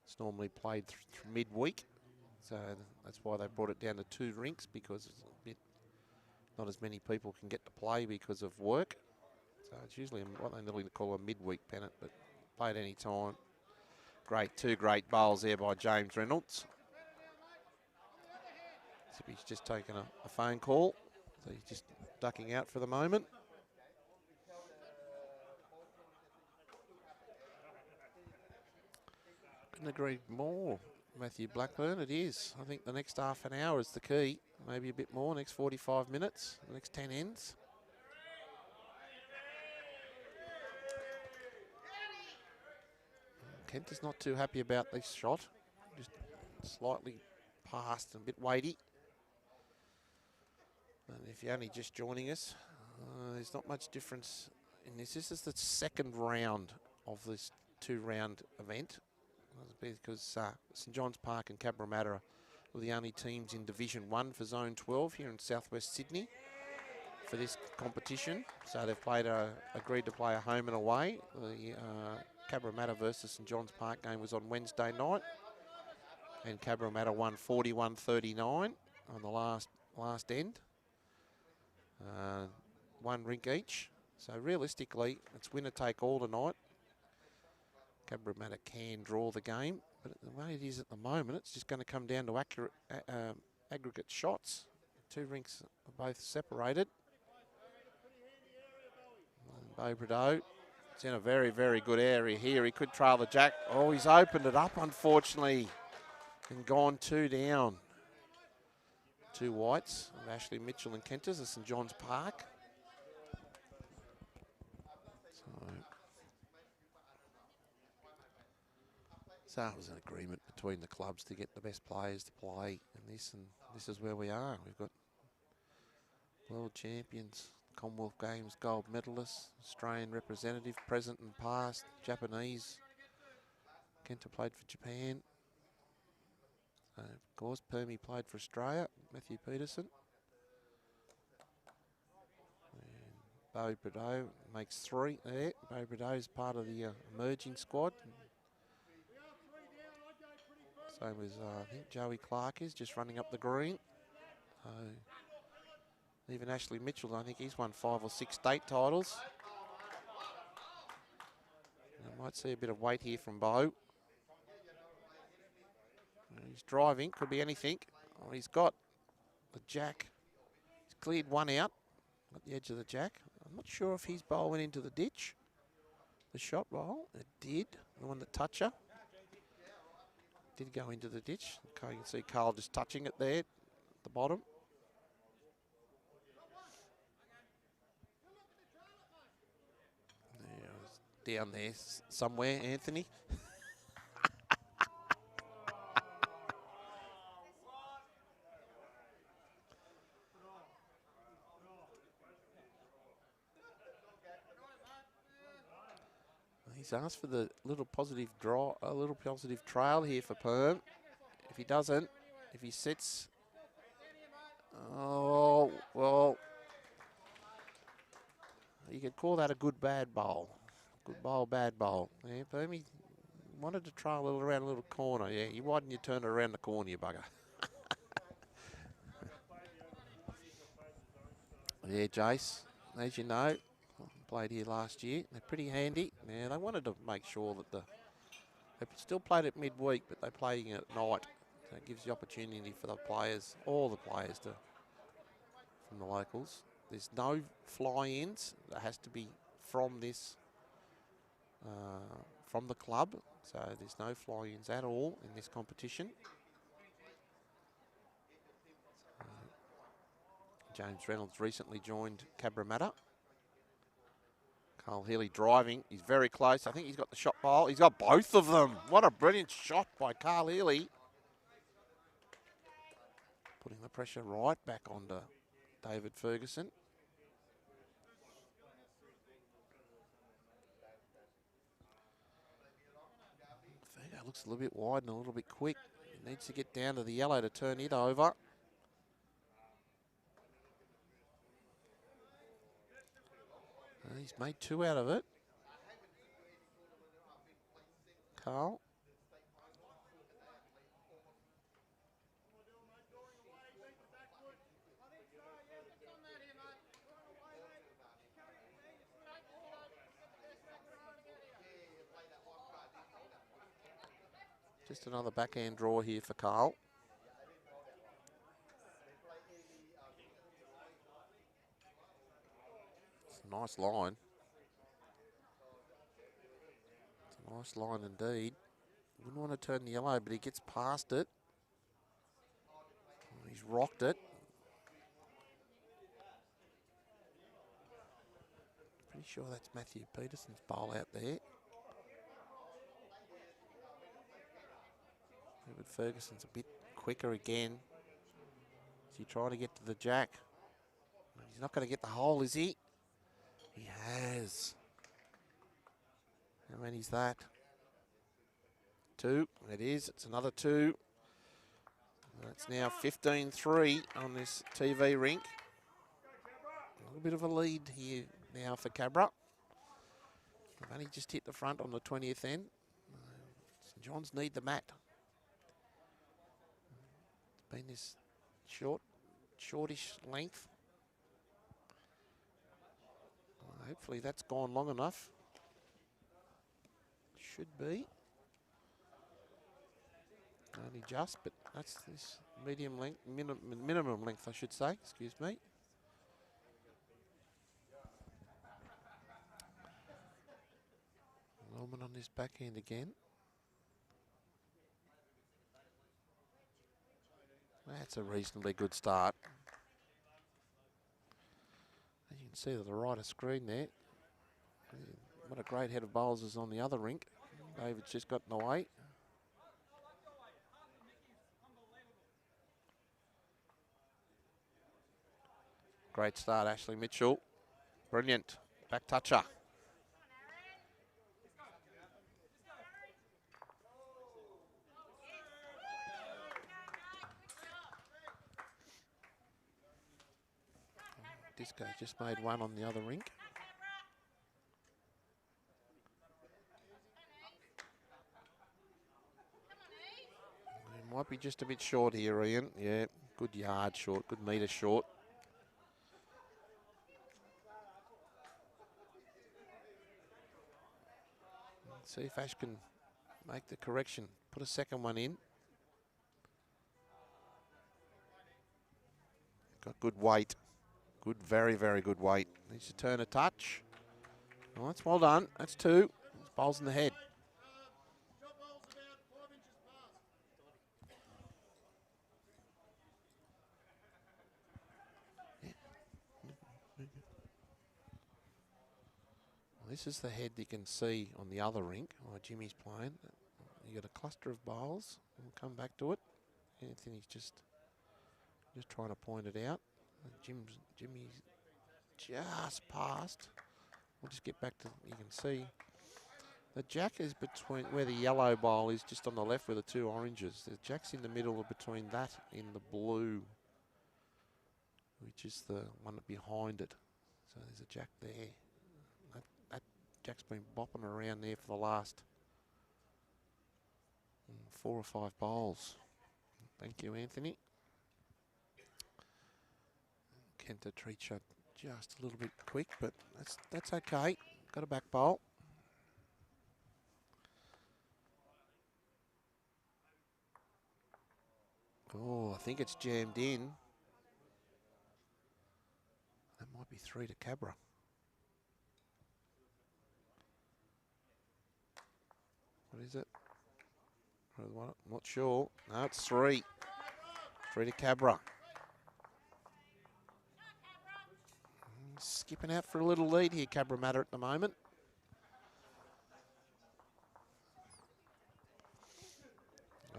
A: It's normally played midweek, so that's why they brought it down to 2 rinks, because it's a bit, not as many people can get to play because of work. So it's usually what they normally call a midweek pennant, but play at any time. Great, 2 great bowls there by James Reynolds. So he's just taken a phone call, so he's just ducking out for the moment. Couldn't agree more, Matthew Blackburn. It is. I think the next half an hour is the key. Maybe a bit more, next 45 minutes, the next 10 ends. Kent is not too happy about this shot. Just slightly past and a bit weighty. And if you're only just joining us, there's not much difference in this. This is the second round of this 2-round event, because St John's Park and Cabramatta were the only teams in Division 1 for Zone 12 here in southwest Sydney for this competition. So they've agreed to play a home and away. The Cabramatta versus St John's Park game was on Wednesday night, and Cabramatta won 41-39 on the last end. 1 rink each. So realistically, it's winner take all tonight. Cabramatta can draw the game, but the way it is at the moment, it's just going to come down to aggregate shots. 2 rinks are both separated. Beaubredeau, it's in a very, very good area here. He could trail the jack. Oh, he's opened it up, unfortunately, and gone 2 down. 2 whites of Ashley Mitchell and Kenters at St John's Park. So it was an agreement between the clubs to get the best players to play in this, and this is where we are. We've got world champions, Commonwealth Games gold medalists, Australian representative, present and past, Japanese. Kenta played for Japan. Of course, Permy played for Australia, Matthew Peterson. And Beaubredeau makes 3 there. Beaubredeau is part of the emerging squad. Same as I think Joey Clark is just running up the green. Even Ashley Mitchell, I think he's won 5 or 6 state titles. I might see a bit of weight here from Beau. He's driving, could be anything. Oh, he's got the jack. He's cleared 1 out at the edge of the jack. I'm not sure if his bowl went into the ditch. The shot bowl, it did. The one that touched her. Did go into the ditch. Okay, you can see Carl just touching it there at the bottom. Yeah, down there somewhere, Anthony. He's asked for the little positive draw, a little positive trail here for Perm. If he doesn't, if he sits, oh, well, you could call that a good bad bowl. Good bowl, bad bowl. Yeah, Perm, he wanted to trail a little around a little corner. Yeah, why didn't you turn it around the corner, you bugger? Yeah, Jace, as you know, played here last year. They're pretty handy. Yeah, they wanted to make sure that they still played at midweek, but they're playing at night. So it gives the opportunity for the players, all the players from the locals. There's no fly-ins. It has to be from this, from the club. So there's no fly-ins at all in this competition. James Reynolds recently joined Cabramatta. Carl Healy driving. He's very close. I think he's got the shot bowl. He's got both of them. What a brilliant shot by Carl Healy. Putting the pressure right back onto David Ferguson. Fergo looks a little bit wide and a little bit quick. He needs to get down to the yellow to turn it over. He's made 2 out of it. Carl. Just another backhand draw here for Carl. It's a nice line. It's a nice line indeed. Wouldn't want to turn the yellow, but he gets past it. He's rocked it. Pretty sure that's Matthew Peterson's bowl out there. David Ferguson's a bit quicker again. Is he trying to get to the jack? He's not going to get the hole, is he? He has. How many's that? 2. It is. It's another 2. That's now 15-3 on this TV rink. A little bit of a lead here now for Cabra. They've only just hit the front on the 20th end. St John's need the mat. It's been this shortish length. Hopefully that's gone long enough. Should be. Only just, but that's this medium length, minimum length, I should say. Excuse me. Norman on this backhand again. That's a reasonably good start. As you can see to the right of screen there. What a great head of bowls is on the other rink. David's just got in the way. Great start, Ashley Mitchell. Brilliant. Back toucher. Disco just made 1 on the other rink. He might be just a bit short here, Ian. Yeah, good yard short, good metre short. See if Ash can make the correction. Put a second one in. Got good weight. Good, very, very good weight. Needs to turn a touch. Oh, that's well done. That's 2. It's bowls in the head. Well, this is the head you can see on the other rink. Oh, Jimmy's playing. You got a cluster of bowls. We'll come back to it. Anthony's just trying to point it out. Jimmy's just passed. We'll just get back to, you can see. The jack is between where the yellow bowl is, just on the left with the 2 oranges. The jack's in the middle between that in the blue, which is the one behind it. So there's a jack there. That jack's been bopping around there for the last 4 or 5 bowls. Thank you, Anthony. Kenta treat shot just a little bit quick, but that's okay. Got a back bowl. Oh, I think it's jammed in. That might be 3 to Cabra. What is it? I'm not sure. No, it's 3. 3 to Cabra. Skipping out for a little lead here, Cabramatta at the moment.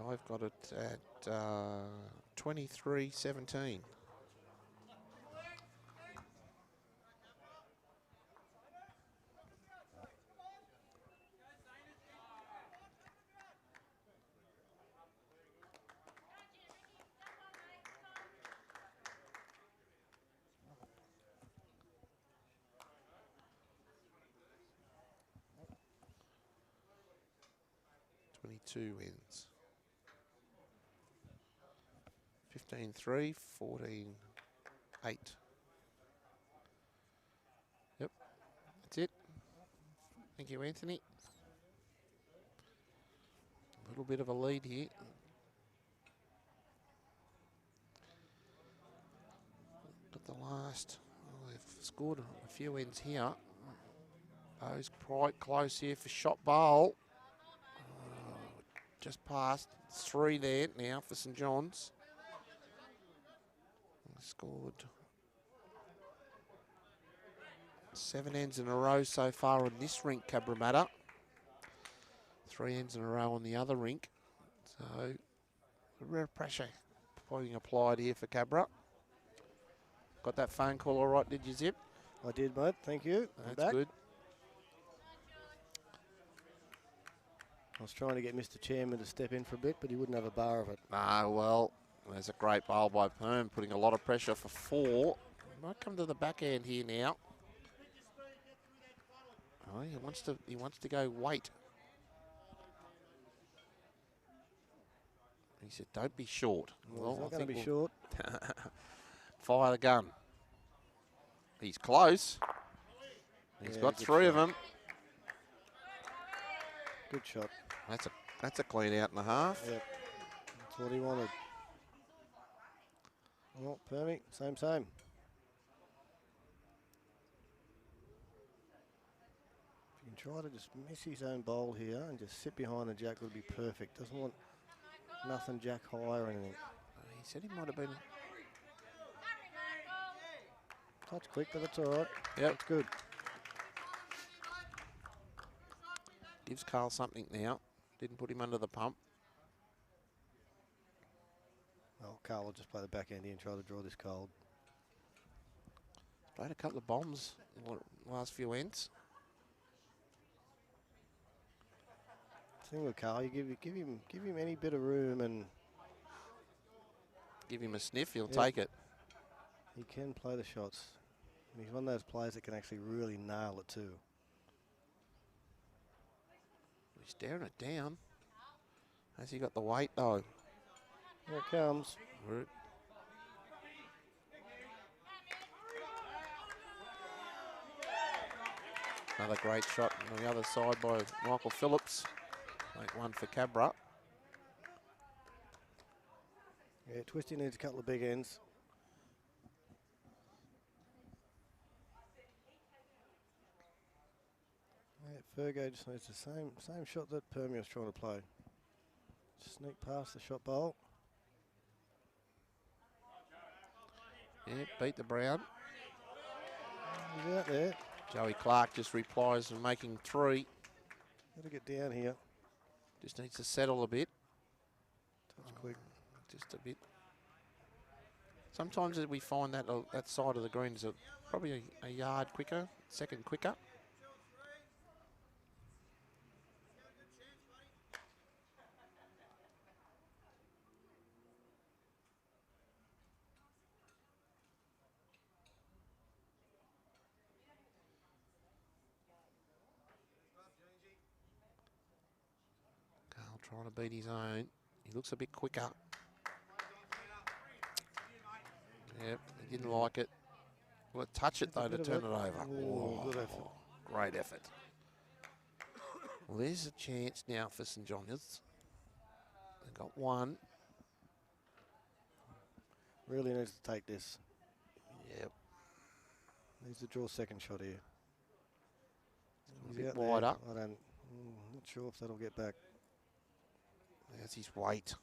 A: I've got it at 23-17. Two wins. 15-3, 14-8. Yep, that's it. Thank you, Anthony. A little bit of a lead here. But the last, they've scored a few ends here. Bo's quite close here for shot bowl. Just past 3 there now for St John's. Scored 7 ends in a row so far on this rink, Cabramatta. 3 ends in a row on the other rink. So a bit of pressure being applied here for Cabra. Got that phone call all right, did you, Zip?
B: I did, mate. Thank you.
A: That's good.
B: I was trying to get Mr. Chairman to step in for a bit, but he wouldn't have a bar of it.
A: Ah, well, there's a great bowl by Perm, putting a lot of pressure for 4. Might come to the backhand here now. Oh, he wants to go weight. He said, "Don't be short."
B: Well, not going to be short.
A: Fire the gun. He's close. He's got 3 of them.
B: Good shot.
A: That's a clean out and a half.
B: Yep. That's what he wanted. Well, Permy, same. If you can try to just miss his own bowl here and just sit behind the jack would be perfect. Doesn't want nothing jack high or anything.
A: He said he might have been.
B: Touch quick, but that's all right.
A: Yep.
B: That's good.
A: Gives Carl something now. Didn't put him under the pump.
B: Well, Carl will just play the backhand here and try to draw this cold.
A: Played a couple of bombs in the last few ends.
B: Thing with Carl, you give him any bit of room and
A: give him a sniff, he'll take it.
B: He can play the shots. And he's one of those players that can actually really nail it too.
A: He's staring it down. Has he got the weight though?
B: Here it comes.
A: Another great shot on the other side by Michael Phillips. Make one for Cabra.
B: Yeah, Twisty needs a couple of big ends. Yeah, Fergo just needs the same shot that Permy was trying to play. Just sneak past the shot bowl.
A: Yeah, beat the Brown.
B: He's out there.
A: Joey Clark just replies and making 3.
B: Got to get down here.
A: Just needs to settle a bit.
B: Touch quick.
A: Just a bit. Sometimes we find that that side of the green is probably a yard quicker, second quicker. Trying to beat his own. He looks a bit quicker. Yep, he didn't like it. Well, touch it though to turn it over.
B: Ooh, good effort.
A: Great effort. Well, there's a chance now for St John's. They've got 1.
B: Really needs to take this.
A: Yep.
B: Needs to draw a second shot here.
A: A bit wider.
B: Not sure if that'll get back.
A: How's his weight?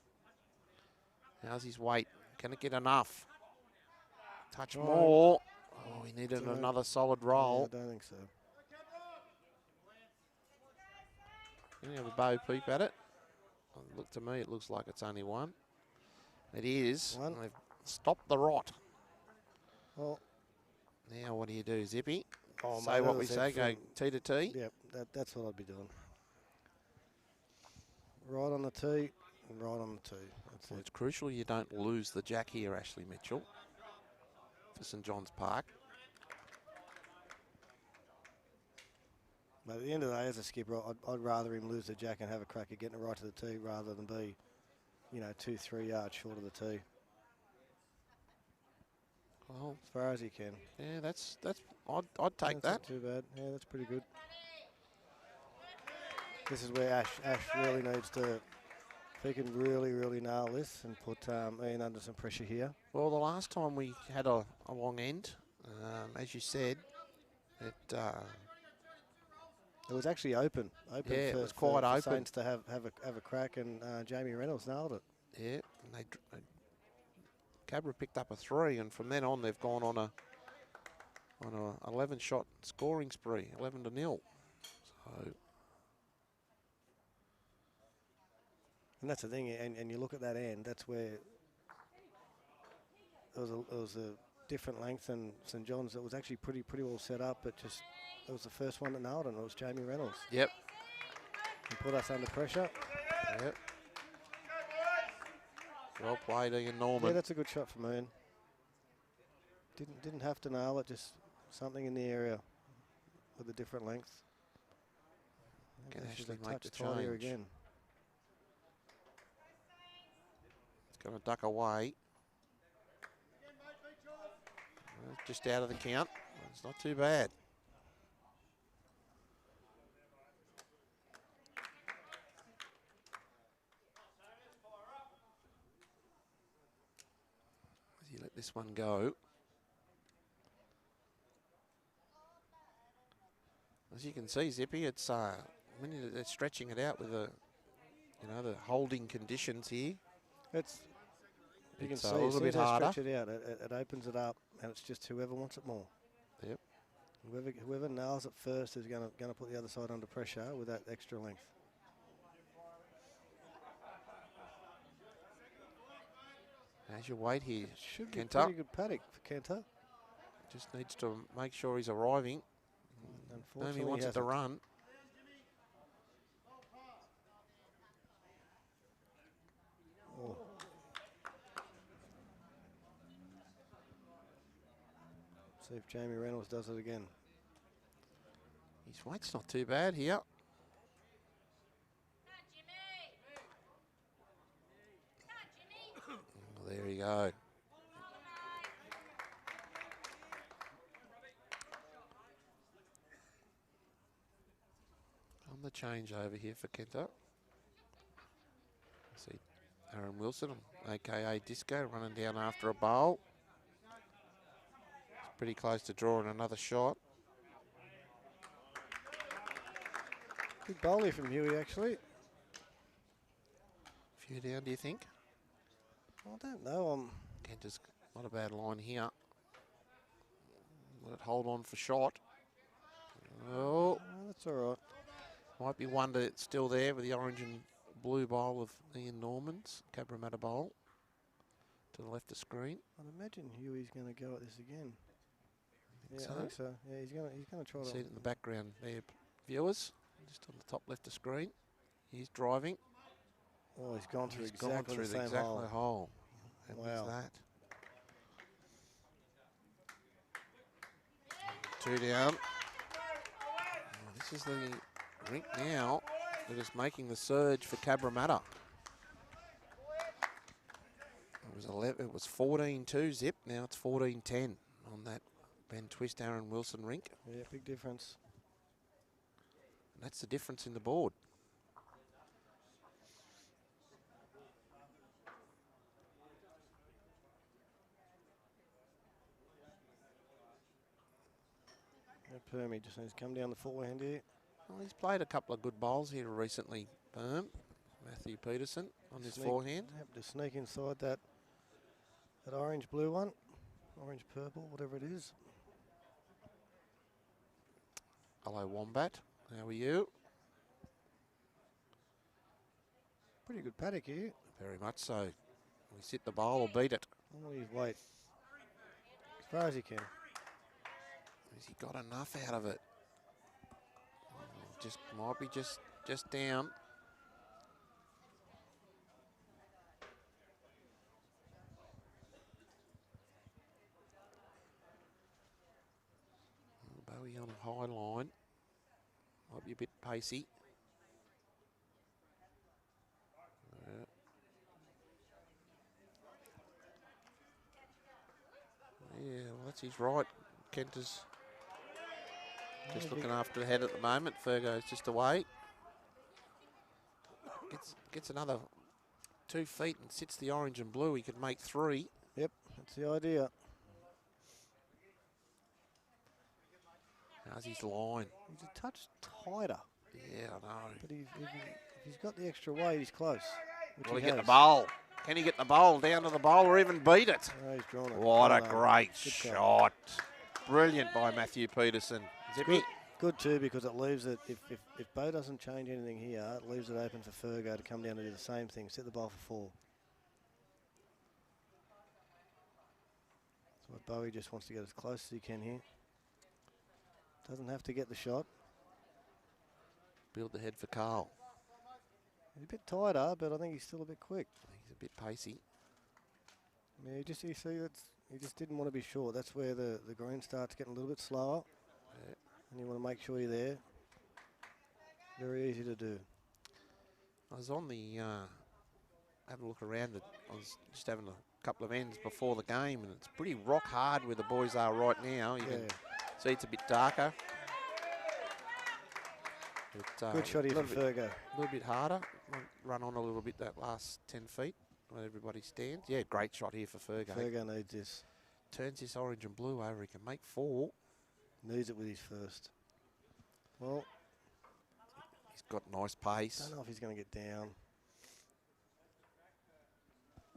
A: How's his weight? Can it get enough? Touch more. Oh, he needed
B: Don't-
A: another solid
B: Yeah,
A: roll.
B: I don't think so.
A: Can you have a bow peep at it? Look, to me, it looks like it's only one. It is.
B: One.
A: They've stopped the rot.
B: Well,
A: Now what do you do, Zippy?
B: oh,
A: Say
B: mate,
A: what
B: as
A: we
B: I said,
A: say, go tee to tee.
B: Yep, that's what I'd be doing. Right on the tee, and right on the tee. That's
A: Well,
B: it.
A: it's crucial you don't lose the jack here, Ashley Mitchell, for St John's Park.
B: But at the end of the day, as a skipper, I'd rather him lose the jack and have a crack at getting it right to the tee rather than be, 2-3 yards short of the tee.
A: Well,
B: As far as he can.
A: yeah, I'd take
B: That's not
A: that.
B: too bad. Yeah, that's pretty good. This is where Ash really needs to, if he can really nail this and put Ian under some pressure here.
A: Well, the last time we had a long end, as you said, it
B: It was actually open.
A: Yeah, it
B: for,
A: was quite
B: for
A: open.
B: Saints to have a crack, and Jamie Reynolds nailed it.
A: yeah, and Cabra picked up a 3, and from then on they've gone on a 11 shot scoring spree, 11-0. So
B: And that's the thing, and you look at that end, that's where it was a different length than St John's. It was actually pretty well set up, but just it was the first one that nailed it, and it was Jamie Reynolds.
A: yep,
B: And put us under pressure.
A: yep. Well played, Ian Norman.
B: Yeah, that's a good shot from Ian. Didn't have to nail it, just something in the area with a different length.
A: Can
B: She's
A: actually
B: a
A: make
B: touch
A: the
B: tighter
A: change.
B: again.
A: It's going to duck away. Just out of the count. It's not too bad. As you let this one go. As you can see, Zippy, it's when they're stretching it out with the holding conditions here.
B: It's you can
A: It's
B: see
A: a little
B: as soon
A: bit
B: as they
A: harder.
B: stretch it out, it opens it up, and it's just whoever wants it more.
A: Yep.
B: Whoever nails it first is going to put the other side under pressure with that extra length.
A: As you wait here,
B: Should be a
A: Kenta
B: pretty good paddock for Kenta.
A: just needs to make sure he's arriving.
B: Unfortunately,
A: He wants it to
B: hasn't.
A: run.
B: Oh. See if Jamie Reynolds does it again.
A: His weight's not too bad here. Oh, there you go. On the change over here for Kenta. See Aaron Wilson, aka Disco, running down after a bowl. He's pretty close to drawing another shot.
B: Big bowling from Huey, actually.
A: Few down, do you think?
B: I don't know.
A: Kenta's not a bad line here. Let it hold on for shot. Oh,
B: That's all right.
A: might be one that's still there with the orange and blue bowl of Ian Norman's Cabramatta bowl to the left of screen.
B: I'd imagine Huey's going to go at this again. Yeah,
A: so.
B: I think so. Yeah, he's going to try
A: See
B: to.
A: it in the background there, viewers, just on the top left of screen. He's driving.
B: Oh, he's gone through
A: He's
B: exactly
A: gone through
B: the same
A: exact
B: hole.
A: hole. How
B: Wow.
A: was that? 2 down. Oh, this is the rink now that is making the surge for Cabramatta. It was 14-2 zip. Now it's 14-10 on that Ben Twist, Aaron Wilson rink.
B: Yeah, big difference.
A: And that's the difference in the board.
B: Yeah, Permy just needs to come down the forehand here.
A: Well, he's played a couple of good bowls here recently, Perm. Matthew Peterson on his forehand.
B: Yep, just sneak inside that orange-blue one. Orange-purple, whatever it is.
A: Hello, Wombat. How are you?
B: Pretty good paddock here.
A: Very much so. We sit the bowl or beat it.
B: All his weight. As far as he can.
A: Has he got enough out of it? Just might be just down. Bowie on a high line. Might be a bit pacey. Yeah, well, that's his right. Kent is just looking after the head at the moment. Fergo's just away. Gets another 2 feet and sits the orange and blue. He could make 3.
B: Yep, that's the idea.
A: How's his line?
B: He's a touch tighter.
A: Yeah, I know.
B: But if he's got the extra weight, he's close.
A: Will he get the bowl? Can he get the bowl down to the bowl or even beat it?
B: Oh, he's drawn it.
A: What a
B: Well,
A: great
B: good
A: shot. Brilliant by Matthew Peterson. Zippy.
B: Good too, because it leaves it, if Bo doesn't change anything here, it leaves it open for Fergo to come down and do the same thing, set the ball for 4. So Bowie just wants to get as close as he can here. Doesn't have to get the shot.
A: Build the head for Carl.
B: He's a bit tighter, but I think he's still a bit quick.
A: He's a bit pacey.
B: Yeah, you see he just didn't want to be short. That's where the green starts getting a little bit slower.
A: Yeah.
B: And you want to make sure you're there. Very easy to do.
A: I was on the, having a look around it. I was just having a couple of ends before the game, and it's pretty rock hard where the boys are right now. You can see it's a bit darker. But,
B: Good shot here for Fergo.
A: A little bit harder. Run on a little bit that last 10 feet when everybody stands. Yeah, great shot here for Fergo.
B: Fergo needs this.
A: Turns this orange and blue over. He can make 4.
B: Needs it with his first. Well,
A: he's got nice pace.
B: I don't know if he's going to get down.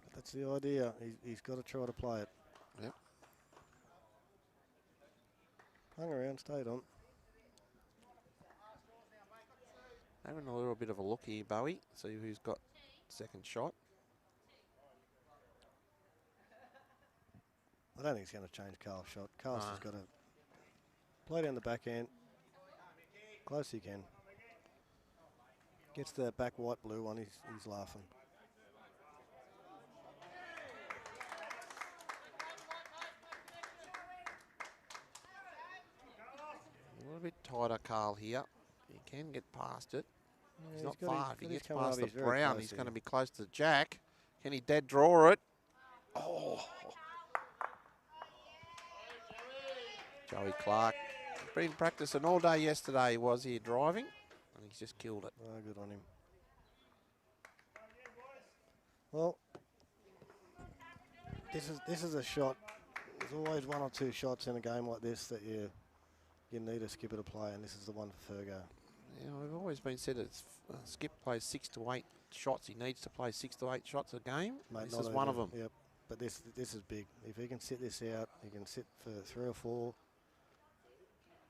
B: But that's the idea. He's got to try to play it.
A: Yep.
B: Hung around, stayed on.
A: Having a little bit of a look here, Bowie. See who's got second shot.
B: I don't think it's going to change Carl's shot. Carl's just got to play down the back end. Close he can. Gets the back white blue one, he's laughing.
A: A little bit tighter, Carl, here. He can get past it.
B: Yeah,
A: he's not far. If he gets past the
B: very
A: brown,
B: close
A: he's
B: here.
A: going to be close to the jack. Can he dead draw it? Oh. Joey Clark. He's been practicing all day yesterday. He was here driving, and he's just killed it.
B: Oh, good on him. Well, this is a shot. There's always 1 or 2 shots in a game like this that you need a skipper to play, and this is the one for Fergo.
A: Yeah, we've always been said it's Skip plays 6 to 8 shots. He needs to play 6 to 8 shots a game.
B: Mate,
A: This is one of them.
B: Yep, but this is big. If he can sit this out, he can sit for 3 or 4.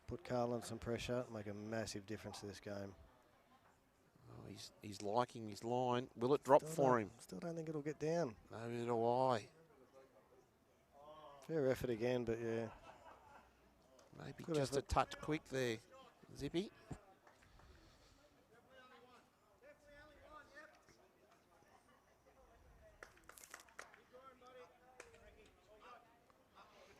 B: Put Carl under some pressure, make a massive difference to this game.
A: Oh, he's liking his line. Will it drop for him?
B: Still don't think it'll get down.
A: Neither do I.
B: Fair effort again, but yeah.
A: Maybe
B: Good
A: just
B: effort.
A: a touch quick there, Zippy.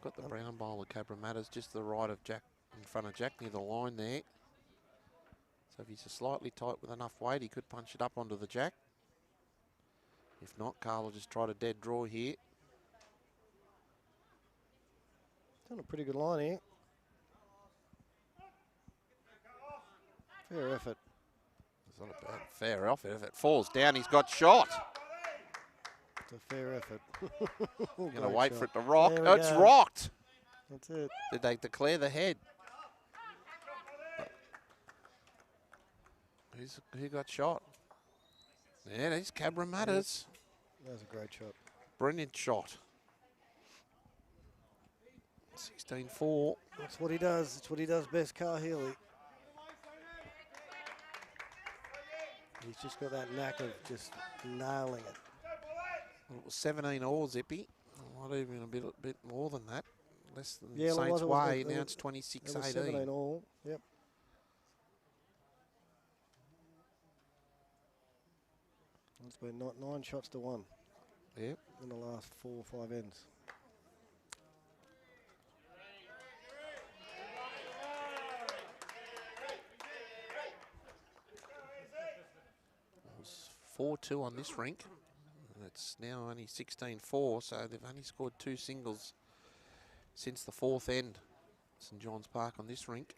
A: Got the brown bowl of Cabramatta's just to the right of Jack, in front of Jack near the line there. So if he's slightly tight with enough weight, he could punch it up onto the Jack. If not, Carl will just try to dead draw here.
B: Done a pretty good line here. Fair effort.
A: It's not a bad fair off. If it falls down, he's got shot.
B: It's a fair effort.
A: Going to wait for it to rock.
B: There we
A: Oh, it's
B: go.
A: rocked.
B: That's it.
A: Did they declare the head? Who got shot? Yeah, there's Cabramatta's.
B: That was a great shot.
A: Brilliant shot. 16-4.
B: That's what he does. It's what he does best, Carl Healy. He's just got that knack of just nailing it.
A: Well, it was 17 all, Zippy. Not even a bit more than that. Less than
B: Yeah,
A: Saints
B: it
A: Way.
B: was,
A: Now
B: it
A: it's
B: was
A: 26-18.
B: 17 all. Yep. It's been 9 shots to 1.
A: Yep.
B: In the last 4 or 5 ends.
A: It was 4-2 on this rink. And it's now only 16-4, so they've only scored 2 singles since the 4th end. St John's Park on this rink.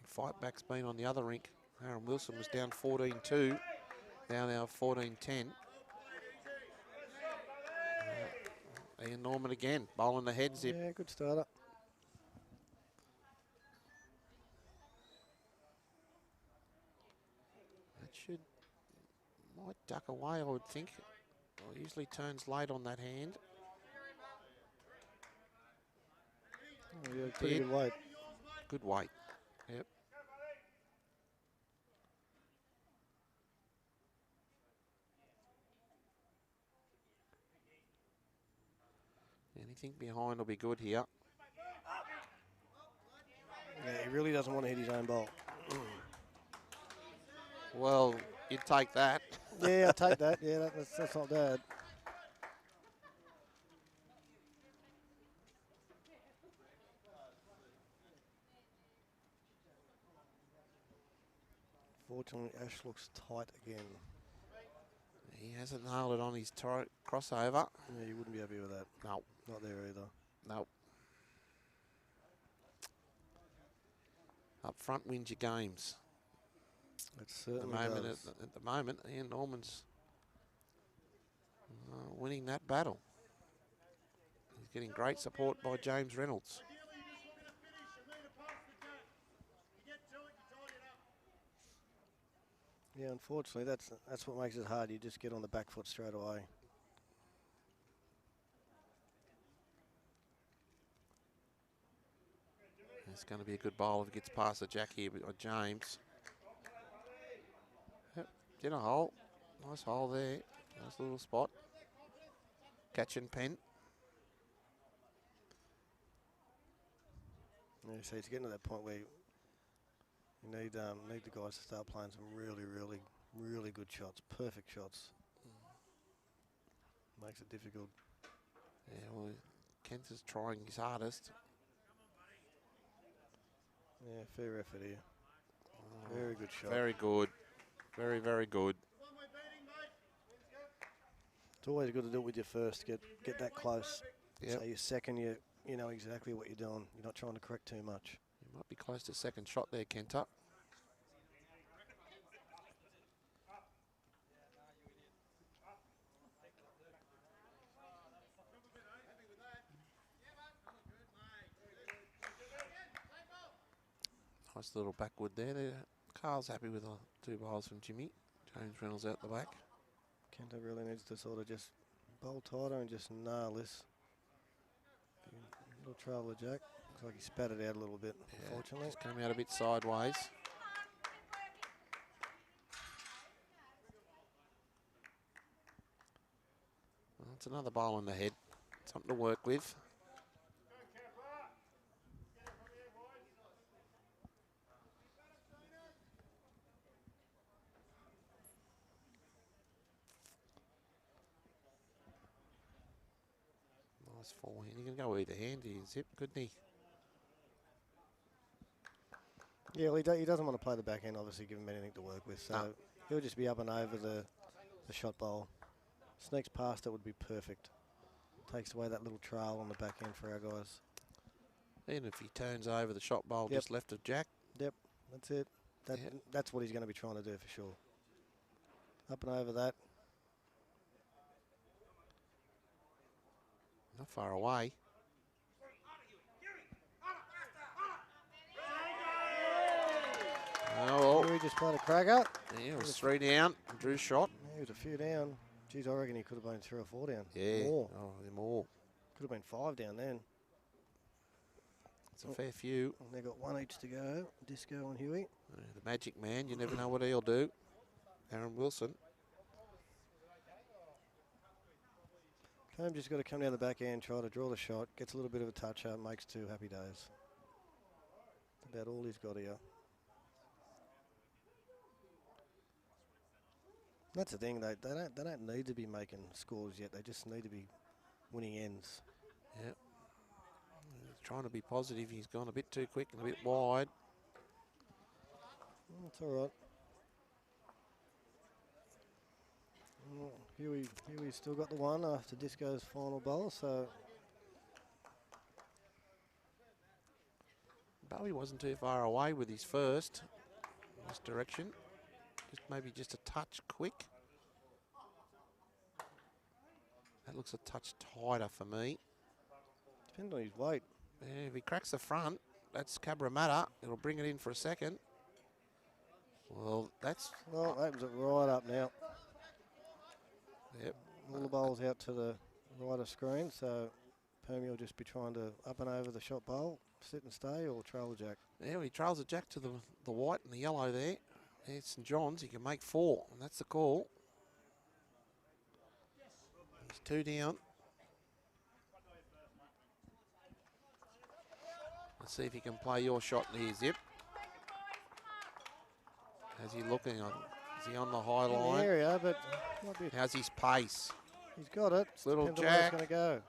A: Fight back's been on the other rink. Aaron Wilson was down 14-2, now 14-10. Ian Norman again, bowling the head, Zip.
B: Yeah, good starter.
A: That might duck away, I would think. Well, it usually turns late on that hand.
B: Oh, yeah, pretty good weight.
A: Good weight. Yep. Anything behind will be good here.
B: Yeah, he really doesn't want to hit his own bowl.
A: Well, you'd take that.
B: Yeah, I'll take that. Yeah, that's not bad. Fortunately, Ash looks tight again.
A: He hasn't nailed it on his crossover.
B: Yeah, you wouldn't be happy with that.
A: No.
B: Not there either.
A: No. Up front wins your games.
B: It certainly does.
A: At the moment, Ian Norman's winning that battle. He's getting great support by James Reynolds.
B: Yeah, unfortunately, that's what makes it hard. You just get on the back foot straight away.
A: It's going to be a good bowl if it gets past the jack here by James. Yep, did a hole. Nice hole there. Nice little spot. Catch and pen.
B: Yeah, so it's getting to that point where you need the guys to start playing some really, really, really good shots, perfect shots. Makes it difficult.
A: Yeah, well, Kent is trying his hardest.
B: Yeah, fair effort here. Very good shot.
A: Very good. Very, very good.
B: It's always good to do it with your first. Get that close.
A: Yep.
B: So your second, you know exactly what you're doing. You're not trying to correct too much.
A: You might be close to second shot there, Kenta. Nice little backwood there. Carl's happy with the 2 bowls from Jimmy. James Reynolds out the back.
B: Kenta really needs to sort of just bowl tighter and just nail this. Little trail of jack. Looks like he spat it out a little bit, unfortunately.
A: Just coming out a bit sideways. Well, it's another bowl on the head. Something to work with. Nice forehand. He can go either hand here, Zip, couldn't he?
B: Yeah, well, he doesn't want to play the backhand, obviously, give him anything to work with. So he'll just be up and over the shot bowl. Sneaks past it would be perfect. Takes away that little trail on the backhand for our guys.
A: Even if he turns over the shot bowl just left of jack.
B: Yep, that's it. That's what he's going to be trying to do for sure. Up and over that.
A: Not far away. Oh,
B: He just played a cracker.
A: Yeah, it was 3 down. Drew shot.
B: Yeah, he was a few down. Geez, I reckon he could have been 3 or 4 down.
A: Yeah.
B: More.
A: Oh, more.
B: Could have been 5 down then.
A: It's a fair few.
B: And they got 1 each to go. Disco and Huey.
A: The magic man, you never know what he'll do. Aaron Wilson.
B: Cam just got to come down the back end, try to draw the shot, gets a little bit of a touch up, makes 2 happy days. About all he's got here. That's the thing, they don't need to be making scores yet. They just need to be winning ends.
A: Yep. Trying to be positive. He's gone a bit too quick and a bit wide.
B: That's all right. Well, Huey's still got the one after Disco's final bowl, so
A: Bowie wasn't too far away with his first in this direction. Maybe just a touch quick. That looks a touch tighter for me.
B: depends on his weight.
A: Yeah, if he cracks the front, that's Cabramatta. It'll bring it in for a second. Well, that's...
B: Well, opens it right up now.
A: Yep.
B: All the bowls out to the right of screen, so Permy will just be trying to up and over the shot bowl, sit and stay, or trail the jack.
A: Yeah, he trails the jack to the white and the yellow there. There's St John's. He can make 4, and that's the call. He's 2 down. Let's see if he can play your shot here, Zip. How's he looking on? Is he on the high
B: In
A: line?
B: the area, but might be,
A: How's his pace?
B: he's got it.
A: Little
B: Depends on where
A: jack.
B: it's going to go.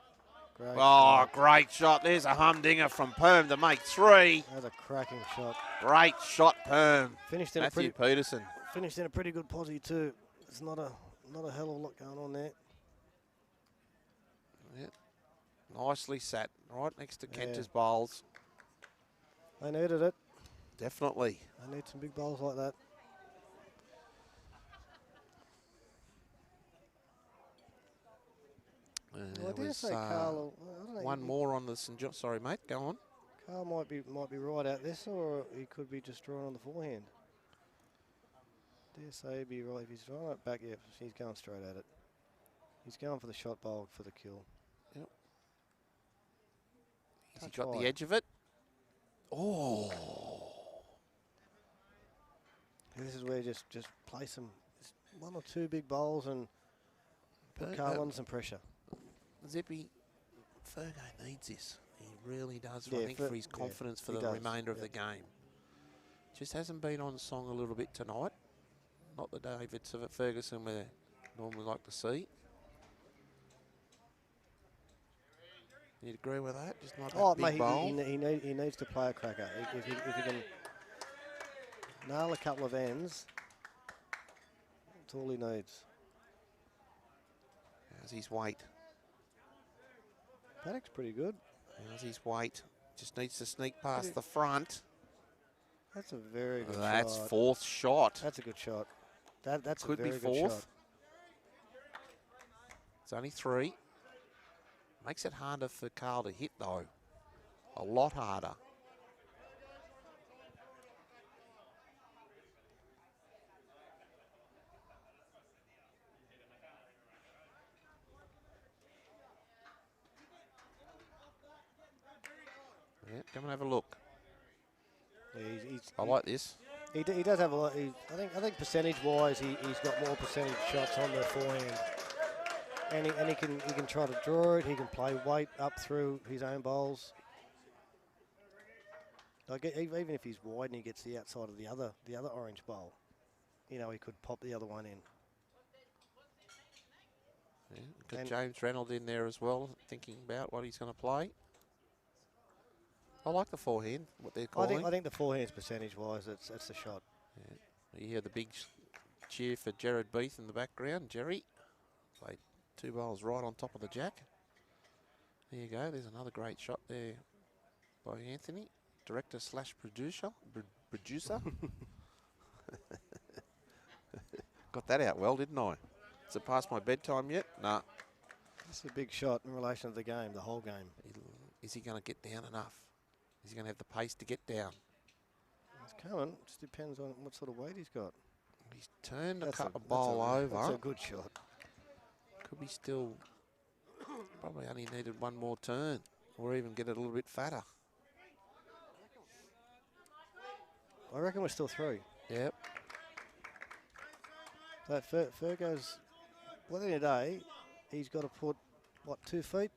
B: Great
A: Oh,
B: shot.
A: great shot. There's a humdinger from Perm to make 3.
B: That's a cracking shot.
A: Great shot, Perm.
B: Finished in
A: Matthew Peterson.
B: a pretty good posse too. It's not a hell of a lot going on there.
A: Yep. Nicely sat right next to
B: Yeah.
A: Kenter's bowls.
B: They needed it.
A: Definitely.
B: They need some big bowls like that. Well, I
A: There
B: dare
A: was
B: say Carl. I don't know,
A: one more on the St John. Sorry, mate. Go on.
B: Carl might be right out this, or he could be just drawing on the forehand. Dare say he'd be right if he's drawing it back. Yeah, he's going straight at it. He's going for the shot bowl for the kill.
A: Yep. Has he
B: Touch
A: got
B: wide.
A: the edge of it? Oh.
B: And this is where you just play some 1 or 2 big bowls and put
A: But,
B: Carl under some pressure.
A: Zippy, Fergo needs this. He really does,
B: Yeah,
A: I think, for his
B: yeah,
A: confidence for
B: he
A: the
B: does,
A: remainder of
B: yep.
A: the game. Just hasn't been on song a little bit tonight. Not the Davids of Ferguson we normally like to see. You'd agree with that? Just not that
B: Oh,
A: big
B: mate,
A: bowl.
B: he needs to play a cracker. If he can nail a couple of ends, that's all he needs.
A: How's his weight?
B: Paddock's pretty good.
A: How's his weight? Just needs to sneak past the front.
B: That's a very good
A: That's
B: shot.
A: 4th shot.
B: That's a good shot. That's
A: Could
B: a
A: be
B: very good
A: 4th.
B: shot.
A: It's only 3. Makes it harder for Carl to hit, though. A lot harder. Yeah, come and have a look.
B: Yeah,
A: I like this.
B: he does have a lot. I think percentage-wise, he's got more percentage shots on the forehand, and he can try to draw it. He can play weight up through his own bowls. Like even if he's wide and he gets the outside of the other orange bowl, you know, he could pop the other one in.
A: Yeah, got
B: And-
A: James Reynolds in there as well, thinking about what he's going to play. I like the forehand, what they're calling.
B: I think the forehand's percentage-wise, that's the shot.
A: You hear the big cheer for Jared Beath in the background. Jerry played 2 bowls right on top of the jack. There you go. There's another great shot there by Anthony, director / producer. Got that out well, didn't I? Is it past my bedtime yet? Nah.
B: This is a big shot in relation to the game, the whole game.
A: Is he going to get down enough? Is he going to have the pace to get down?
B: It's coming. Just depends on what sort of weight he's got.
A: He's turned a
B: That's
A: cut of bowl
B: That's
A: over.
B: a good shot.
A: Could be still, probably only needed 1 more turn or even get it a little bit fatter.
B: I reckon we're still 3.
A: Yep.
B: So Fergo's, well, in a day, he's got to put, what, 2 feet?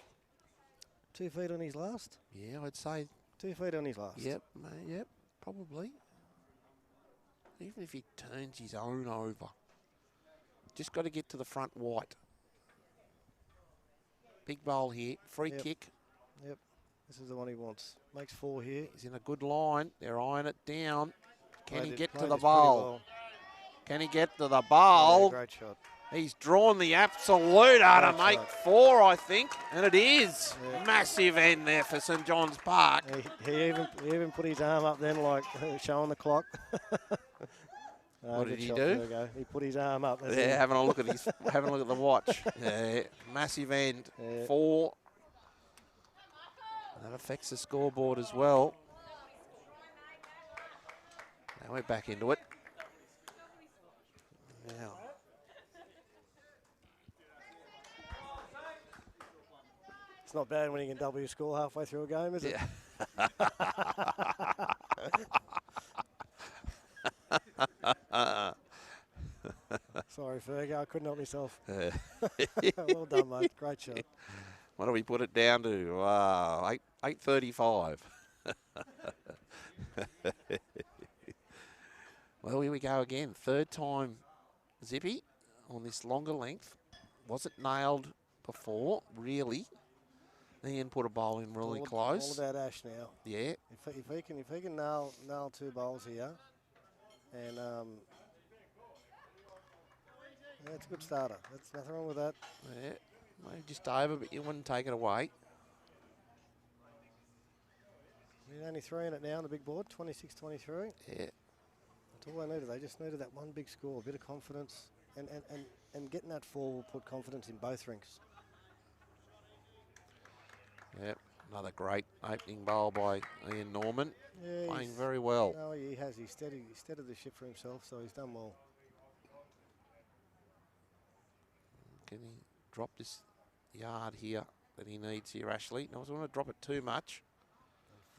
B: 2 feet on his last?
A: Yeah, I'd say.
B: 2 feet on his last.
A: Yep, yep, probably. Even if he turns his own over. Just got to get to the front white. Big bowl here. Free kick.
B: Yep. This is the one he wants. Makes 4 here.
A: He's in a good line. They're eyeing it down. Can he get to
B: played
A: the
B: this pretty
A: bowl?
B: well.
A: Can he get to the bowl?
B: Yeah, great shot.
A: He's drawn the absolute out to
B: Great
A: make
B: shot.
A: 4, I think. And it is.
B: Yeah.
A: Massive end there for St John's Park.
B: He even put his arm up then, like showing the clock.
A: What did
B: good
A: he
B: shot,
A: do?
B: Virgo. He put his arm up.
A: Yeah, having a look at the watch. Yeah, massive end. 4. That affects the scoreboard as well. Now we're back into it. Now.
B: It's not bad when you can double your score halfway through a game, is it?
A: Yeah.
B: Sorry, Fergo, I couldn't help myself. Well done, mate. Great shot.
A: What do we put it down to? 8:35. Well, here we go again. Third time Zippy on this longer length. Was it nailed before? Really? Ian put a bowl in really close.
B: All about Ash now.
A: Yeah.
B: If he can nail 2 bowls here, and yeah, it's a good starter. There's nothing wrong with that.
A: Yeah. Maybe just over, but you wouldn't take it away.
B: He's only 3 in it now on the big board, 26-23.
A: Yeah.
B: That's all they needed. They just needed that one big score, a bit of confidence, and getting that 4 will put confidence in both rinks.
A: Yep, another great opening bowl by Ian Norman.
B: Yeah,
A: playing very well.
B: No, he has. He's steadied the ship for himself, so he's done well.
A: Can he drop this yard here that he needs here, Ashley? No, I don't want to drop it too much.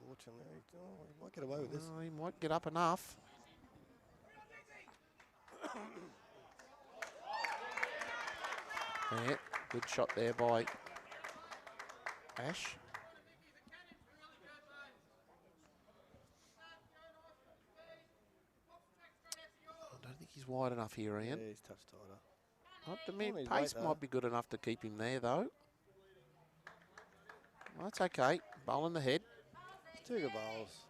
B: Unfortunately, he might get away with this.
A: Oh, he might get up enough. Yeah, good shot there by Ash. I don't think he's wide enough here, Ian.
B: Yeah, he's touch tighter.
A: Not to me.
B: On his
A: Pace
B: weight,
A: might be good enough to keep him there, though. Well, that's okay. Bowl in the head.
B: It's 2 good bowls.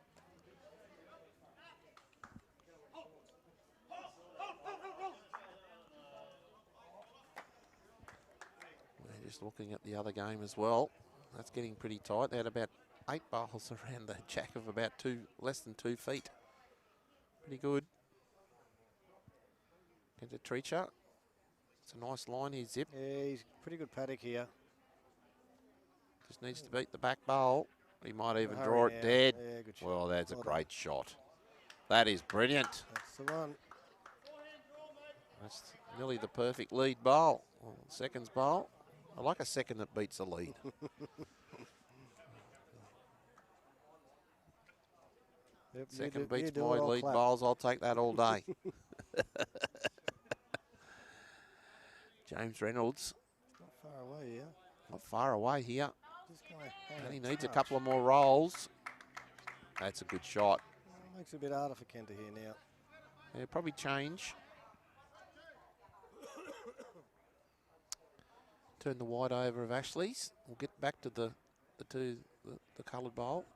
A: We're just looking at the other game as well. That's getting pretty tight. They had about 8 bowls around the jack of about less than 2 feet. Pretty good. Into Treacher. It's a nice line here, Zip.
B: Yeah, he's pretty good paddock here.
A: Just needs to beat the back bowl. He might even
B: Hurry
A: draw it
B: now.
A: dead.
B: Yeah, good shot.
A: Well, that's a
B: Well done.
A: great shot. That is brilliant.
B: That's the one.
A: That's nearly the perfect lead bowl. Well, seconds bowl. I like a second that beats the lead.
B: Yep,
A: Second
B: you
A: beats
B: do
A: my
B: it, I'll
A: lead
B: clap.
A: bowls. I'll take that all day. James Reynolds,
B: Not far away here.
A: not far away here.
B: Just going
A: And he needs a couple of more rolls. That's a good shot.
B: Makes it a bit harder for Kenta here now.
A: Yeah, probably change. Turn the white over of Ashley's. We'll get back to the coloured bowl,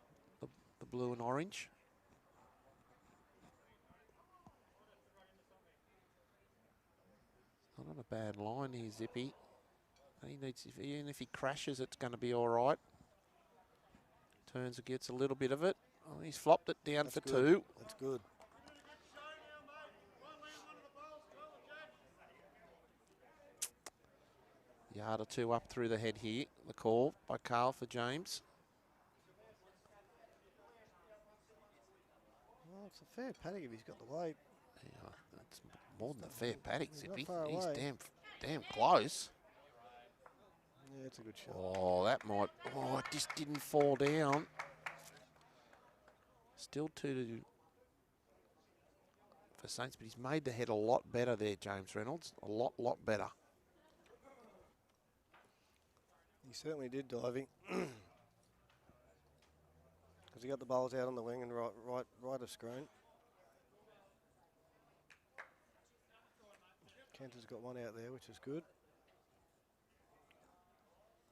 A: the blue and orange. Not on a bad line here, Zippy. He needs, even if he crashes, it's going to be all right. Turns and gets a little bit of it. Oh, he's flopped it down
B: That's
A: for
B: good.
A: 2.
B: That's good.
A: Yard or 2 up through the head here. The call by Carl for James.
B: Well, it's a fair paddock if he's got the weight.
A: Yeah, that's more than a fair paddock,
B: He's not
A: Zippy.
B: far
A: He's
B: away.
A: damn close.
B: Yeah, it's a good shot.
A: Oh, that might. Oh, it just didn't fall down. Still 2 for the Saints, but he's made the head a lot better there, James Reynolds. A lot better.
B: He certainly did diving. Because he got the bowls out on the wing and right of screen. Kenter's got one out there, which is good.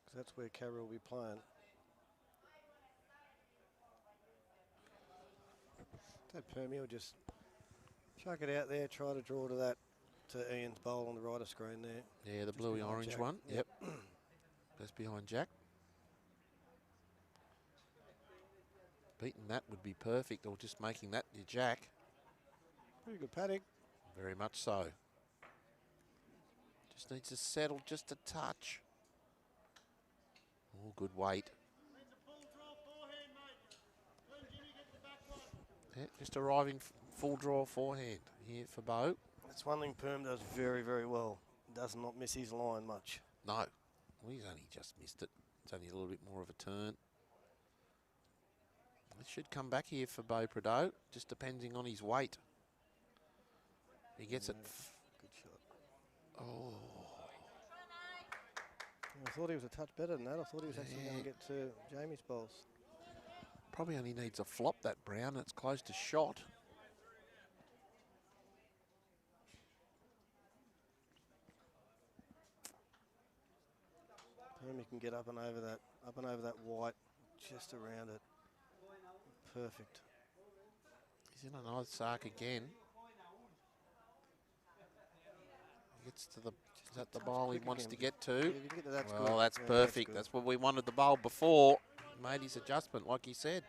B: Because that's where Cabra will be playing. That Permy will just chuck it out there, try to draw to Ian's bowl on the right of screen there.
A: Yeah, the
B: Just
A: bluey
B: behind
A: orange
B: Jack.
A: one. Yep. Just behind Jack. Beating that would be perfect, or just making that your Jack.
B: Pretty good paddock.
A: Very much so. Just needs to settle just a touch. Oh, good weight. Yeah, just arriving full draw forehand here for Beau.
B: That's one thing Perm does very, very well. Does not miss his line much.
A: No, well, he's only just missed it. It's only a little bit more of a turn. It should come back here for Beau Prado, just depending on his weight. He gets it.
B: Good shot.
A: Oh.
B: I thought he was a touch better than that. I thought he was actually going to get to Jamie's bowls.
A: Probably only needs a flop, that Brown. It's close to shot.
B: Permy can get up and over that white, just around it. Perfect.
A: He's in an odd sark again. He gets to the, is that the bowl he wants to get to?
B: Yeah, if you can get to that's
A: well,
B: good.
A: that's
B: Yeah,
A: perfect. That's what we wanted the bowl before. Made his adjustment, like he said.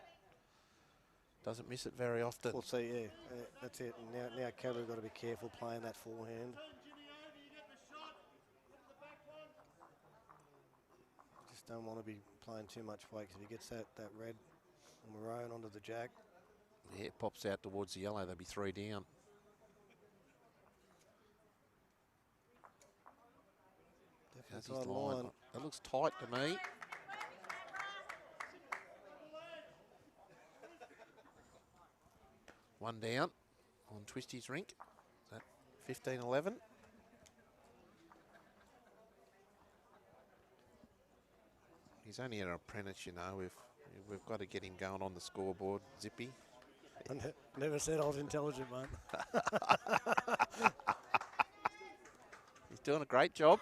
A: Doesn't miss it very often.
B: We'll see, yeah. That's it. And now Cabra got to be careful playing that forehand. Just don't want to be playing too much weight, because if he gets that red and maroon onto the Jack.
A: Yeah, it pops out towards the yellow. There'll be 3 down. How's his line? That looks tight to me. One down on Twisty's rink. Is that 15-11? He's only an apprentice, you know. We've got to get him going on the scoreboard. Zippy.
B: I never said I was intelligent, mate.
A: He's doing a great job.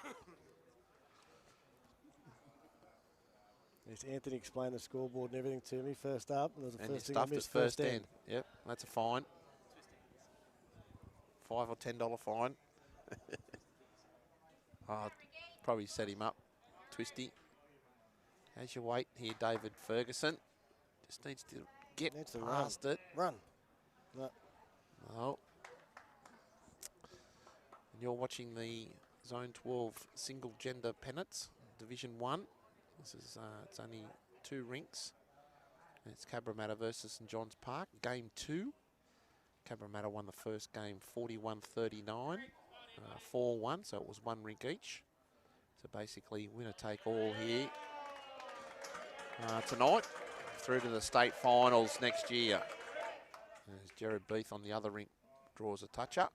B: Yes, Anthony explained the scoreboard and everything to me first up. And,
A: And you stuffed it first end. Yep, that's a fine. $5 or $10 fine. Oh, probably set him up, Twisty. How's your weight here, David Ferguson? Just needs to get past it.
B: Run. No.
A: Oh. And you're watching the Zone 12 single gender pennants, Division 1. This is it's only 2 rinks. And it's Cabramatta versus St John's Park. Game 2. Cabramatta won the first game 41-39, 4-1, so it was 1 rink each. So basically winner take all here tonight, through to the state finals next year. There's Jared Beath on the other rink, draws a touch-up.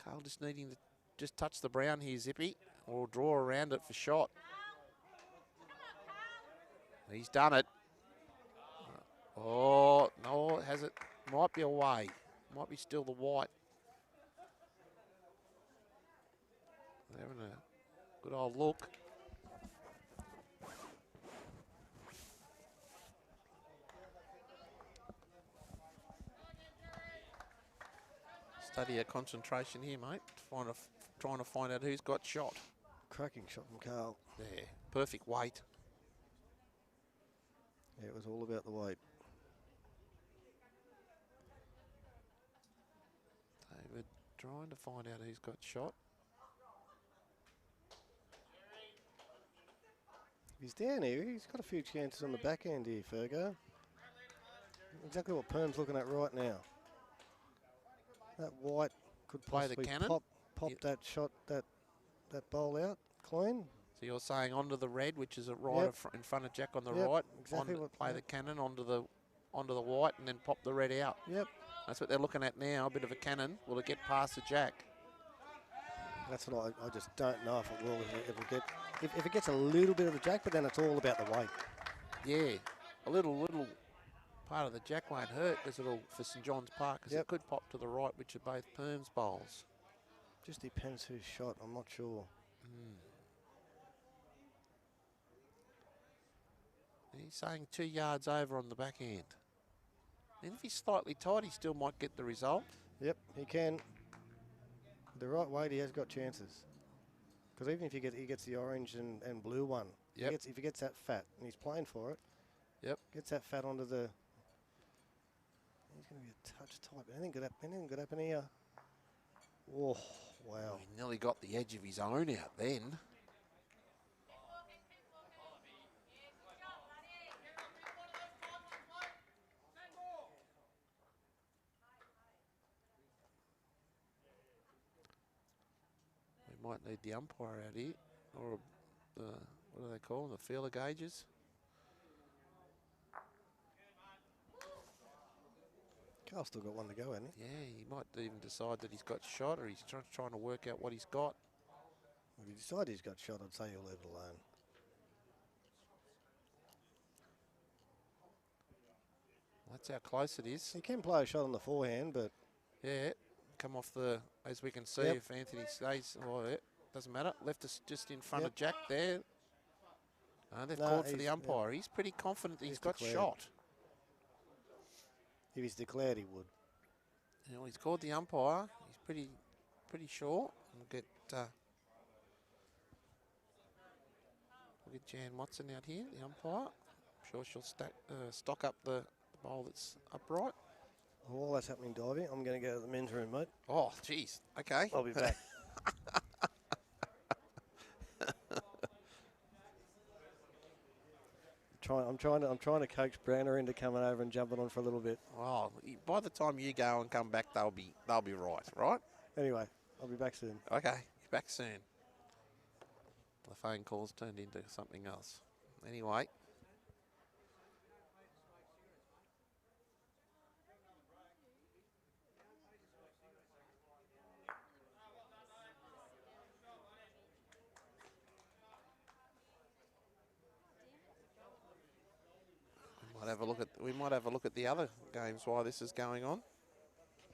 A: Carl just needing to just touch the brown here, Zippy, or draw around it for shot. He's done it. Oh, no, has it? Might be away. Might be still the white. They're having a good old look. Study of concentration here, mate. Trying to find out who's got shot.
B: Cracking shot from Carl.
A: There, perfect weight.
B: Yeah, it was all about the weight.
A: David trying to find out who's got shot.
B: He's down here. He's got a few chances on the back end here, Fergo. Exactly what Perm's looking at right now. That white could
A: Play the
B: possibly
A: cannon.
B: pop that shot, that bowl out clean.
A: So you're saying onto the red, which is right in front of Jack on the right.
B: Exactly
A: Play the cannon onto the white and then pop the red out.
B: Yep.
A: That's what they're looking at now, a bit of a cannon. Will it get past the jack?
B: That's what I just don't know if it will. If it gets a little bit of the jack, but then it's all about the weight.
A: Yeah, a little part of the jack won't hurt because it'll, for St John's Park, because it could pop to the right, which are both Perms bowls.
B: Just depends who's shot. I'm not sure.
A: He's saying 2 yards over on the backhand. And if he's slightly tight, he still might get the result.
B: Yep, he can. The right weight, he has got chances. Because even if he gets the orange and blue one, if he gets that fat, and he's playing for it, gets that fat onto the... He's going to be a touch tight. Anything could happen here. Oh, wow.
A: He nearly got the edge of his own out then. We might need the umpire out here, or the, what do they call them, the feeler gauges?
B: Carl's still got one to go, hasn't he?
A: Yeah, he might even decide that he's got shot, or he's trying to work out what he's got.
B: If he decides he's got shot, I'd say he'll leave it alone.
A: That's how close it is.
B: He can play a shot on the forehand, but...
A: Yeah, come off the, as we can see, if Anthony stays, oh, yeah, doesn't matter. Left us just in front of Jack there. They've called for the umpire. He's pretty confident that he's got shot.
B: If he's declared, he would.
A: You know, he's called the umpire. He's pretty sure. We'll get Jan Watson out here, the umpire. I'm sure she'll stock up the bowl that's upright.
B: While that's happening, Divey, I'm going to go to the men's room, mate.
A: Oh, geez. Okay.
B: I'll be back. I'm trying to coax Branner into coming over and jumping on for a little bit.
A: Well, by the time you go and come back, they'll be right?
B: Anyway, I'll be back soon.
A: Okay, you're back soon. The phone call's turned into something else. Anyway. We might have a look at the other games while this is going on.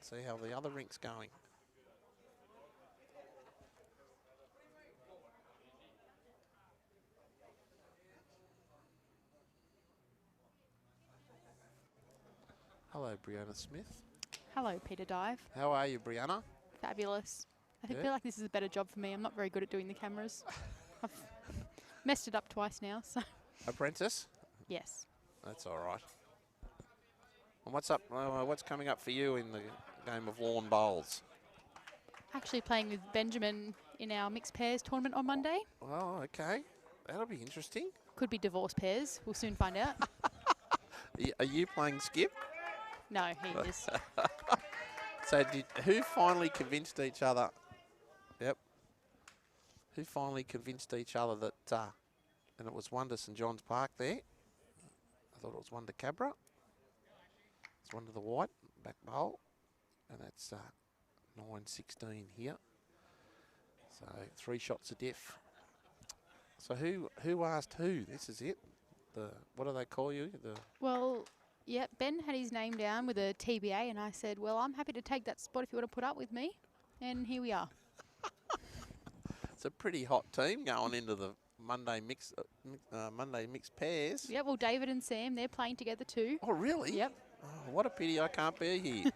A: See how the other rink's going. Hello, Brianna Smith.
D: Hello, Peter Dive.
A: How are you, Brianna?
D: Fabulous. I feel like this is a better job for me. I'm not very good at doing the cameras. I've messed it up twice now, so.
A: Apprentice?
D: Yes.
A: That's all right. And what's up? What's coming up for you in the game of lawn bowls?
D: Actually playing with Benjamin in our mixed pairs tournament on Monday.
A: Oh, okay. That'll be interesting.
D: Could be divorce pairs. We'll soon find out.
A: Are you playing Skip?
D: No, he is.
A: So who finally convinced each other? Yep. Who finally convinced each other that, and it was one to St John's Park there. I thought it was one to Cabra. It's one to the white, back bowl. And that's 9-16 here. So 3 shots of deaf. So who asked who? This is it. What do they call you?
D: Well, yeah, Ben had his name down with a TBA, and I said, well, I'm happy to take that spot if you want to put up with me. And here we are.
A: It's a pretty hot team going into the Monday mixed pairs.
D: Yeah, well, David and Sam, they're playing together too.
A: Oh, really?
D: Yep.
A: Oh, what a pity I can't be here.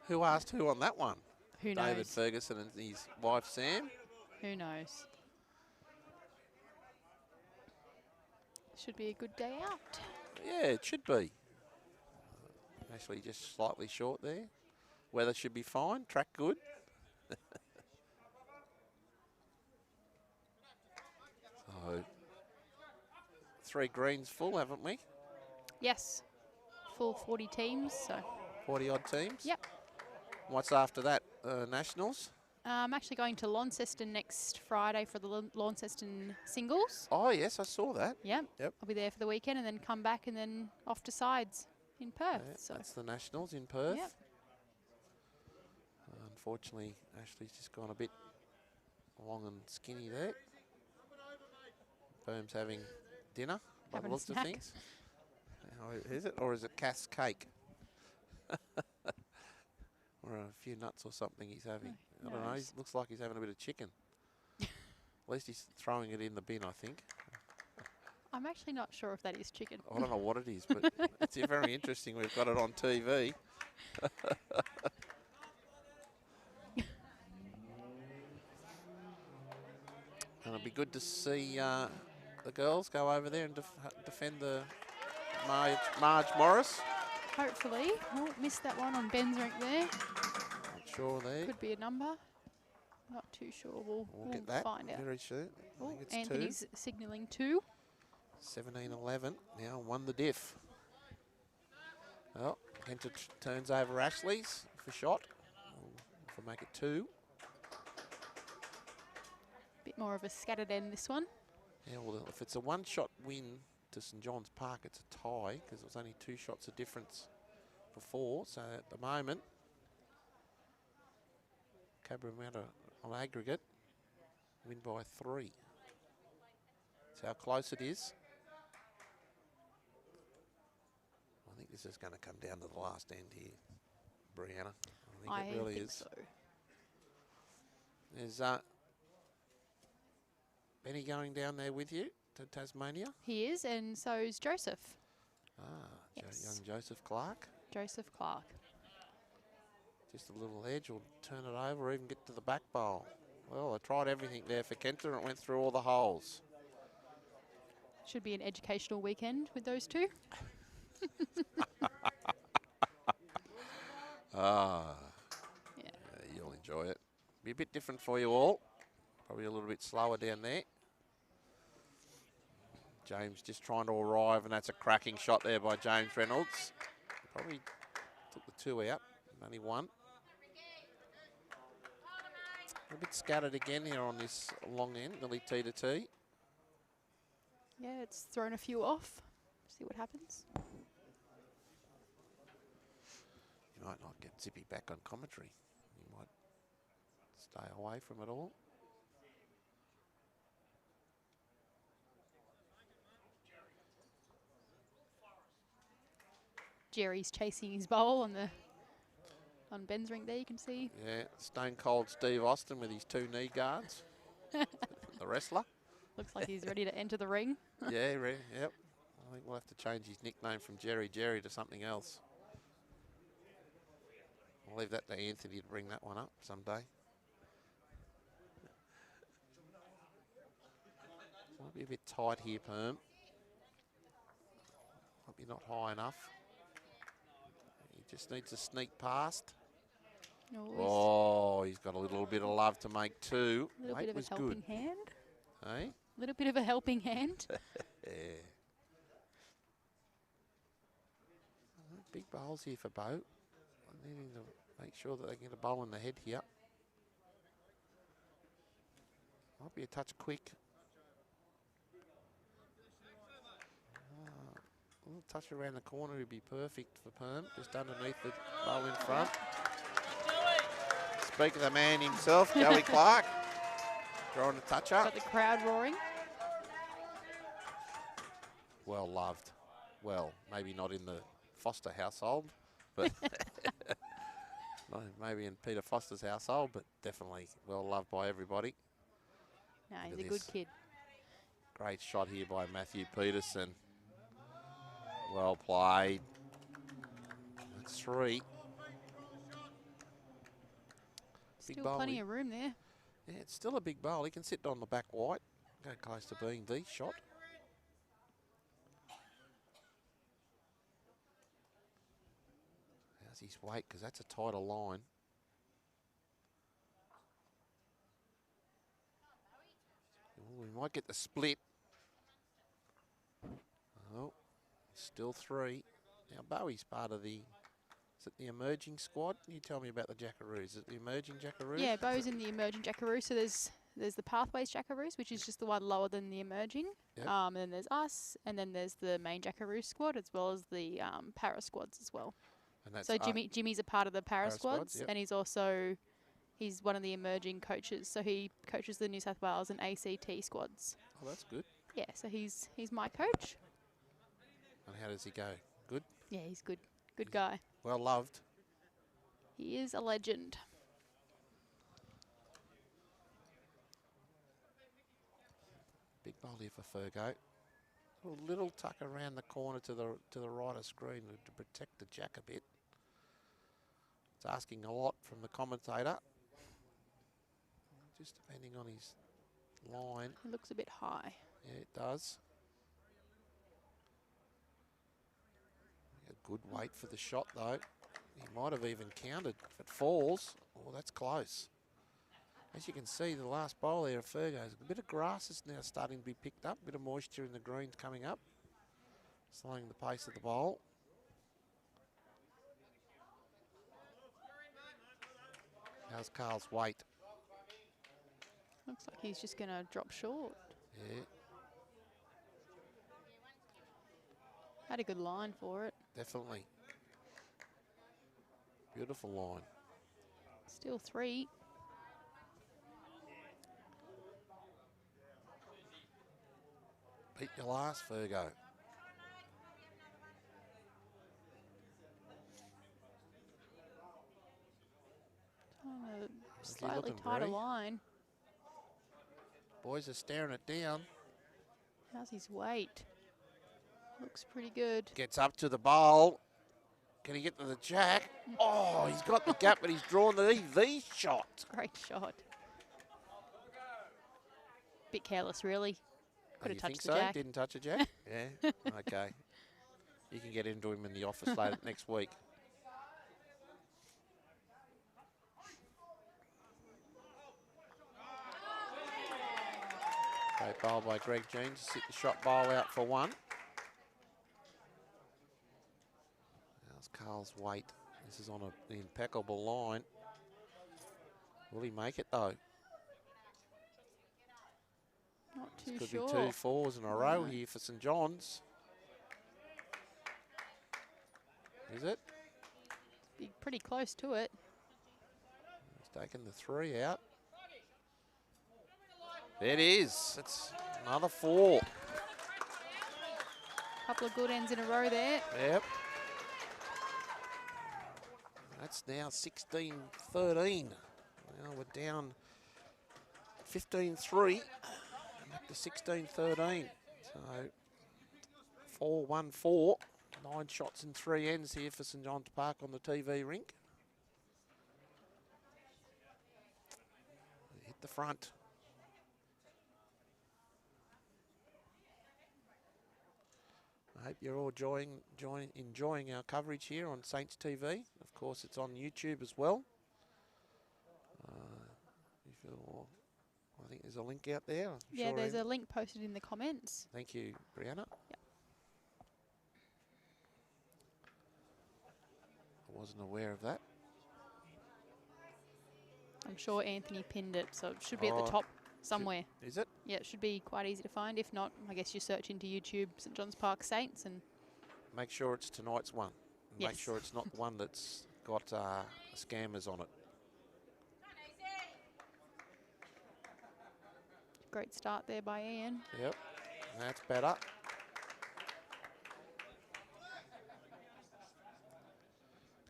A: Who asked who on that one?
D: Who knows?
A: David Ferguson and his wife Sam?
D: Who knows? Should be a good day out.
A: Yeah, it should be. Actually, just slightly short there. Weather should be fine. Track good. So, 3 greens full, haven't we?
D: Yes. Full 40 teams, so.
A: 40-odd teams?
D: Yep.
A: What's after that? Nationals?
D: I'm actually going to Launceston next Friday for the Launceston singles.
A: Oh, yes, I saw that.
D: Yep.
A: Yep.
D: I'll be there for the weekend and then come back and then off to sides. in Perth.
A: Yeah,
D: So
A: that's the Nationals in Perth.
D: Yep.
A: Unfortunately, Ashley's just gone a bit long and skinny there. Boom's having dinner by the
D: Having a
A: looks of
D: snack.
A: things. Is it, or is it Cass cake? Or a few nuts or something he's having. I don't know. He
D: Nice.
A: looks like he's having a bit of chicken. At least he's throwing it in the bin, I think.
D: I'm actually not sure if that is chicken.
A: I don't know what it is, but it's very interesting. We've got it on TV. And it'll be good to see the girls go over there and defend the Marge Morris.
D: Hopefully. Oh, missed that one on Ben's rink there.
A: Not sure there.
D: Could be a number. Not too sure. We'll
A: get that
D: find out.
A: very soon. I
D: Oh,
A: think it's
D: Anthony's signalling 2.
A: 17-11. Now won the diff. Well, Kenta turns over Ashley's for shot. If we make it 2.
D: Bit more of a scattered end, this one.
A: Yeah, well, if it's a one-shot win to St John's Park, it's a tie because it was only 2 shots of difference before. So at the moment, Cabramatta on aggregate win by 3. That's how close it is. I think this is going to come down to the last end here, Brianna. I think it really is.
D: So.
A: There's Benny going down there with you to Tasmania.
D: He is, and so is Joseph.
A: Yes.
D: Yes.
A: Young Joseph Clark.
D: Joseph Clark.
A: Just a little edge will turn it over or even get to the back bowl. Well, I tried everything there for Kenta and it went through all the holes.
D: Should be an educational weekend with those two.
A: Yeah,
D: Yeah.
A: you'll enjoy it. Be a bit different for you all. Probably a little bit slower down there. James just trying to arrive, and that's a cracking shot there by James Reynolds. Probably took the 2 out, only 1. A bit scattered again here on this long end, nearly T to T.
D: Yeah, it's thrown a few off. See what happens.
A: You might not get Zippy back on commentary. You might stay away from it all.
D: Jerry's chasing his bowl on Ben's rink there, you can see.
A: Yeah, Stone Cold Steve Austin with his 2 knee guards. The wrestler.
D: Looks like he's ready to enter the ring.
A: Yeah, yep. I think we'll have to change his nickname from Jerry to something else. I'll leave that to Anthony to bring that one up someday. Might be a bit tight here, Perm. Might be not high enough. He just needs to sneak past. Oh, he's got a little bit of love to make 2.
D: A little bit of a helping hand.
A: Hey?
D: A little bit of a helping hand.
A: Yeah. Big bowls here for Bo. Needing to make sure that they get a bowl in the head here. Might be a touch quick. A little touch around the corner would be perfect for Perm, just underneath the bowl in front. Speak of the man himself, Joey Clark, drawing a touch up.
D: Got the crowd roaring.
A: Well loved. Well, maybe not in the Foster household, but maybe in Peter Foster's household, but definitely well loved by everybody.
D: No, he's
A: Look
D: a
A: at
D: good
A: this.
D: kid.
A: Great shot here by Matthew Peterson. Well played. That's 3. Big
D: Still
A: bowl
D: plenty
A: here.
D: of room there.
A: Yeah, it's still a big bowl. He can sit on the back white. Go close to being the shot. How's his weight? Because that's a tighter line. Ooh, we might get the split. Oh, still 3. Now Bowie's part of the Is it the emerging squad? You tell me about the Jackaroos. Is it the emerging Jackaroos?
D: Yeah, Bo's in the emerging Jackaroo. So there's the Pathways Jackaroos, which is just the one lower than the emerging.
A: Yep.
D: And then there's us, and then there's the main Jackaroo squad, as well as the para squads as well.
A: And that's
D: So Jimmy's a part of the para squads,
A: yep.
D: and he's one of the emerging coaches. So he coaches the New South Wales and ACT squads.
A: Oh, that's good.
D: Yeah, so he's my coach.
A: And how does he go? Good?
D: Yeah, he's good. Good guy.
A: Well loved.
D: He is a legend.
A: Big bowl here for Fergo. A little tuck around the corner to the right of screen to protect the jack a bit. It's asking a lot from the commentator. Just depending on his line.
D: It looks a bit high.
A: Yeah, it does. A good weight for the shot though. He might have even counted. If it falls, oh, that's close. As you can see, the last bowl there of Fergo's, a bit of grass is now starting to be picked up, a bit of moisture in the greens coming up, slowing the pace of the bowl. How's Carl's weight?
D: Looks like he's just going to drop short.
A: Yeah,
D: Had a good line for it.
A: definitely. Beautiful line.
D: Still 3.
A: Beat your last, Fergo.
D: Slightly
A: looking,
D: tighter
A: Bree?
D: line.
A: Boys are staring it down.
D: How's his weight? Looks pretty good.
A: Gets up to the bowl. Can he get to the jack? Oh, he's got the gap, but he's drawn the EV shot.
D: Great shot. Bit careless, really. Could have
A: You
D: touched
A: think
D: the
A: so?
D: jack.
A: Didn't touch a jack? Yeah, okay. You can get into him in the office later next week. Great bowl by Greg Jeans. Sit the shot bowl out for 1. How's Carl's weight? This is on an impeccable line. Will he make it though?
D: Not
A: This
D: too
A: could
D: sure.
A: be 2 4s in a row
D: No.
A: here for St John's. Is it?
D: Be pretty close to it.
A: He's taken the 3 out. It is. It's another 4.
D: Couple of good ends in a row there.
A: Yep. That's now 16-13. Now we're down 15-3 and up to 16-13. So 4-1-4. 9 shots and 3 ends here for St John's Park on the TV rink. Hit the front. I hope you're all enjoying our coverage here on Saints TV. Of course, it's on YouTube as well. I think there's a link out there.
D: Yeah, there's a link posted in the comments.
A: Thank you, Brianna.
D: Yep.
A: I wasn't aware of that.
D: I'm sure Anthony pinned it, so it should be at
A: Oh,
D: the top somewhere.
A: Is it?
D: Yeah, it should be quite easy to find. If not, I guess you search into YouTube St John's Park Saints and
A: Make sure it's tonight's one. Make
D: Yes.
A: sure it's not the one that's got scammers on it.
D: great start there by Ian.
A: Yep, that's better.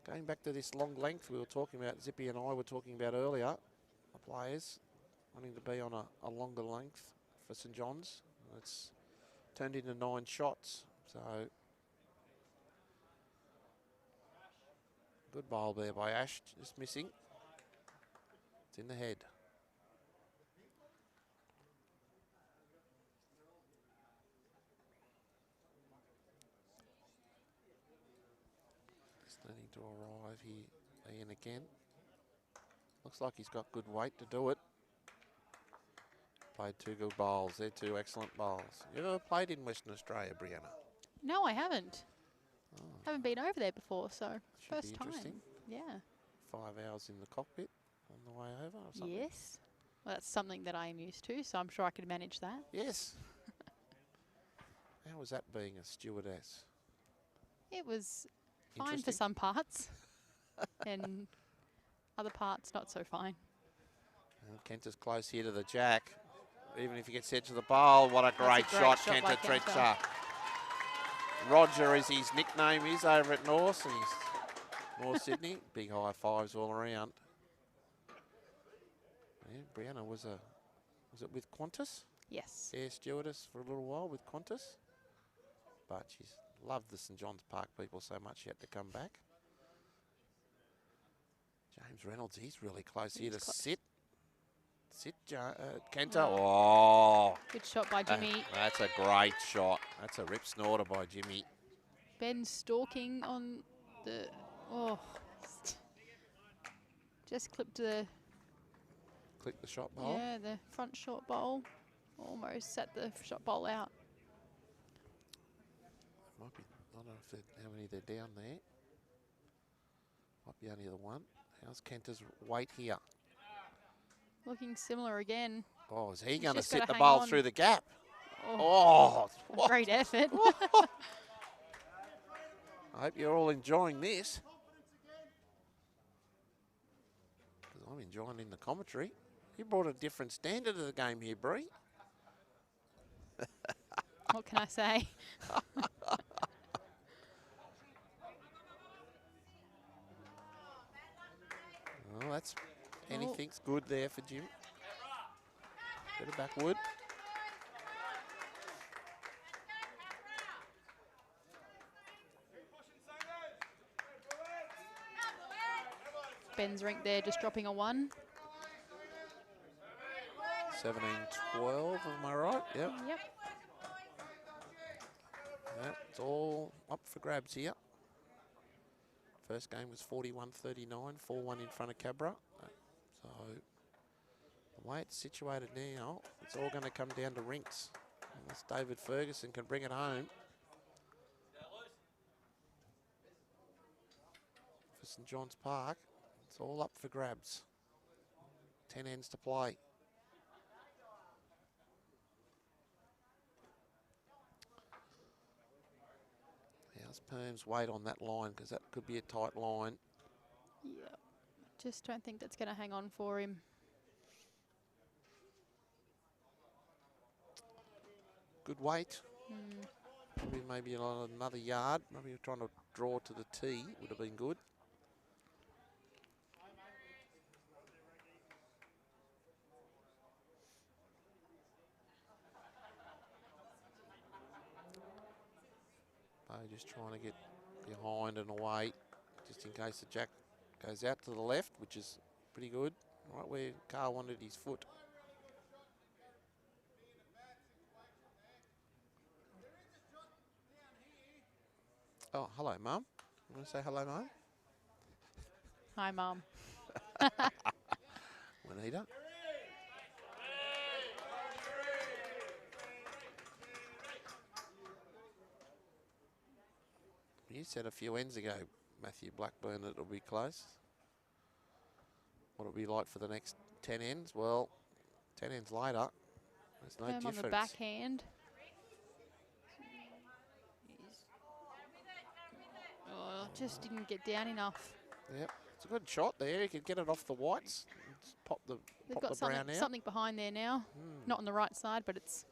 A: Going back to this long length we were talking about, Zippy and I were talking about earlier, the players wanting to be on a longer length for St John's. It's turned into 9 shots, so good bowl there by Ash, just missing. It's in the head. Starting to arrive here, Ian again. Looks like he's got good weight to do it. Played 2 good bowls. They're 2 excellent bowls. You ever played in Western Australia, Brianna?
D: No, I haven't.
A: Oh,
D: Haven't been over there before, so
A: Should
D: first
A: be
D: time.
A: interesting.
D: Yeah.
A: 5 hours in the cockpit on the way over or something.
D: Yes. Well, that's something that I am used to, so I'm sure I could manage that.
A: Yes. How was that being a stewardess?
D: It was fine for
A: Interesting.
D: some parts, and other parts not so fine.
A: Well, Kenta's close here to the jack. Even if he gets edge of the bowl, what a great,
D: great
A: shot,
D: shot by
A: Kenta
D: Kenta.
A: Treacher. Roger, as his nickname is over at North, and he's North Sydney. Big high fives all around. Yeah, Brianna was it with Qantas?
D: Yes.
A: Air stewardess for a little while with Qantas. But she's loved the St John's Park people so much she had to come back. James Reynolds, he's really close here to sit. Sit, Kenta. Oh.
D: Good shot by Jimmy.
A: That's a great shot. That's a rip snorter by Jimmy.
D: Ben stalking on the... Oh. Just clipped the...
A: Click the shot bowl.
D: Yeah, the front short bowl. Almost set the shot bowl out.
A: Might be, I don't know if how many they're down there. Might be only the one. How's Kenta's weight here?
D: Looking similar again.
A: Oh, is he
D: He's
A: going to
D: just
A: sit
D: gotta
A: the
D: hang
A: bowl
D: on.
A: through the gap?
D: Oh,
A: what?
D: great effort.
A: I hope you're all enjoying this. Because I'm enjoying in the commentary. You brought a different standard to the game here, Bree.
D: What can I say?
A: Well, that's anything's good there for Jim. Bit of backward.
D: Ben's Rink there just dropping a 1.
A: 17-12, am I right? Yep.
D: Yep.
A: Yep, it's all up for grabs here. First game was 41-39, 4-1 in front of Cabra. So the way it's situated now, it's all going to come down to rinks. Unless David Ferguson can bring it home. For St John's Park, it's all up for grabs. 10 ends to play. How's Perm's weight on that line? Because that could be a tight line.
D: Yeah. Just don't think that's going to hang on for him.
A: Good weight. Probably maybe another yard. Maybe trying to draw to the tee would have been good. Just trying to get behind and away, just in case the jack goes out to the left, which is pretty good. Right where Carl wanted his foot. Oh, hello, Mum. You want to say hello, Mum?
D: Hi, Mum.
A: Juanita. You said a few ends ago, Matthew Blackburn, that it'll be close. What'll it be like for the next 10 ends? Well, 10 ends later, there's no
D: Perm
A: difference.
D: on the backhand. Oh, just didn't get down enough.
A: Yep, it's a good shot there. You could get it off the whites. Just pop the
D: They've
A: pop
D: got
A: the brown out.
D: something behind there now. Not on the right side, but it's...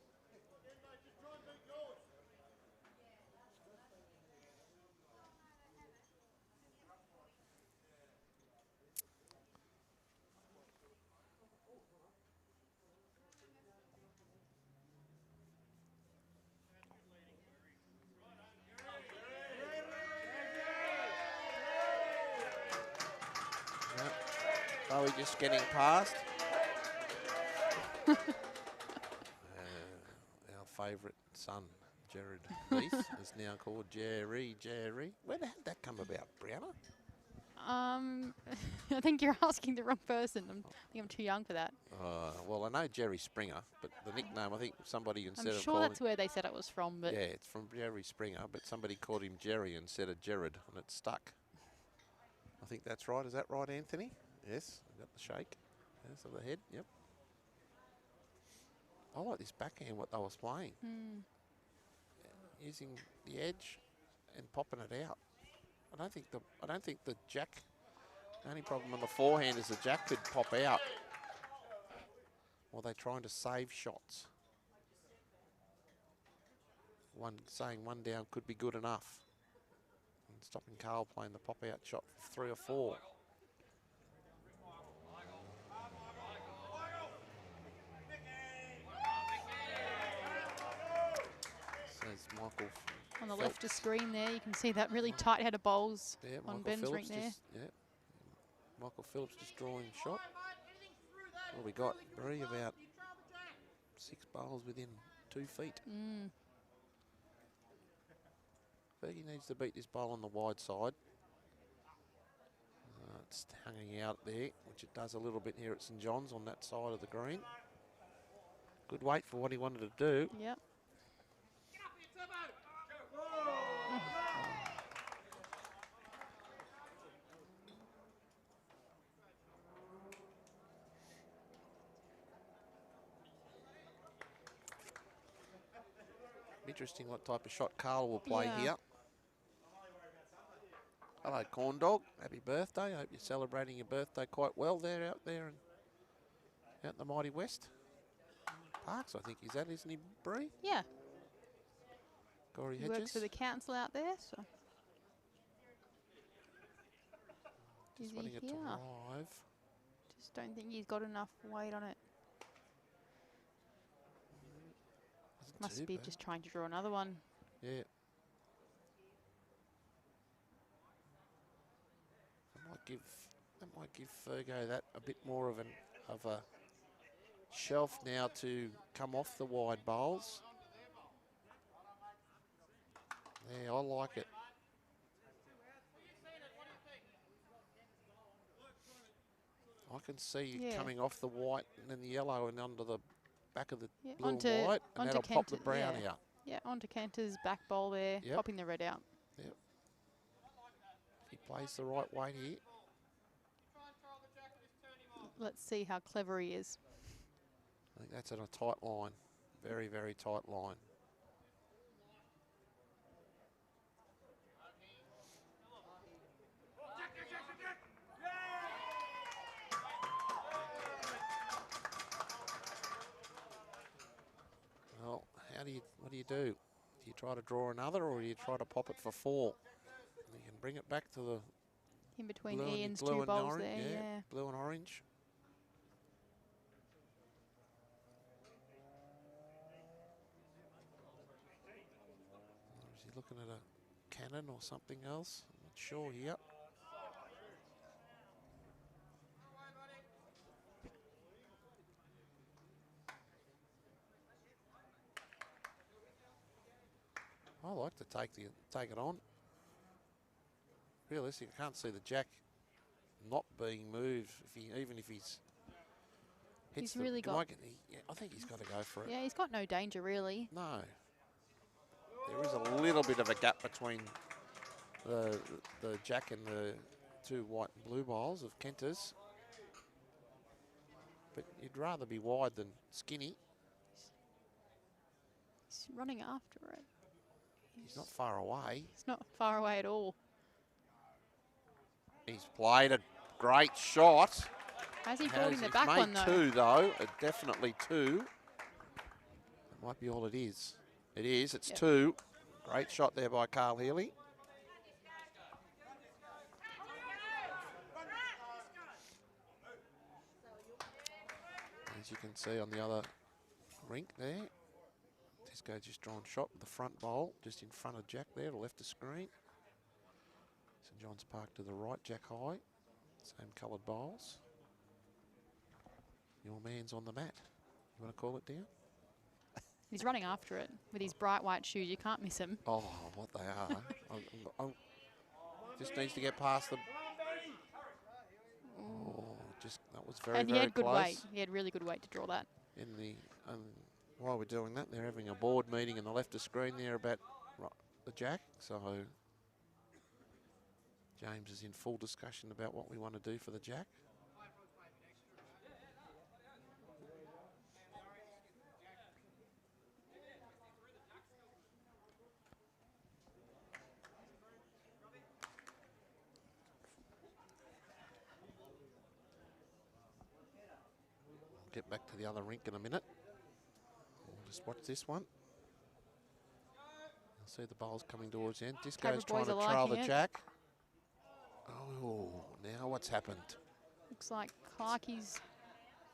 A: Are we just getting past? Our favourite son, Jared Leith, is now called Jerry. Where did that come about, Brianna?
D: I think you're asking the wrong person. I think I'm too young for that.
A: Well, I know Jerry Springer, but the nickname, I think somebody instead
D: I'm
A: of
D: sure
A: calling...
D: that's where they said it was from, but
A: Yeah, it's from Jerry Springer, but somebody called him Jerry instead of Jared, and it stuck. I think that's right. Is that right, Anthony? Yes, I got the shake. Yes, of the head, yep. I like this backhand, what they was playing. Using the edge and popping it out. I don't think the jack... The only problem on the forehand is the jack could pop out. Or they're trying to save shots. Saying one down could be good enough. And stopping Carl playing the pop-out shot for 3 or 4. Says Michael.
D: on the
A: Phelps.
D: left of screen there, you can see that really tight head of bowls
A: Yeah,
D: on
A: Michael
D: Ben's
A: Phillips
D: rink there.
A: just, yeah. Michael Phillips just drawing shot. Well, we got Bree about 6 bowls within 2 feet. Fergie needs to beat this bowl on the wide side. It's hanging out there, which it does a little bit here at St John's on that side of the green. Good weight for what he wanted to do.
D: Yep.
A: Interesting what type of shot Carl will play
D: Yeah.
A: here. Hello, Corn Dog. Happy birthday. Hope you're celebrating your birthday quite well there out there and out in the mighty West. Parks, I think he's at, isn't he, Bree?
D: Yeah.
A: Gory
D: He
A: Hedges.
D: works for the council out there, so. Is
A: Just
D: he
A: wanting it to
D: here?
A: arrive.
D: Just don't think he's got enough weight on it.
A: Wasn't
D: Must
A: too
D: be
A: bad.
D: just trying to draw another one.
A: Yeah. That might give Fergo that a bit more of a shelf now to come off the wide bowls. Yeah, I like it. I can see
D: Yeah.
A: coming off the white and then the yellow and onto the back of the
D: Yeah,
A: blue
D: onto-
A: and white, and
D: onto
A: that'll pop the
D: Kent,
A: brown
D: yeah.
A: out.
D: Yeah, onto Cantor's back bowl there,
A: Yep.
D: popping the red out.
A: Yep. If he plays the right weight here.
D: Let's see how clever he is.
A: I think that's in a tight line. Very, very tight line. Well, what do you do? Do you try to draw another or do you try to pop it for 4? You can bring it back to the
D: In between
A: blue
D: Ian's
A: blue
D: two
A: and
D: bowls
A: orange,
D: there, yeah.
A: blue and orange. Or is he looking at a cannon or something else? I'm not sure here. I like to take it on. Realistically, I can't see the jack not being moved even if he's hits
D: He's really got-
A: I think he's got to go for it.
D: Yeah, he's got no danger really.
A: No. There is a little bit of a gap between the jack and the 2 white and blue bowls of Kenters. But you'd rather be wide than skinny.
D: He's running after it.
A: He's not far away.
D: He's not far away at all.
A: He's played a great shot.
D: How's he holding the
A: He's
D: back
A: made
D: one though?
A: 2 though, definitely 2. That might be all it is. It is, it's
D: Yep.
A: 2. Great shot there by Carl Healy. As you can see on the other rink there, Tisco just drawn shot with the front bowl, just in front of Jack there, to left of screen. St John's Park to the right, Jack high, same coloured bowls. Your man's on the mat. You want to call it down?
D: He's running after it with his bright white shoes. You can't miss him.
A: Oh, what they are. Just needs to get past the just that was very,
D: And he
A: very
D: had good
A: close.
D: weight. He had really good weight to draw that.
A: In the while we're doing that, they're having a board meeting in the left of screen there about the jack. So James is in full discussion about what we want to do for the jack. Get back to the other rink in a minute. We'll just watch this one. You'll see the bowls coming towards the end. Disco's trying to trail the jack. Oh, now what's happened?
D: Looks like Clarkie's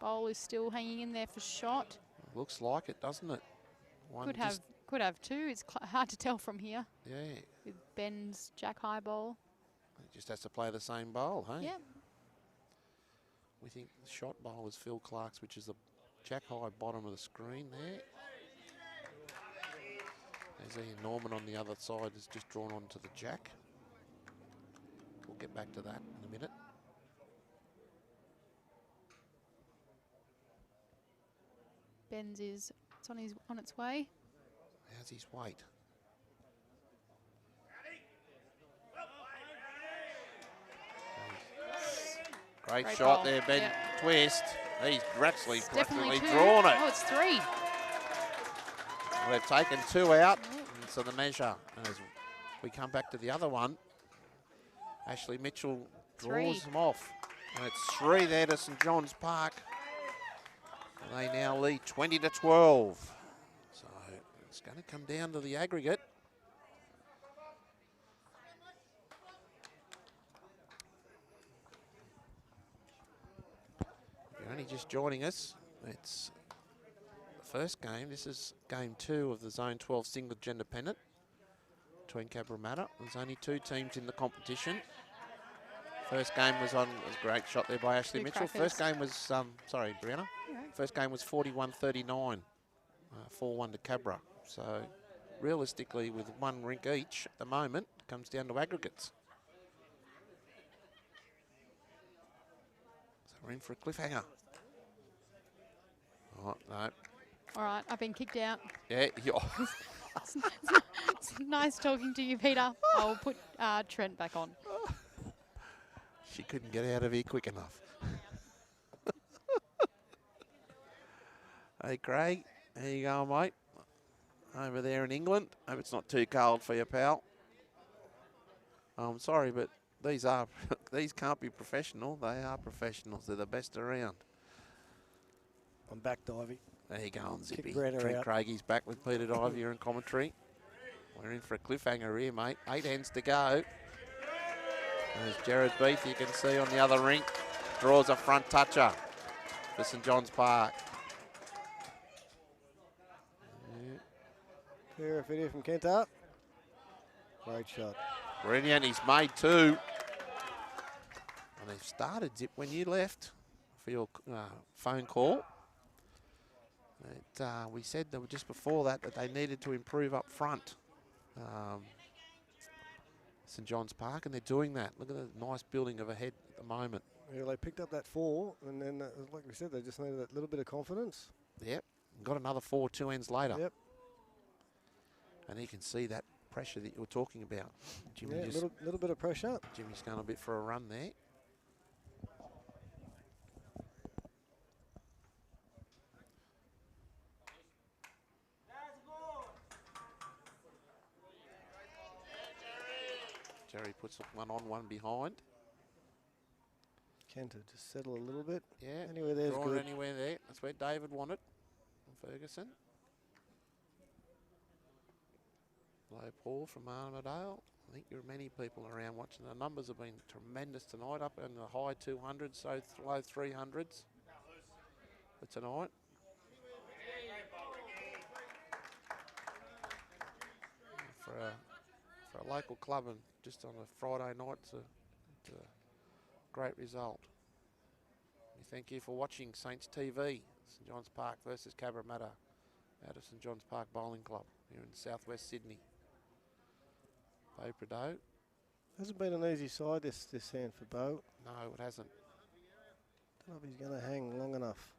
D: bowl is still hanging in there for shot.
A: Looks like it, doesn't it? One
D: Could have two. It's hard to tell from here.
A: Yeah.
D: With Ben's jack high bowl.
A: He just has to play the same bowl, hey?
D: Yeah.
A: We think the shot bowl is Phil Clark's, which is the jack high bottom of the screen there. There's Ian Norman on the other side is just drawn onto the jack. We'll get back to that in a minute.
D: Ben's is on its way.
A: How's his weight? Great shot
D: ball.
A: there, Ben.
D: Yep.
A: Twist. He's actually practically
D: Two.
A: drawn it.
D: Oh, it's three.
A: Well, they've taken two out, and so the measure. And as we come back to the other one, Ashley Mitchell draws them off. And it's three there to St John's Park. And they now lead 20-12. So it's going to come down to the aggregate. If you're only just joining us, it's the first game. This is game 2 of the Zone 12 single gender pennant between Cabramatta. There's only 2 teams in the competition. First game was on, it was a great shot there by Ashley Mitchell. First game was, sorry, Brianna. First game was 41-39, 4-1 to Cabra. So realistically, with one rink each at the moment, it comes down to aggregates. So we're in for a cliffhanger. Oh, no.
D: All right, I've been kicked out.
A: Yeah,
D: It's nice talking to you, Peter. I'll put Trent back on.
A: She couldn't get out of here quick enough. Hey, Craig, how you going, mate? Over there in England. Hope it's not too cold for you, pal. I'm sorry, but these can't be professional. They are professionals. They're the best around.
B: I'm back, Divey.
A: There you go, on Zippy.
B: Trent
A: Craigie's back with Peter Divey here in commentary. We're in for a cliffhanger here, mate. 8 hands to go. There's Jared Beath, you can see on the other rink. Draws a front toucher for St John's Park.
B: Fair video from Kent up. Great shot.
A: Brilliant, he's made 2. And they've started, Zip, when you left for your phone call. We said that just before that they needed to improve up front. St John's Park, and they're doing that. Look at the nice building of a head at the moment.
B: Yeah, they picked up that 4, and then, like we said, they just needed that little bit of confidence.
A: Yep, got another 4 2 ends later.
B: Yep.
A: And you can see that pressure that you were talking about. Jimmy,
B: Yeah,
A: just
B: little bit of pressure.
A: Jimmy's going a bit for a run there. Jerry puts one on, one behind.
B: Kent to just settle a little bit.
A: Yeah,
B: Anywhere there's
A: drawn
B: good.
A: anywhere there. That's where David wanted. Ferguson. Low Paul from Armadale. I think there are many people around watching. The numbers have been tremendous tonight, up in the high 200s, so low 300s for tonight. For a local club and just on a Friday night, it's a great result. We thank you for watching Saints TV, St John's Park versus Cabramatta out of St John's Park Bowling Club here in southwest Sydney. Bo Prideaux.
B: Hasn't been an easy side this hand for Bo.
A: No, it hasn't.
B: If he's going to hang long enough.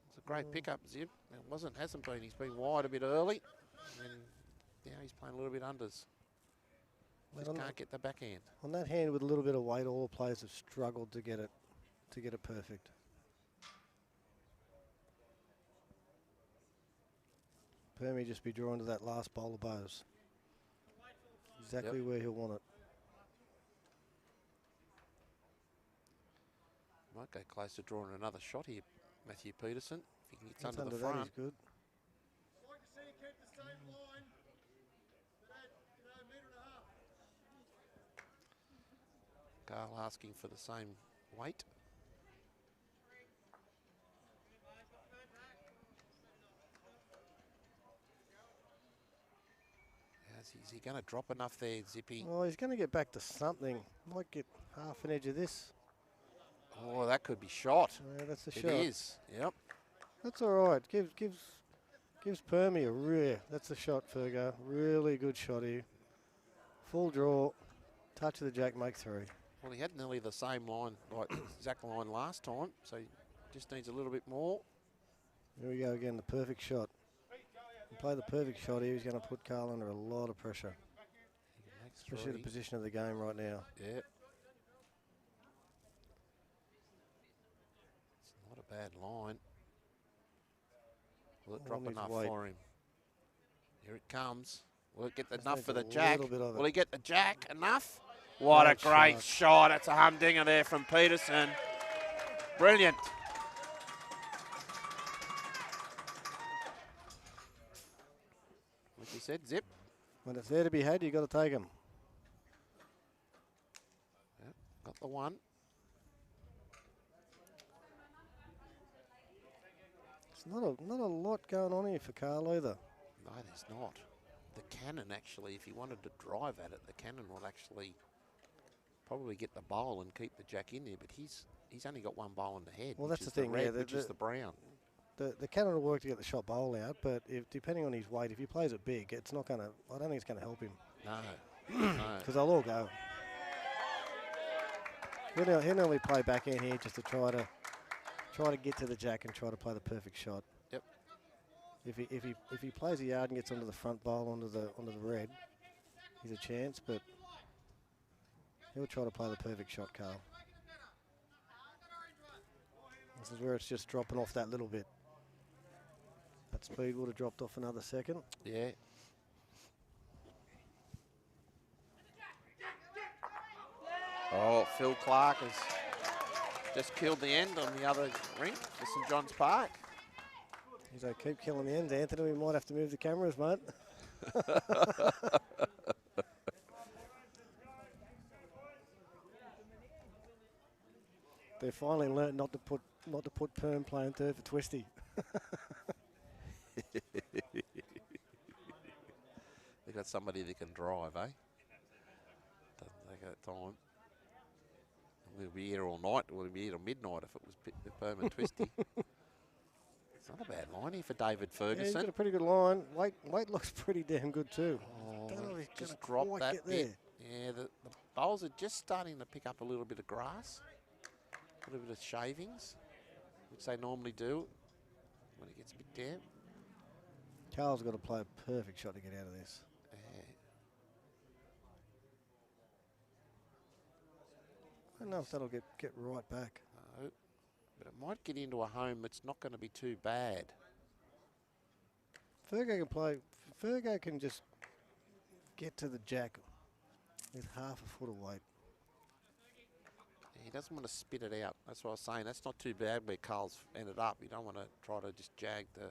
A: It's a great pickup, Zip. It hasn't been. He's been wide a bit early. And now he's playing a little bit unders. Just can't get the backhand.
B: On that hand with a little bit of weight, all the players have struggled to get it perfect. Permy just be drawn to that last bowl of bows. Exactly where he'll want it.
A: Might go close to drawing another shot here, Matthew Peterson. If he gets under the
B: that,
A: front.
B: he's good.
A: Carl asking for the same weight. Is he going to drop enough there, Zippy?
B: Oh, he's going to get back to something. Might get half an edge of this.
A: Oh, that could be shot.
B: Yeah, that's the shot.
A: It is, yep.
B: That's all right. Gives Permy a rear. That's the shot, Fergo. Really good shot here. Full draw. Touch of the jack, make 3.
A: Well, he had nearly the same line, like exact line last time, so he just needs a little bit more.
B: Here we go again, the perfect shot. He play the perfect shot here. He's going to put Carl under a lot of pressure. Especially the position of the game right now.
A: Yeah. It's not a bad line. Will it drop enough for him? Here it comes. Will it get enough for the jack? Will he get the jack enough? What a great shot. It's a humdinger there from Peterson. Brilliant. Like you said, Zip.
B: When it's there to be had, you've got to take them.
A: Yep, got the one.
B: It's not a lot going on here for Carl either.
A: No, there's not. The cannon actually, if he wanted to drive at it, the cannon will actually probably get the bowl and keep the jack in there, but he's only got one bowl in the head.
B: Well, that's the thing,
A: red,
B: yeah,
A: which is the brown.
B: The cannon will work to get the shot bowl out, but depending on his weight, if he plays it big, it's not going to. I don't think it's going to help him.
A: No, no.
B: Because they'll all go. He'll normally play backhand here just to try to get to the jack and try to play the perfect shot.
A: Yep.
B: If he plays a yard and gets onto the front bowl onto the red, he's a chance, but he'll try to play the perfect shot, Carl. This is where it's just dropping off that little bit. That speed would have dropped off another second.
A: Yeah. Oh, Phil Clark has just killed the end on the other rink for St John's Park.
B: He's like, keep killing the ends, Anthony. We might have to move the cameras, mate. They finally learnt not to put Perm playing third for Twisty.
A: They got somebody that can drive, eh? Doesn't take that time. We'll be here all night. We'll be here till midnight if it was Perm and Twisty. It's not a bad line here for David Ferguson.
B: Yeah, he's got a pretty good line. Weight looks pretty damn good too.
A: Oh,
B: Don't know if he's
A: just
B: gonna
A: drop
B: quite
A: that
B: get
A: bit.
B: there.
A: Yeah, the bowls are just starting to pick up a little bit of grass, a little bit of shavings, which they normally do when it gets a bit damp.
B: Carl's got to play a perfect shot to get out of this.
A: Yeah.
B: I don't know if that'll get right back.
A: No, but it might get into a home that's not going to be too bad.
B: Fergo can just get to the jack with half a foot of weight.
A: He doesn't want to spit it out. That's what I was saying. That's not too bad where Carl's ended up. You don't want to try to just jag to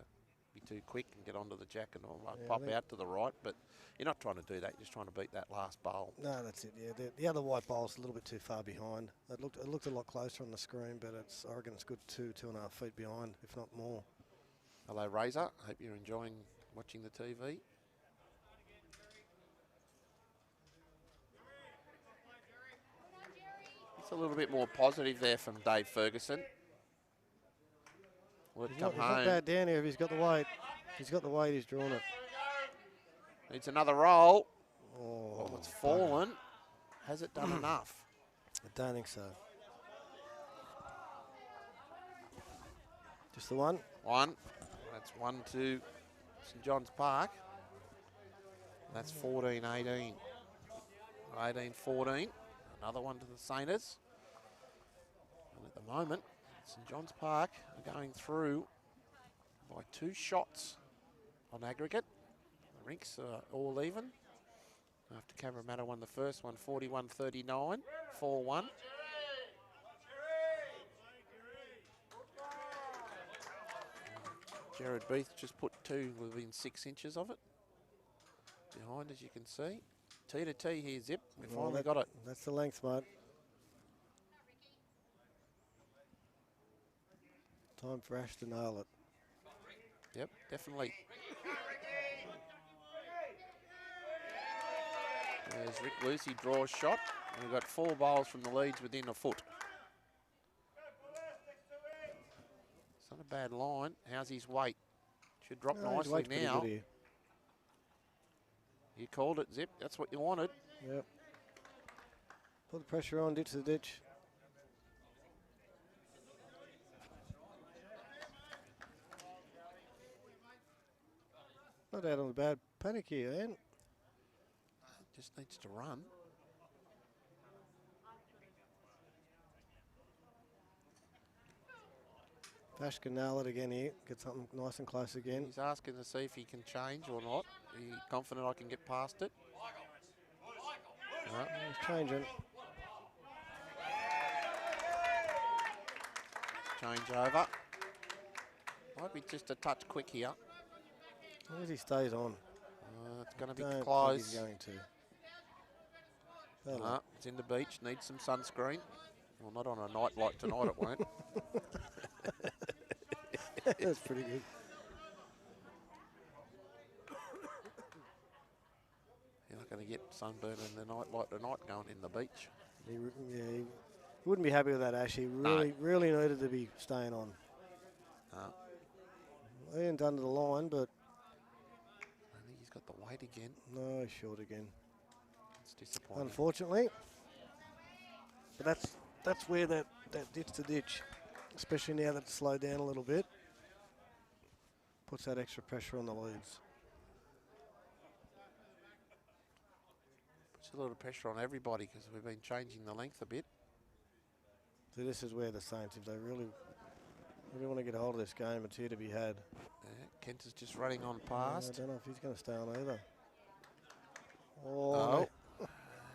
A: be too quick and get onto the jack and pop out to the right. But you're not trying to do that. You're just trying to beat that last bowl.
B: No, that's it. Yeah, the other white bowl's a little bit too far behind. It looked a lot closer on the screen, but I reckon it's good 2.5 feet behind, if not more.
A: Hello, Razor. Hope you're enjoying watching the TV. It's a little bit more positive there from Dave Ferguson. Will it come
B: He's not
A: home?
B: bad down here if he's got the weight. He's got the weight, he's drawn it.
A: Needs another roll.
B: Oh,
A: Oh, it's fallen. Has it done enough?
B: I don't think so. Just the one.
A: One. That's one to St John's Park. That's 14-18. 18-14. Another one to the Saints. And at the moment, St John's Park are going through by 2 shots on aggregate. The Rinks are all even. After Cabramatta won the first one, 41-39, 4-1. Jared Beath just put 2 within 6 inches of it. Behind, as you can see. T to T here, Zip. We finally got it.
B: That's the length, mate. Time for Ash to nail it.
A: Yep, definitely. There's Rick Lucy draws shot. We've got 4 bowls from the leads within a foot. It's not a bad line. How's his weight? Should drop nicely now. You called it, Zip. That's what you wanted.
B: Yep. Put the pressure on, ditch the ditch. Not out on the bad panic here, Ian.
A: Just needs to run.
B: Ash can nail it again here. Get something nice and close again.
A: He's asking to see if he can change or not. Are you confident I can get past it? No.
B: He's changing.
A: Change over. Might be just a touch quick here.
B: As long as he stays on.
A: It's going to be
B: Don't
A: close.
B: think he's going to.
A: It's in the beach. Needs some sunscreen. Well, not on a night like tonight, it won't.
B: That's pretty good.
A: You're not going to get sunburn in the night like tonight going in the beach.
B: He wouldn't be happy with that, Ash. He really needed to be staying on. He ain't done to the line, but...
A: I think he's got the weight again.
B: No, he's short again.
A: It's disappointing.
B: Unfortunately. But that's where that ditch to ditch, especially now that it's slowed down a little bit, puts that extra pressure on the leads.
A: Puts a little pressure on everybody because we've been changing the length a bit.
B: So this is where the Saints, if they really want to get a hold of this game, it's here to be had.
A: Yeah, Kent is just running on past.
B: I don't know if he's going to stay on either.
A: Oh.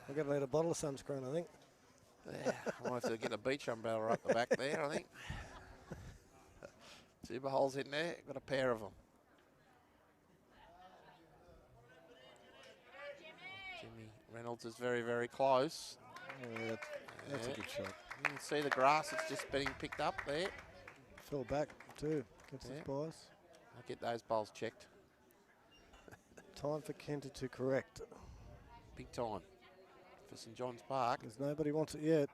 B: We're going to need a bottle of sunscreen, I think.
A: Yeah, I might have to get a beach umbrella up the back there, I think. 2 bowls in there, got a pair of them. Jimmy Reynolds is very, very close.
B: Yeah, that's a good shot.
A: You can see the grass, it's just being picked up there.
B: Fell back too, gets the spice.
A: I'll get those bowls checked.
B: Time for Kenter to correct.
A: Big time for St John's Park.
B: Because nobody wants it yet.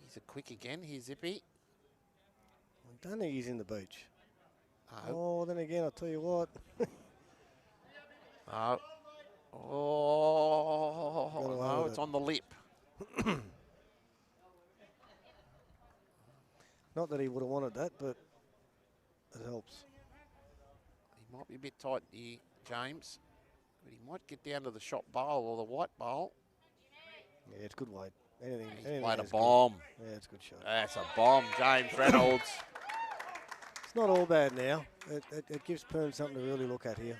A: He's a quick again, here's Zippy.
B: I don't think he's in the beach.
A: No.
B: Oh, then again, I'll tell you what.
A: No. Oh, no, it's on the lip.
B: Not that he would have wanted that, but it helps.
A: He might be a bit tight here, James. But he might get down to the shot bowl or the white bowl.
B: Yeah, it's good weight. Anything
A: He's played a
B: is
A: bomb.
B: Good. Yeah, it's a good shot.
A: That's a bomb, James Reynolds.
B: It's not all bad now. It gives Perm something to really look at here.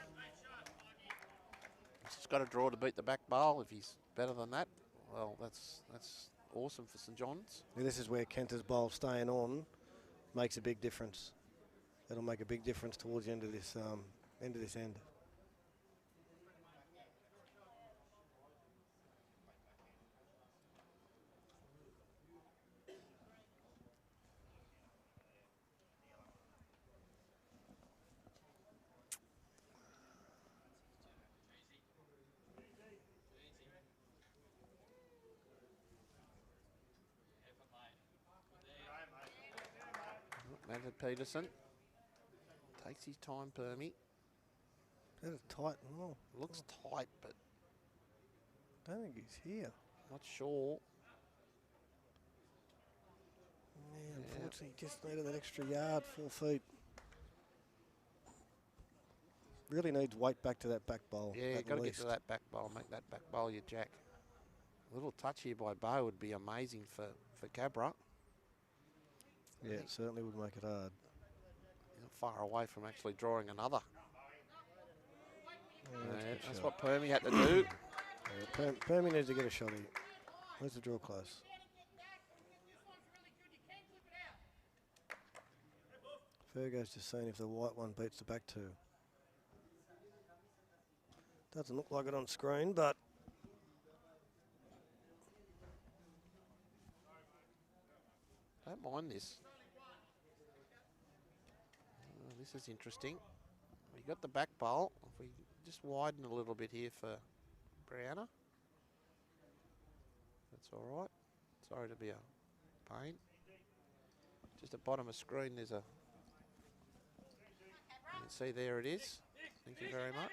A: He's just got to draw to beat the back bowl. If he's better than that, well, that's awesome for St John's.
B: Yeah, this is where Kenter's bowl staying on makes a big difference. It'll make a big difference towards the end of this end.
A: Matt Peterson takes his time, Permy.
B: That is tight. Oh,
A: Looks tight, but
B: don't think he's here.
A: not sure.
B: Yeah, He just needed that extra yard, 4 feet. Really needs weight back to that back bowl.
A: Yeah, you've got to get to that back bowl, make that back bowl your jack. A little touch here by Bo would be amazing for Cabra.
B: Yeah, it certainly would make it hard.
A: He's not far away from actually drawing another.
B: Yeah,
A: that's what Permy had to do.
B: Yeah, Permy needs to get a shot here. Needs to draw close. Fergo's just saying if the white one beats the back two. Doesn't look like it on screen, but
A: Don't mind this. Oh, this is interesting. We got the back bowl. If we just widen a little bit here for Brianna. That's all right. Sorry to be a pain. Just at bottom of screen there's a... You can see there it is. Thank you very much.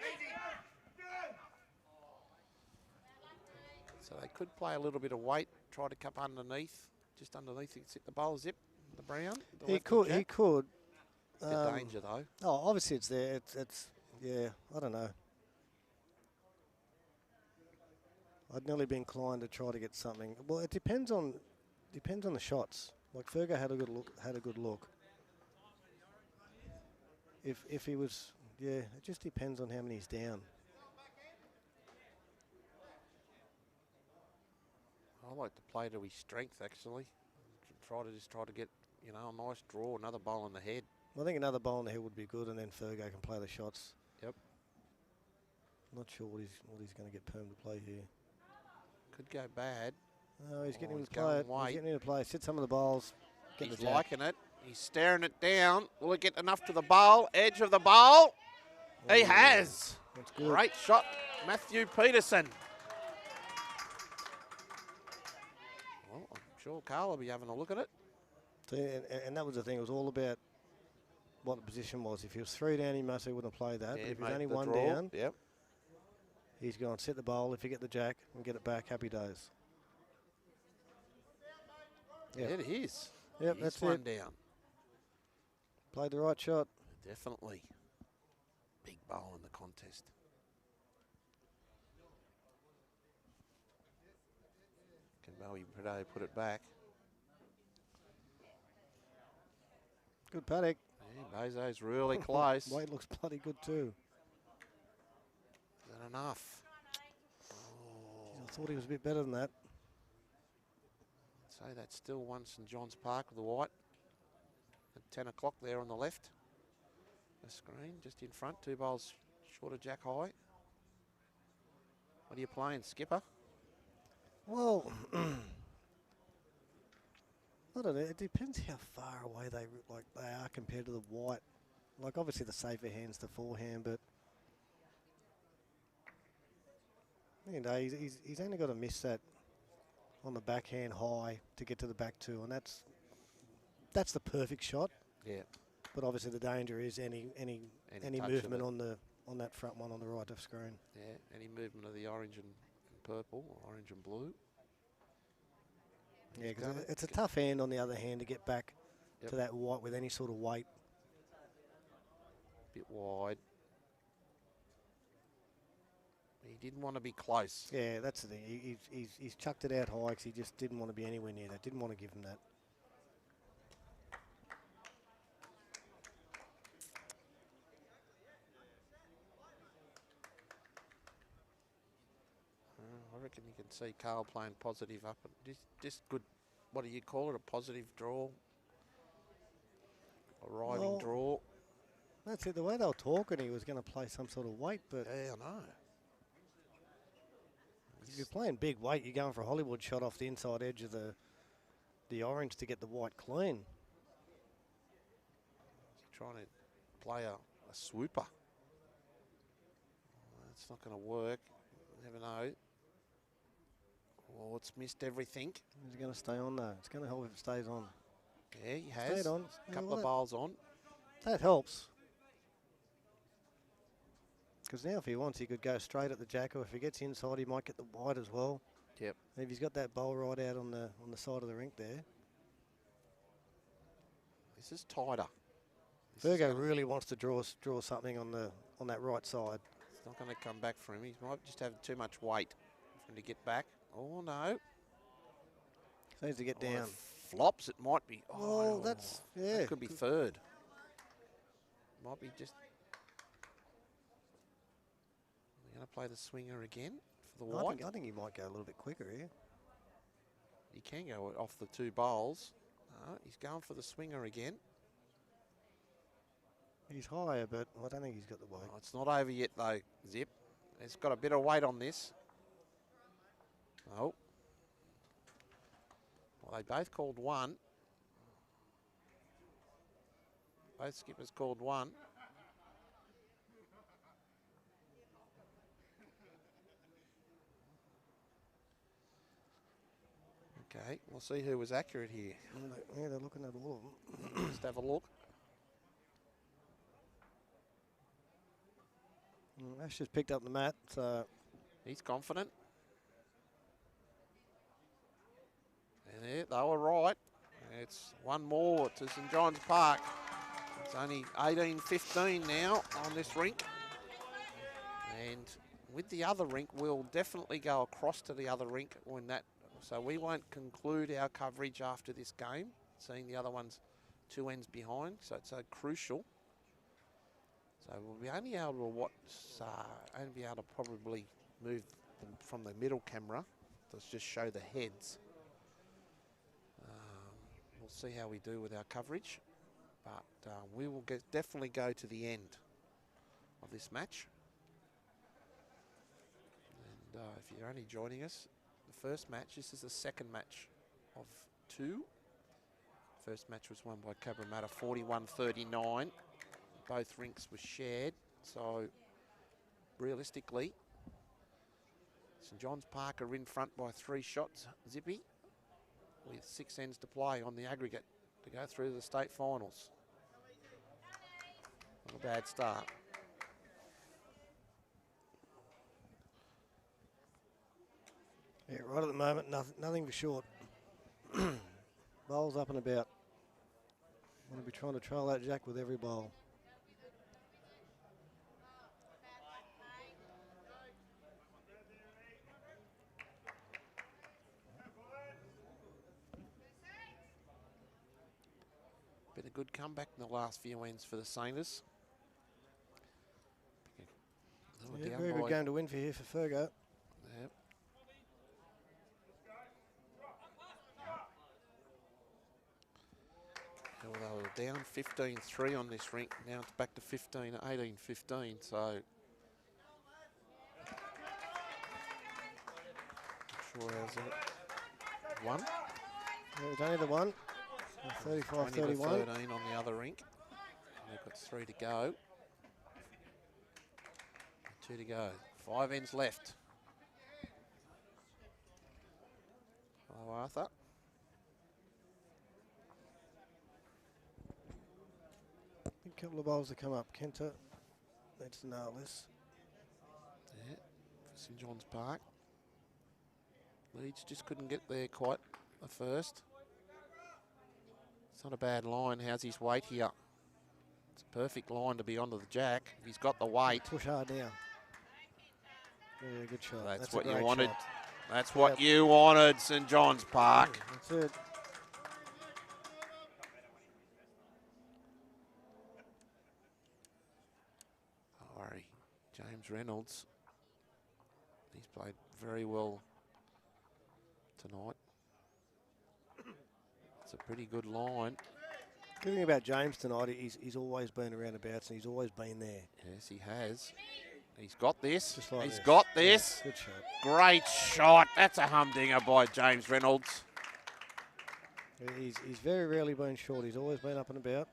A: So they could play a little bit of weight, try to cup underneath, just underneath. You can sit the bowl zip, the brown. The
B: he could.
A: Bit danger though.
B: Oh, obviously it's there. It's yeah. I don't know. I'd nearly be inclined to try to get something. Well, it depends on the shots. Like Fergo had a good look. If he was, yeah, it just depends on how many he's down.
A: I like to play to his strength actually. Try to get, you know, a nice draw, another bowl in the head.
B: I think another bowl in the head would be good, and then Fergo can play the shots.
A: Yep.
B: Not sure what he's going to get Perm to play here.
A: Could go bad.
B: No, he's getting him
A: he's
B: to play it.
A: going
B: He's getting him to play. Sit some of the bowls. Get
A: He's
B: the jack.
A: liking it. He's staring it down. Will it get enough to the bowl? Edge of the bowl. He has.
B: That's good.
A: Great shot, Matthew Peterson. Well, I'm sure Carl will be having a look at it.
B: See, and that was the thing. It was all about what the position was. If he was 3 down, he must have wouldn't have played that.
A: Yeah,
B: But if he's
A: made
B: only
A: the
B: 1
A: draw.
B: down,
A: Yep.
B: he's going to sit the bowl. If you get the jack and get it back, happy days.
A: Yeah, it is.
B: Yep,
A: He's
B: that's
A: one
B: it.
A: down.
B: Played the right shot.
A: Definitely. Big bowl in the contest. Can Bowie Prado put it back?
B: Good paddock.
A: Yeah, Bozo's really close.
B: Weight looks bloody good too.
A: Is that enough?
B: Jeez, I thought he was a bit better than that.
A: So that's still one St John's Park with the white. At 10 o'clock there on the left. The screen just in front, 2 bowls short of jack high. What are you playing, skipper?
B: Well, I don't know. It depends how far away they are compared to the white. Like obviously the safer hand's the forehand, but you know he's only got to miss that on the backhand high to get to the back two, and that's the perfect shot.
A: Yeah.
B: But obviously the danger is any
A: touch
B: movement
A: of it.
B: on that front one on the right of screen.
A: Yeah, any movement of the orange and purple, or orange and blue.
B: Yeah,
A: Got
B: because
A: it.
B: it's a tough hand on the other hand to get back
A: Yep.
B: to that white with any sort of weight.
A: Bit wide. He didn't want to be close.
B: Yeah, that's the thing. He's chucked it out high because he just didn't want to be anywhere near that. Didn't want to give him that.
A: I reckon you can see Carl playing positive up. Just good, what do you call it, a positive draw? A riding
B: Well,
A: draw?
B: That's it. The way they were talking, he was going to play some sort of weight, but
A: Yeah, I know.
B: if you're playing big weight, you're going for a Hollywood shot off the inside edge of the orange to get the white clean.
A: Trying to play a swooper. That's not going to work. Never know. Oh, it's missed everything.
B: He's going to stay on though. It's going to help if it stays on.
A: Yeah, he has.
B: Stayed on.
A: A couple of bowls on.
B: That helps. Because now if he wants, he could go straight at the jack, or if he gets inside, he might get the white as well.
A: Yep.
B: And if he's got that bowl right out on the side of the rink there.
A: This is tighter.
B: Virgo really wants to draw something on that right side.
A: It's not going to come back for him. He might just have too much weight for him to get back. Oh, no.
B: Needs to get
A: Oh,
B: down.
A: if flops, it might be.
B: Oh, that's, yeah.
A: That could be third. Might be just. We're going to play the swinger again for the white.
B: I think he might go a little bit quicker here.
A: He can go off the two bowls. No, he's going for the swinger again.
B: He's higher, but I don't think he's got the weight.
A: Oh, it's not over yet, though, Zip. It's got a bit of weight on this. Oh. Well, they both called one. Both skippers called one. Okay, we'll see who was accurate here.
B: Yeah, they're looking at all of them.
A: Just have a look.
B: Ash just picked up the mat, so
A: He's confident. And they were right. It's one more to St John's Park. It's only 18-15 now on this rink. And with the other rink, we'll definitely go across to the other rink when that. So we won't conclude our coverage after this game, seeing the other ones 2 ends behind. So it's so crucial. So we'll be only able to watch, only be able to probably move them from the middle camera to just show the heads. We'll see how we do with our coverage, but we will definitely go to the end of this match. And if you're only joining us, the first match, this is the second match of 2. First match was won by Cabramatta 41-39. Both rinks were shared, so realistically, St John's Park are in front by 3 shots, Zippy, with 6 ends to play on the aggregate to go through to the state finals. Not a bad start.
B: yeah, right at the moment, nothing for short. Bowls up and about. Want to be trying to trail that jack with every bowl.
A: Been a good comeback in the last few ends for the Saints.
B: Yeah, very good game to win for here for Fergo.
A: Yep. Well, they were down 15-3 on this rink. Now it's back to 18-15. So not sure how's that. 1.
B: Yeah, it's only the one. 35-31.
A: 13 on the other rink. And they've got 3 to go. 2 to go. 5 ends left. Hello, Arthur.
B: A couple of bowls to come up. Kenta needs to nail this.
A: Yeah, for St John's Park. Leeds just couldn't get there quite at first. It's not a bad line. How's his weight here? It's a perfect line to be onto the jack. If he's got the weight.
B: Push hard now. Yeah, good shot.
A: That's
B: a
A: what you
B: great
A: wanted.
B: shot.
A: That's what you wanted, St John's Park.
B: That's it.
A: Don't worry. James Reynolds. He's played very well tonight. It's a pretty good line.
B: Good thing about James tonight, he's always been around abouts and he's always been there.
A: Yes, he has. He's got this.
B: Just like
A: He's
B: this.
A: got this.
B: Yeah, good shot.
A: Great shot. That's a humdinger by James Reynolds.
B: He's very rarely been short. He's always been up and about.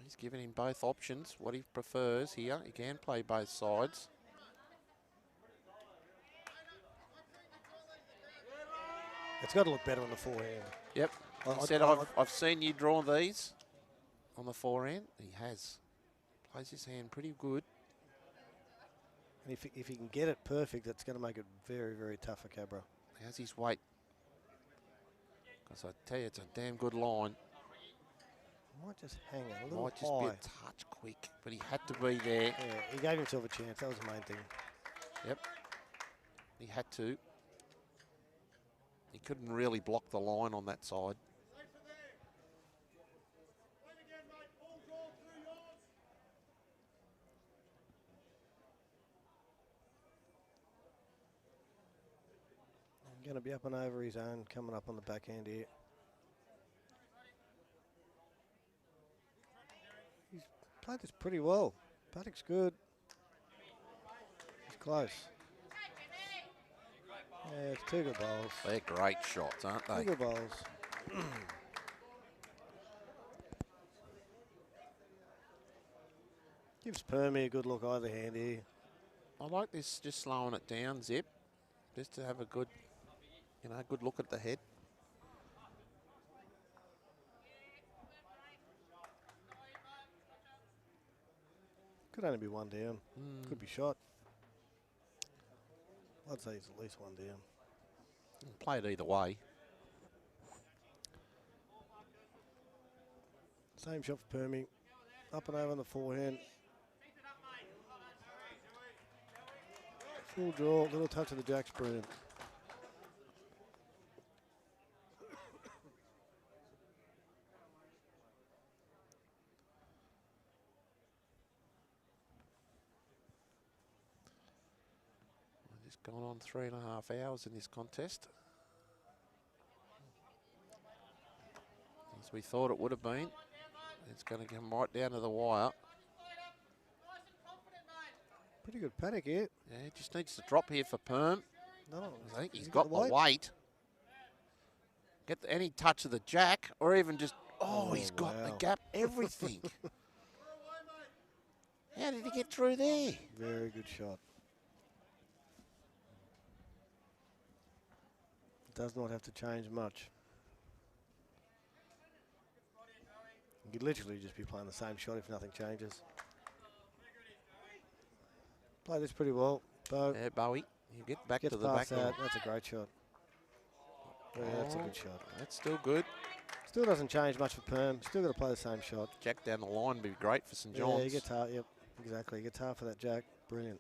A: He's given him both options, what he prefers here. He can play both sides.
B: It's got to look better on the forehand.
A: Yep. He said, I've seen you draw these on the forehand. He has. Plays his hand pretty good.
B: And if he can get it perfect, that's going to make it very, very tough for Cabra.
A: How's his weight? Because I tell you, it's a damn good line.
B: Might just hang it a little
A: Might just be
B: high.
A: a touch quick, but he had to be there.
B: Yeah, he gave himself a chance. That was the main thing.
A: Yep. He had to. He couldn't really block the line on that side.
B: Going to be up and over his own, coming up on the backhand here. He's played this pretty well. Paddock's good. He's close. Yeah, it's 2 good bowls.
A: They're great shots, aren't
B: 2
A: they?
B: good bowls. Gives Permy a good look either hand here.
A: I like this, just slowing it down, Zip, just to have a good, good look at the head.
B: Could only be 1 down. Could be shot. I'd say it's at least 1 down.
A: Play it either way.
B: Same shot for Permy. Up and over on the forehand. Full draw, little touch of the jack's brilliant.
A: We're just going on 3.5 hours in this contest. As we thought it would have been. It's going to come right down to the wire.
B: Pretty good paddock here.
A: Yeah, he just needs to drop here for Perm.
B: No,
A: I think he's got the weight. Get any touch of the jack, or even just, he's got the gap, everything. How did he get through there?
B: Very good shot. Does not have to change much. You could literally just be playing the same shot if nothing changes. Play this pretty well, Bo.
A: Yeah, Bowie, you get back
B: Gets
A: to the back.
B: past that. That's a great shot. Yeah, that's a good shot.
A: That's still good.
B: Still doesn't change much for Perm. Still got to play the same shot.
A: Jack down the line would be great for St John's.
B: Yeah, he gets hard. Yep, exactly. He gets hard for that jack. Brilliant.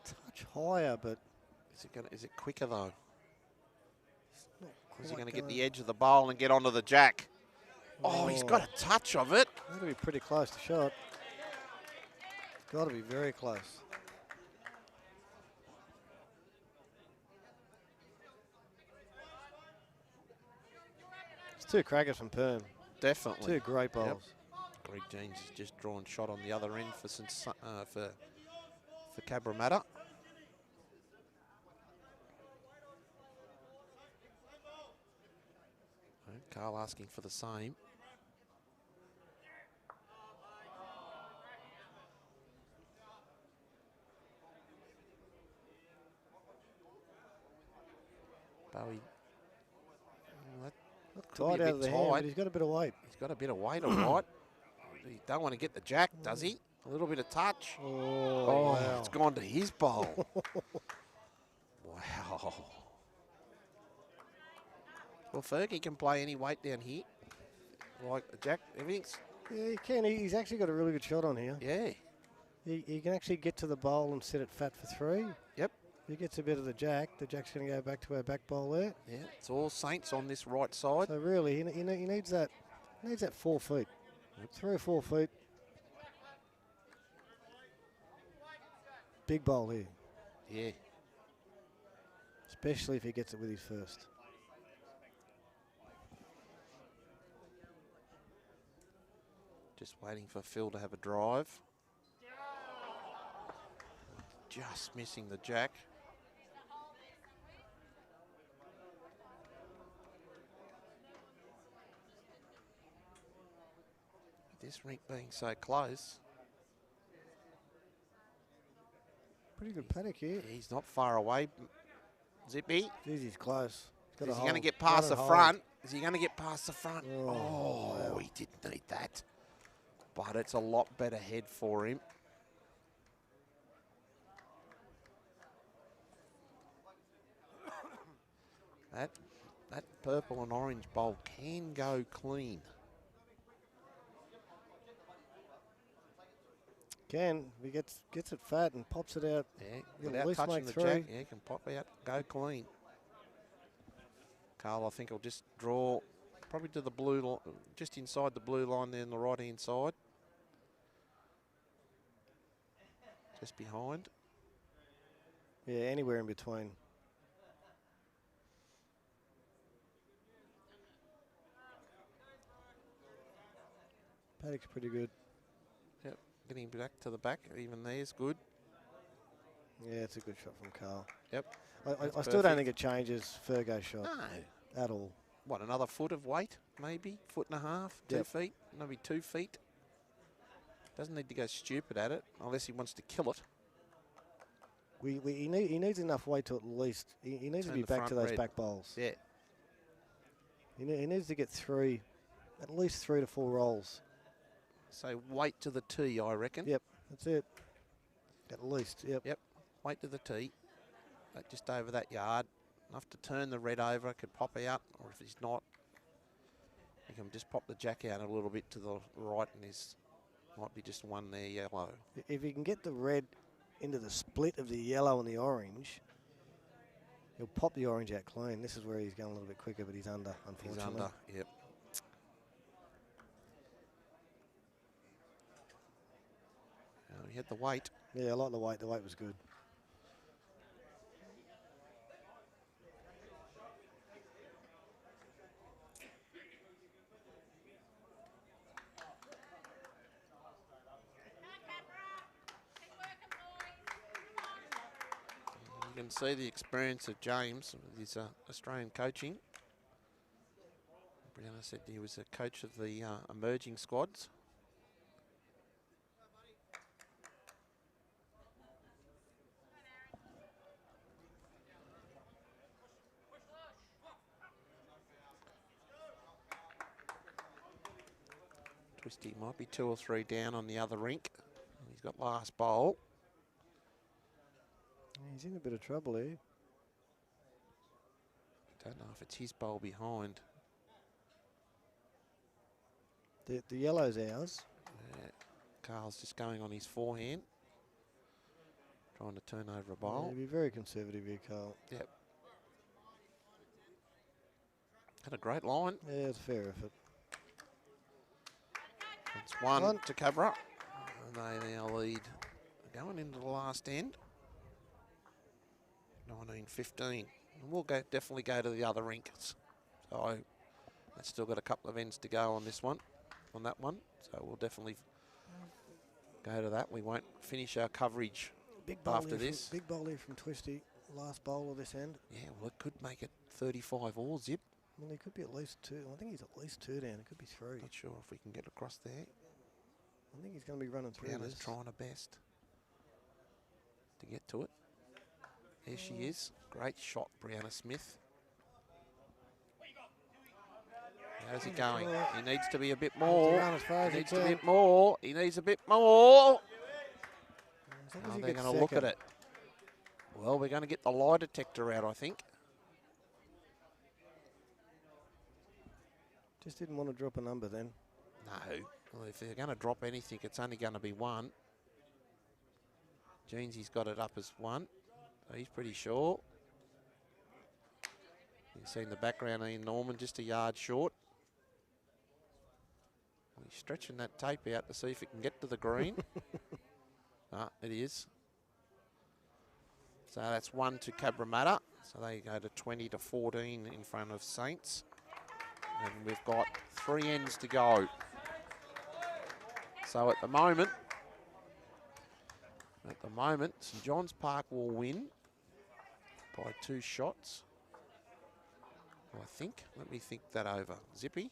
B: Touch higher, but
A: Is it quicker though? Is he
B: quite
A: going to get the edge of the bowl and get onto the jack? Oh, he's got a touch of it.
B: That'll be pretty close to shot. It's got to be very close. It's 2 crackers from Perm.
A: Definitely.
B: 2 great bowls.
A: Yep. Greg Jeans has just drawn shot on the other end for Cabramatta. Carl asking for the same. Bowie.
B: Tight out of the hand, but he's got a bit of weight.
A: He's got a bit of weight, all right. He don't want to get the jack, does he? A little bit of touch.
B: Oh, wow.
A: It's gone to his bowl. Wow. Well, Fergie can play any weight down here. Like the jack, everything's...
B: Yeah, he can. He's actually got a really good shot on here.
A: Yeah.
B: He can actually get to the bowl and set it fat for 3.
A: Yep.
B: If he gets a bit of the jack's going to go back to our back bowl there.
A: Yeah, it's all Saints on this right side.
B: So really, he needs that 4 feet. 3 or 4 feet. Big bowl here.
A: Yeah.
B: Especially if he gets it with his first.
A: Just waiting for Phil to have a drive. Just missing the jack. This rink being so close.
B: Pretty good paddock here.
A: He's not far away. Zippy.
B: Jeez, he's close. He's got
A: Is
B: a
A: he going to
B: hold.
A: get past
B: Got
A: the
B: a hold.
A: front? Is he going to get past the front?
B: Oh,
A: Oh,
B: wow.
A: he didn't need that. But it's a lot better head for him. That purple and orange bowl can go clean.
B: Can. If he gets it fat and pops it out.
A: Yeah,
B: You'll at
A: without
B: least
A: touching
B: make
A: the
B: three.
A: jack, yeah, can pop out, go clean. Carl, I think, will just draw probably to the blue line, just inside the blue line there on the right-hand side. Just behind.
B: Yeah, anywhere in between. Paddock's pretty good.
A: Yep, getting back to the back, even there's good.
B: Yeah, it's a good shot from Carl.
A: Yep.
B: I
A: That's
B: still don't
A: perfect.
B: think it changes Fergo's shot
A: No.
B: at all.
A: What, another foot of weight, maybe? Foot and a half, 2
B: Yep.
A: feet, maybe 2 feet. Doesn't need to go stupid at it, unless he wants to kill it.
B: He needs enough weight to at least, he needs to
A: Turn
B: be
A: the
B: back
A: front
B: to those
A: red.
B: back bowls.
A: Yeah.
B: He needs to get at least 3 to 4 rolls.
A: So weight to the tee, I reckon.
B: Yep, that's it. At least, yep.
A: Yep, weight to the tee. Just over that yard. Enough to turn the red over, could pop out, or if he's not, he can just pop the jack out a little bit to the right, and there's might be just one there yellow.
B: If he can get the red into the split of the yellow and the orange, he'll pop the orange out clean. This is where he's going a little bit quicker, but he's under,
A: He's
B: unfortunately.
A: under, yep. He had the weight.
B: Yeah, I like the weight. The weight was good.
A: You can see the experience of James with his Australian coaching. Brianna said he was a coach of the emerging squads. Twisty might be 2 or 3 down on the other rink. He's got last bowl.
B: He's in a bit of trouble here.
A: Don't know if it's his bowl behind.
B: The yellow's ours.
A: Yeah. Carl's just going on his forehand. Trying to turn over a bowl.
B: Yeah, be very conservative here, Carl.
A: Yep. Had a great line.
B: Yeah, it's a fair effort.
A: It's one to Cabra. And they now lead going into the last end. 19-15. And we'll definitely go to the other rinks. So it's still got a couple of ends to go on this one, on that one. So we'll definitely go to that. We won't finish our coverage
B: Big bowl
A: after
B: here
A: this.
B: Big bowl here from Twisty. Last bowl of this end.
A: Yeah, well, it could make it 35 all zip.
B: Well, he could be at least 2. I think he's at least 2 down. It could be 3.
A: Not sure if we can get across there.
B: I think he's going to be running through
A: Brianna's
B: this.
A: trying her best to get to it. There she is. Great shot, Brianna Smith. How's he going? He needs to be a bit more.
B: Run as far as
A: He
B: he
A: needs a
B: can.
A: bit more. He needs a bit more.
B: As long as
A: Oh,
B: he
A: they're
B: gets
A: going to look at
B: second.
A: it. Well, we're going to get the lie detector out, I think.
B: Just didn't want to drop a number then.
A: No. Well, if they're going to drop anything, it's only going to be 1. Jeansy's got it up as 1. So he's pretty sure. You can see in the background Ian Norman just a yard short. He's stretching that tape out to see if it can get to the green. It is. So that's 1 to Cabramatta. So they go to 20-14 in front of Saints. And we've got 3 ends to go. So at the moment, St John's Park will win by 2 shots. I think. Let me think that over. Zippy?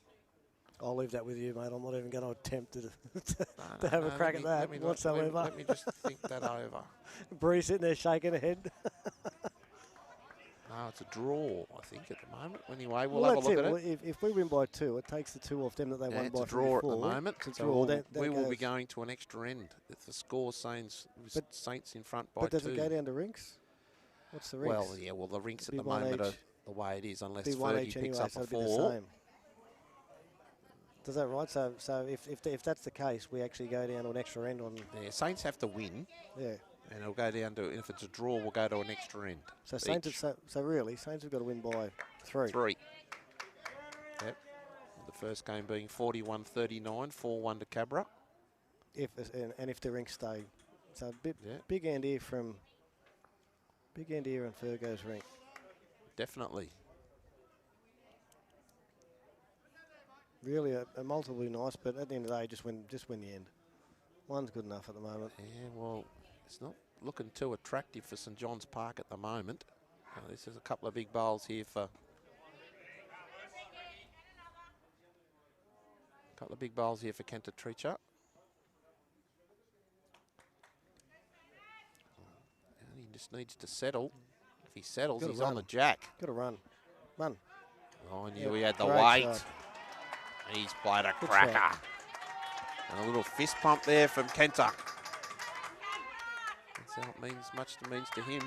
B: I'll leave that with you, mate. I'm not even going to attempt to,
A: No,
B: have a
A: no,
B: crack at that whatsoever.
A: Let me just think that over.
B: Bree sitting there shaking her head.
A: No, it's a draw, I think, at the moment. Anyway, we'll
B: Well,
A: have a
B: that's
A: look at
B: Well,
A: it.
B: if we win by 2, it takes the 2 off them that they
A: Yeah,
B: won
A: it's
B: by
A: a draw at the
B: 4.
A: moment.
B: It's a
A: So
B: draw.
A: we will be
B: goes-
A: going to an extra end. If the score Saints in front by
B: But does
A: 2.
B: it go down to rinks? What's the rinks?
A: Well, yeah, the rinks at
B: Be
A: the
B: one
A: moment are
B: each.
A: the way it is, unless
B: Be 1
A: Fergie
B: each
A: picks
B: anyway,
A: up
B: so
A: a
B: it'll be
A: 4.
B: the same. Does that right? So if that's the case, we actually go down to an extra end on.
A: Yeah, Saints have to win,
B: Yeah.
A: and it'll go down to, if it's a draw, we'll go to an extra end.
B: So Saints.
A: each.
B: So really, Saints have got to win by 3.
A: 3. Yep. The first game being 41-39, 4-1 to Cabra.
B: If the rinks stay, so
A: Yeah.
B: big hand here from Big end here on Fergo's Rink.
A: Definitely.
B: Really a multiple nice, but at the end of the day, just win the end. One's good enough at the moment.
A: Yeah, well, it's not looking too attractive for St John's Park at the moment. This is a couple of big bowls here for... Kenta Treacher. And he just needs to settle. If he settles, he's on the jack.
B: Got to run. Run.
A: Oh, I knew he had the
B: great
A: weight.
B: shot.
A: He's played a
B: Good
A: cracker.
B: shot.
A: And a little fist pump there from Kenta. That's how it means to him.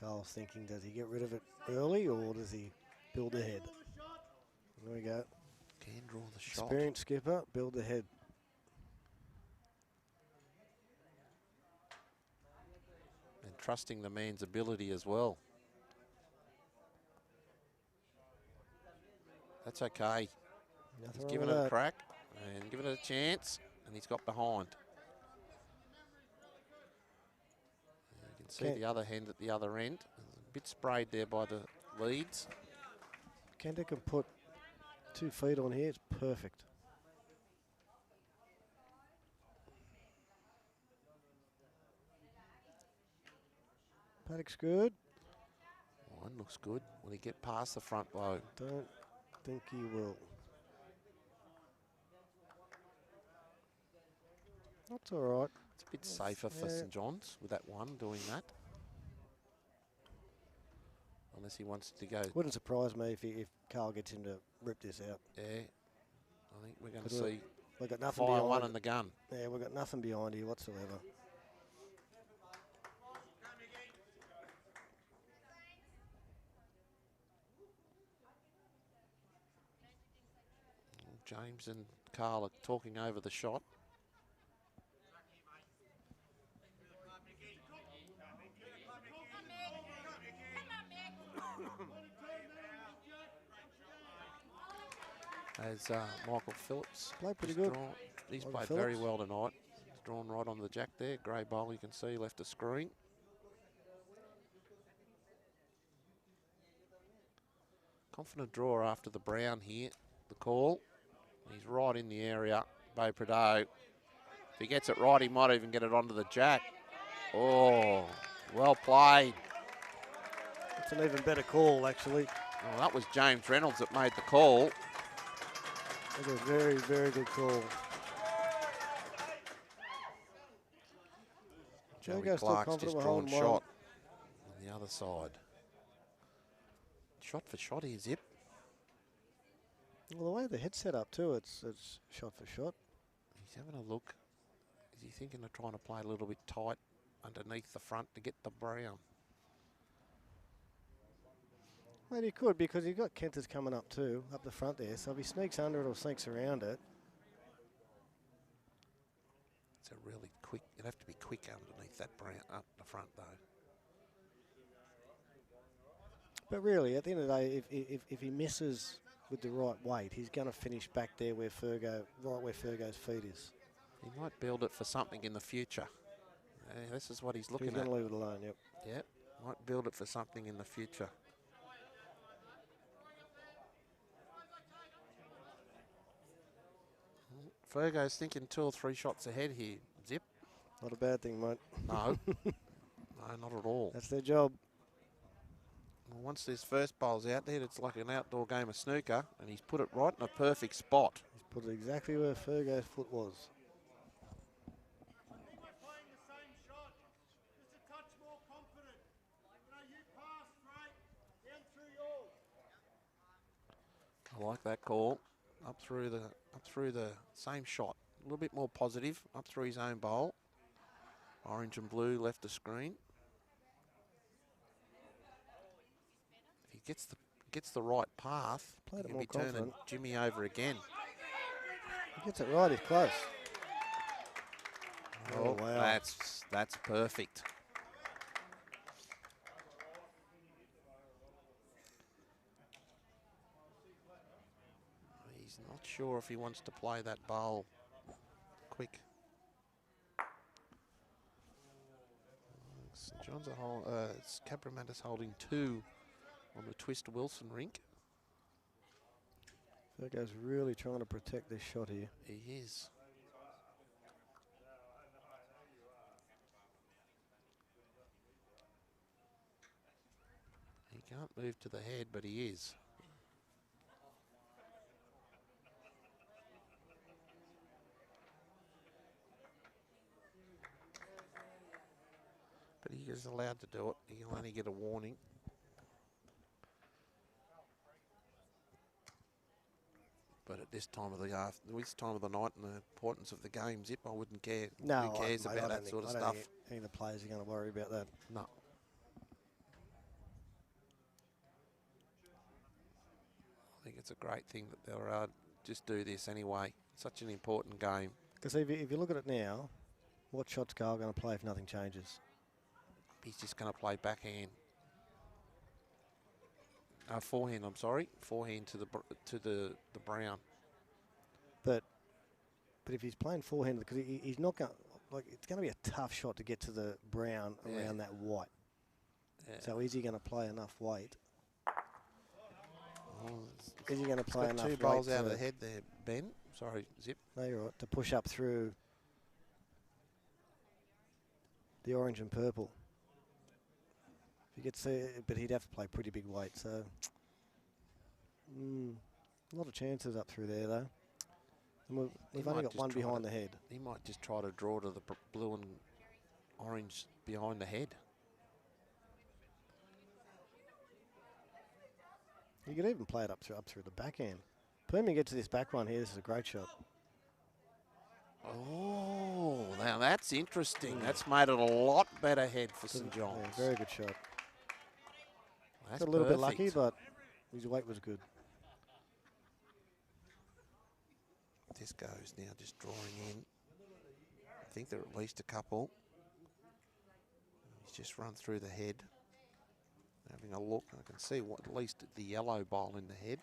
B: Carl's thinking, does he get rid of it early or does he build ahead? There we go.
A: Can draw the shot.
B: Experienced skipper, build ahead.
A: And trusting the man's ability as well. That's okay.
B: Nothing
A: He's
B: wrong
A: given
B: with
A: it a
B: that.
A: crack and given it a chance, and he's got behind. You can see the other hand at the other end. A bit sprayed there by the leads.
B: Kenta can put 2 feet on here. It's perfect. Paddock's good.
A: One looks good. Will he get past the front bow?
B: Don't think he will. That's all right.
A: It's a bit safer for St John's with that one doing that. Unless he wants to go.
B: Wouldn't surprise me if Carl gets him to rip this out.
A: Yeah. I think we're going to see
B: We've got nothing
A: fire
B: behind
A: one
B: it.
A: in the gun.
B: Yeah, we've got nothing behind here whatsoever.
A: James and Carl are talking over the shot. As Michael Phillips
B: Played pretty
A: has
B: good.
A: He's
B: Michael
A: played
B: Phillips.
A: very well tonight. He's drawn right on the jack there. Grey bowl, you can see, left a screen. Confident drawer after the brown here. The call. He's right in the area. Beau Prado. If he gets it right, he might even get it onto the jack. Oh, well played.
B: It's an even better call, actually.
A: Well, that was James Reynolds that made the call.
B: It's a very, very good call.
A: Joey
B: Jago's still
A: Clark's
B: confident
A: just
B: with
A: drawn
B: holding one.
A: shot on the other side. Shot for shot here, Zip.
B: Well, the way the head's set up too, it's shot for shot.
A: He's having a look. Is he thinking of trying to play a little bit tight underneath the front to get the brown?
B: Well, he could, because you've got Kenta's coming up too, up the front there. So if he sneaks under it or sneaks around it.
A: It's a really quick, you'd have to be quick underneath that brown up the front though.
B: But really, at the end of the day, if he misses with the right weight, he's going to finish back there where right where Fergo's feet is.
A: He might build it for something in the future. This is what he's looking
B: He's
A: at.
B: going to leave it alone, yep.
A: Yep, might build it for something in the future. Fergo's thinking 2 or 3 shots ahead here, Zip.
B: Not a bad thing, mate.
A: No, no, not at all.
B: That's their job.
A: Well, once this first bowl's out there, it's like an outdoor game of snooker, and he's put it right in a perfect spot.
B: He's put it exactly where Fergo's foot was.
A: I like that call. Up through the same shot. A little bit more positive. Up through his own bowl. Orange and blue left the screen. If he gets the right path,
B: Played it
A: he'll
B: more
A: be turning
B: confident.
A: Jimmy over again.
B: He gets it right, he's close.
A: Oh,
B: wow.
A: That's perfect. He's not sure if he wants to play that bowl quick. St John's Cabramatta's holding 2 on the Twist Wilson rink.
B: Fergo's really trying to protect this shot here.
A: He is. He can't move to the head, but he is. But he is allowed to do it. He'll only get a warning. But at this time of the night and the importance of the game, Zip, I wouldn't care.
B: No,
A: Who cares
B: mate,
A: about
B: I
A: that
B: don't
A: sort of
B: think,
A: stuff?
B: I don't think any of the players are going to worry about that.
A: No. I think it's a great thing that they'll just do this anyway. Such an important game.
B: Because if you look at it now, what shot's Carl going to play if nothing changes?
A: He's just going to play backhand. Forehand, I'm sorry. Forehand to the brown.
B: But if he's playing forehand, because he's not going, like, it's going to be a tough shot to get to the brown around that white.
A: Yeah.
B: So is he going to play enough weight?
A: Oh,
B: Is he going to play
A: got
B: enough
A: 2
B: weight
A: bowls out of
B: to-
A: the head there, Ben. Sorry, Zip.
B: No, you're right. To push up through the orange and purple. If he gets there, but he'd have to play pretty big weight. So a lot of chances up through there, though. And we've only got one behind the head.
A: He might just try to draw to the blue and orange behind the head.
B: You could even play it up through the backhand. Permian gets to this back one here. This is a great shot.
A: Oh, now that's interesting. That's made it a lot better head for St John's.
B: Yeah, very good shot.
A: That's
B: A little bit
A: perfect.
B: lucky, but his weight was good.
A: This goes now just drawing in. I think there are at least a couple. He's just run through the head. Having a look, I can see at least the yellow bowl in the head.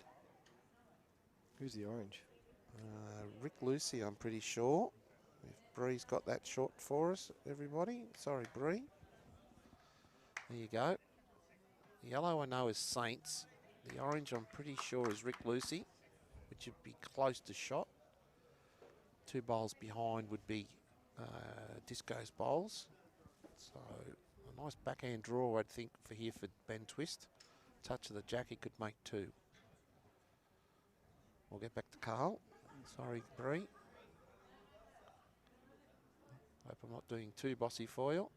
B: Who's the orange?
A: Rick Lucy, I'm pretty sure. If Bree's got that shot for us, everybody. Sorry, Bree. There you go. The yellow I know is Saints. The orange I'm pretty sure is Rick Lucy, which would be close to shot. 2 bowls behind would be Disco's bowls. So a nice backhand draw, I'd think, for Ben Twist. Touch of the jack, he could make 2. We'll get back to Carl. Sorry, Bree. Hope I'm not doing too bossy for you.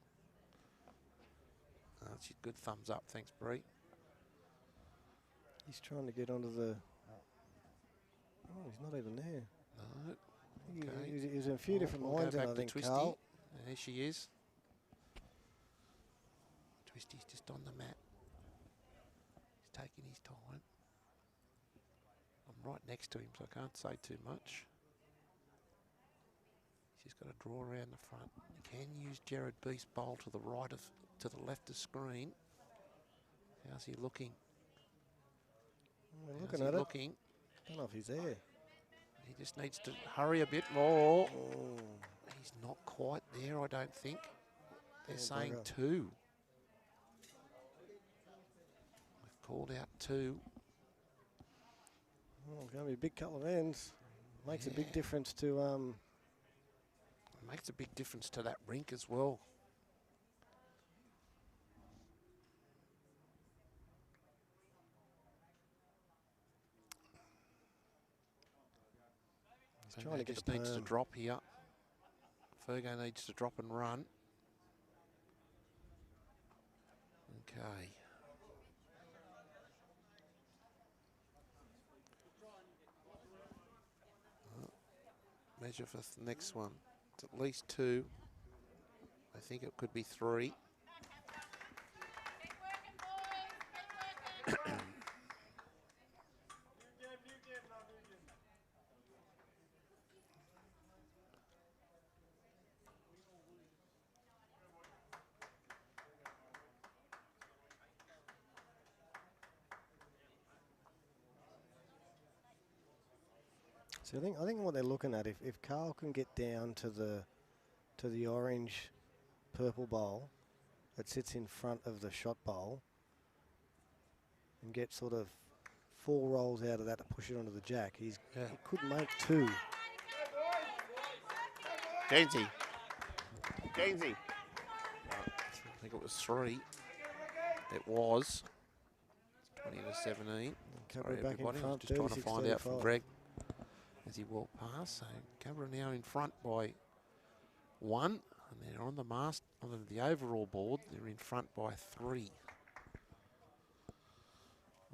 A: That's a good thumbs up. Thanks, Bree.
B: He's trying to get onto the... Oh, he's not even there.
A: No. Okay.
B: He's in a few different
A: We'll
B: lines,
A: go
B: and
A: back
B: I think,
A: to Twisty.
B: Carl.
A: There she is. Twisty's just on the mat. He's taking his time. I'm right next to him, so I can't say too much. He's just got to draw around the front. You can use Jared Beast bowl to the left of screen. How's he looking?
B: We're
A: How's
B: looking
A: he
B: at
A: looking?
B: it. Don't know if he's there.
A: He just needs to hurry a bit more.
B: Oh.
A: He's not quite there, I don't think. They're
B: Oh,
A: saying
B: bugger.
A: 2. We've called out 2.
B: Oh, it's going to be a big couple of ends. Makes a big
A: Yeah.
B: difference to...
A: Makes a big difference to that rink as well.
B: He's trying to get
A: just
B: the
A: needs to
B: perm.
A: drop here. Fergo needs to drop and run. Okay. Measure for the next one. It's at least 2. I think it could be 3.
B: So I think what they're looking at, if Carl can get down to the orange purple bowl that sits in front of the shot bowl and get sort of 4 rolls out of that to push it onto the jack, he could make 2.
A: Gainsey. I think it was 3. It was. It's 20 to 17.
B: Cabra
A: Sorry,
B: back in
A: everybody. I was
B: front,
A: just trying to
B: 36,
A: find out from
B: 35.
A: Greg as he walked past. So Cabra now in front by 1, and they're on the overall board. They're in front by 3. And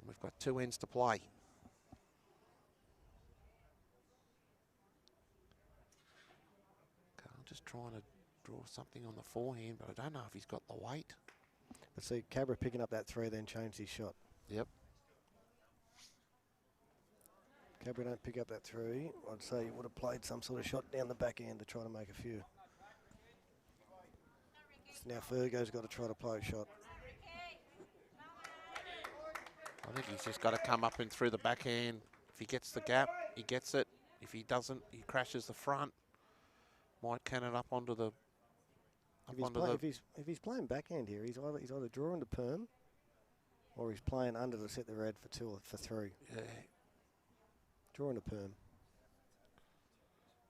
A: we've got 2 ends to play. Okay, I'm just trying to draw something on the forehand, but I don't know if he's got the weight.
B: But see, Cabra picking up that 3, then changed his shot.
A: Yep.
B: Cabra don't pick up that 3. I'd say he would have played some sort of shot down the back end to try to make a few. So now Fergo's got to try to play a shot.
A: I think he's just got to come up and through the backhand. If he gets the gap, he gets it. If he doesn't, he crashes the front. Might can it up onto the.
B: If he's playing backhand here, he's either drawing the perm, or he's playing under to set the red for 2 or for 3.
A: Yeah,
B: Drawing a perm.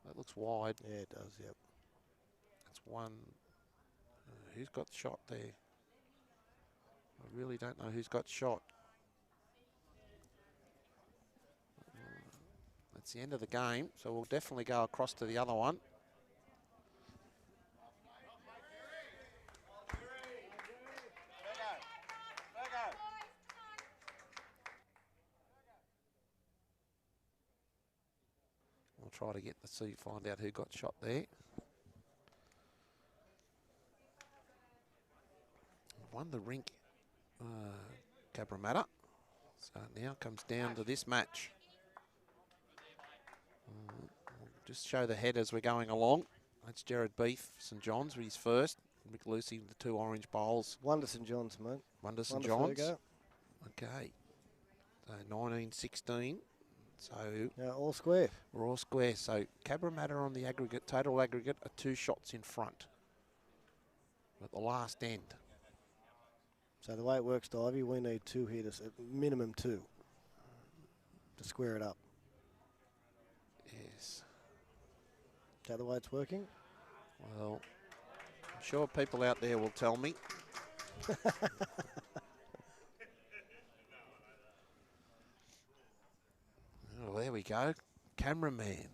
A: that looks wide.
B: Yeah, it does. Yep.
A: That's 1. Who's got shot there? I really don't know who's got shot. That's the end of the game, so we'll definitely go across to the other one. We'll try to find out who got shot there. Won the Rink Cabramatta. So it now comes down to this match. We'll just show the head as we're going along. That's Jared Beef, St John's with his first. Mick Lucy with the 2 orange bowls.
B: 1 to St John's, mate.
A: 1 to St
B: 1 to
A: John's.
B: Fergo.
A: Okay. So 19-16. So
B: Now all square.
A: we're all square. So Cabramatta on the aggregate, total aggregate, are 2 shots in front at the last end.
B: So the way it works, Divey, we need 2 here, minimum 2 to square it up.
A: Yes.
B: Is that the way it's working?
A: Well, I'm sure people out there will tell me. Oh, there we go. Cameraman.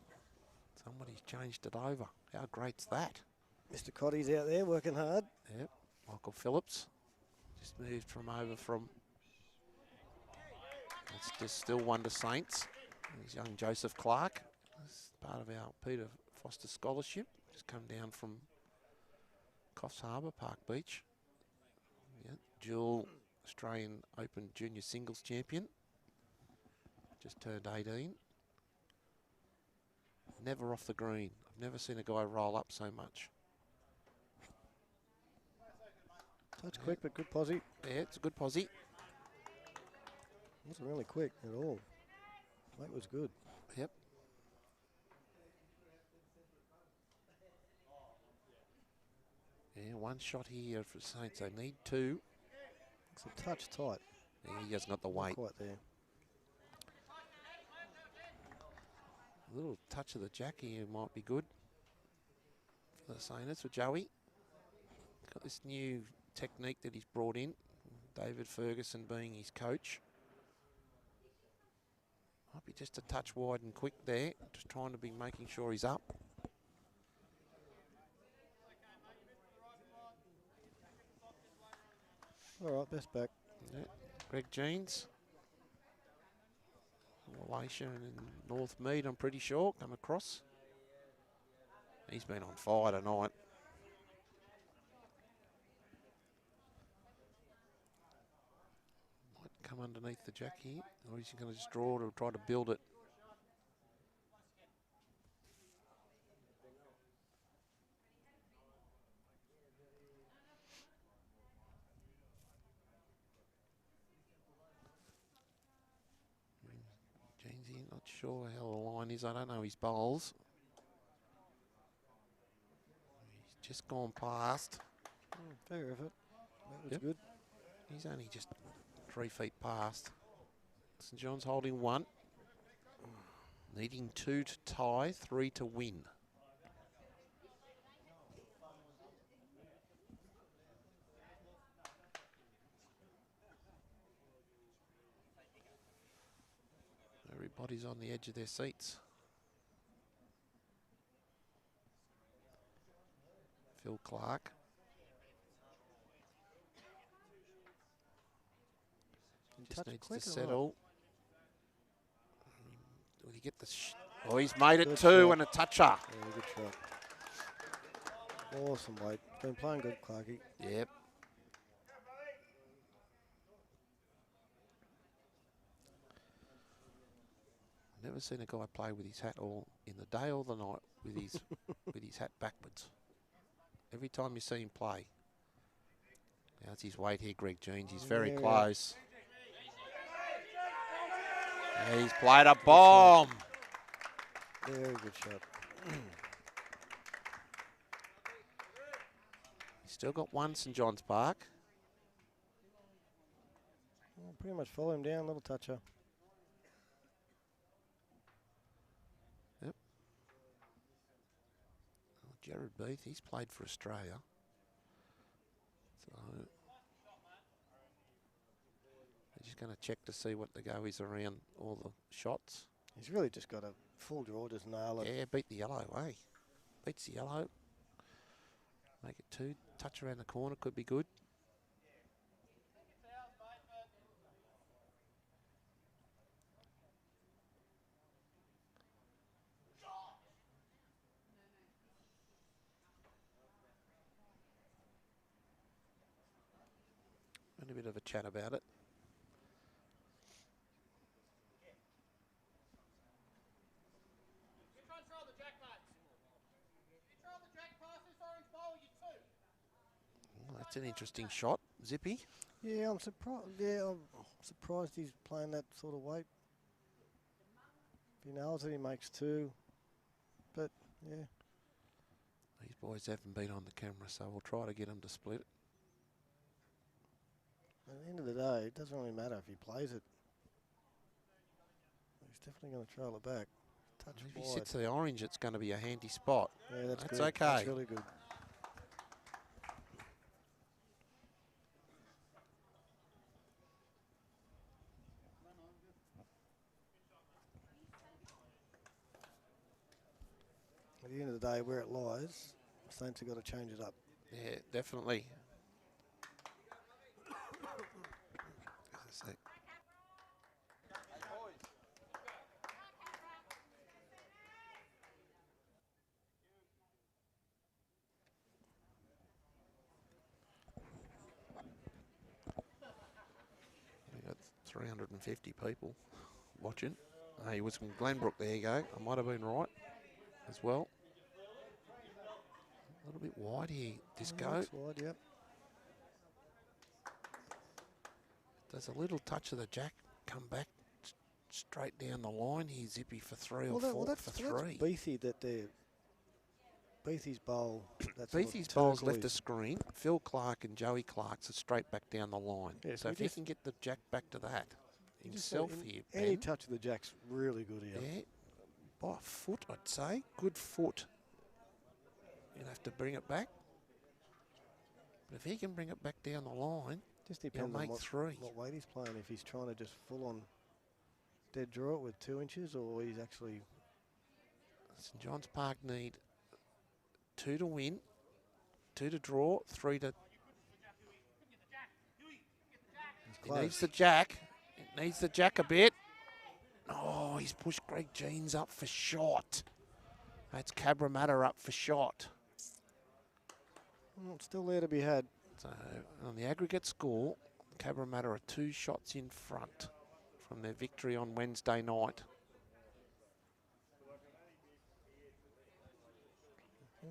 A: Somebody's changed it over. How great's that?
B: Mr. Cotty's out there working hard.
A: Yep. Michael Phillips just moved from. It's just still 1 to Saints. There's young Joseph Clark. As part of our Peter Foster Scholarship. Just come down from Coffs Harbour, Park Beach. Yeah, dual Australian Open Junior Singles Champion. Just turned 18. Never off the green. I've never seen a guy roll up so much.
B: Touch quick, but good posse.
A: Yeah, it's a good posse.
B: Wasn't really quick at all. Weight was good.
A: Yep. Yeah, 1 shot here for Saints. They need 2.
B: It's a touch tight.
A: Yeah, he hasn't got the
B: Not
A: weight.
B: quite there.
A: A little touch of the jack here might be good for the Saints, for Joey. Got this new technique that he's brought in, David Ferguson being his coach. Might be just a touch wide and quick there. Just trying to be making sure he's up.
B: All right, best back.
A: Yeah. Greg Jeans. Malaysia and North Mead, I'm pretty sure, come across. He's been on fire tonight. Might come underneath the jack here, or is he going to just draw it or try to build it? Jeansy, not sure how the line is. I don't know his bowls. He's just gone past.
B: Fair effort. That was
A: Yep.
B: good.
A: He's only just 3 feet past. St John's holding 1. Needing 2 to tie, 3 to win. Everybody's on the edge of their seats. Phil Clark. Just
B: Touch
A: needs to
B: quick or
A: settle. Will he get the oh, he's made it
B: Good
A: 2
B: shot.
A: and a toucher.
B: Yeah, good shot. Awesome, mate. Been playing good, Clarkie.
A: Yep. Never seen a guy play with his hat all in the day or the night with his with his hat backwards. Every time you see him play. How's his weight here, Greg Jeans? He's very
B: Yeah.
A: close. Yeah, he's played a bomb.
B: Very good shot.
A: He's still got 1 St John's Park.
B: Well, pretty much follow him down, little toucher.
A: Yep. Oh, Jared Beath, he's played for Australia. So we're just going to check to see what the go is around all the shots.
B: He's really just got a full draw, just nail it.
A: Yeah, beat the yellow, eh? Beats the yellow. Make it 2. Touch around the corner could be good. And a bit of a chat about it.
C: You try and throw the jack, mate. You throw the jack past this orange bowl, you two.
A: Well, that's an interesting shot. Zippy.
B: Yeah, I'm surprised. Yeah, I'm surprised he's playing that sort of weight. If he nails it, he makes 2. But yeah,
A: These boys haven't been on the camera, so we'll try to get them to split it.
B: at the end of the day, it doesn't really matter if he plays it. He's definitely going to trail it back. Touch
A: If he
B: wide.
A: sits to the orange, it's going to be a handy spot.
B: Yeah, that's
A: That's
B: good.
A: okay.
B: That's really good. At the end of the day, where it lies, Saints have got to change it up.
A: Yeah, definitely. So- We got 350 people watching. He was from Glenbrook. There you go. I might have been right as well. A little bit wide here. This go.
B: Looks wide, yep.
A: Does a little touch of the jack come back straight down the line here, Zippy, for 3 or 4
B: that's,
A: for
B: that's
A: 3.
B: Beathy that they're... Beathy's bowl. That's sort of
A: Beathy's bowl's left the
B: turquoise.
A: screen. Phil Clark and Joey Clark's are straight back down the line.
B: Yeah,
A: so
B: so
A: if
B: we
A: he
B: just-
A: can get the jack back to that
B: Just
A: himself
B: say
A: here,
B: any
A: Ben,
B: touch of the jack's really good here.
A: yeah, by a foot, I'd say. Good foot. You'll have to bring it back. But if he can bring it back down the line,
B: Just
A: he'll
B: depends on
A: make
B: what
A: 3.
B: weight he's playing. If he's trying to just full on dead draw it with 2 inches, or he's actually...
A: St John's Park need 2 to win, 2 to draw, 3 to... He needs the jack. He needs the jack a bit. Oh, he's pushed Greg Jeans up for shot. That's Cabramatta up for shot.
B: Well, it's still there to be had.
A: So on the aggregate score, Cabramatta are 2 shots in front from their victory on Wednesday night.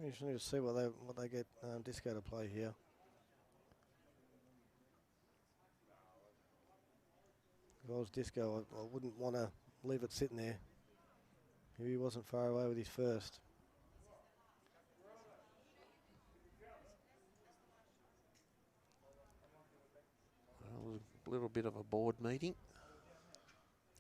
B: We just need to see what they get Disco to play here. If I was Disco, I wouldn't want to leave it sitting there. He wasn't far away with his first.
A: Well, a little bit of a board meeting.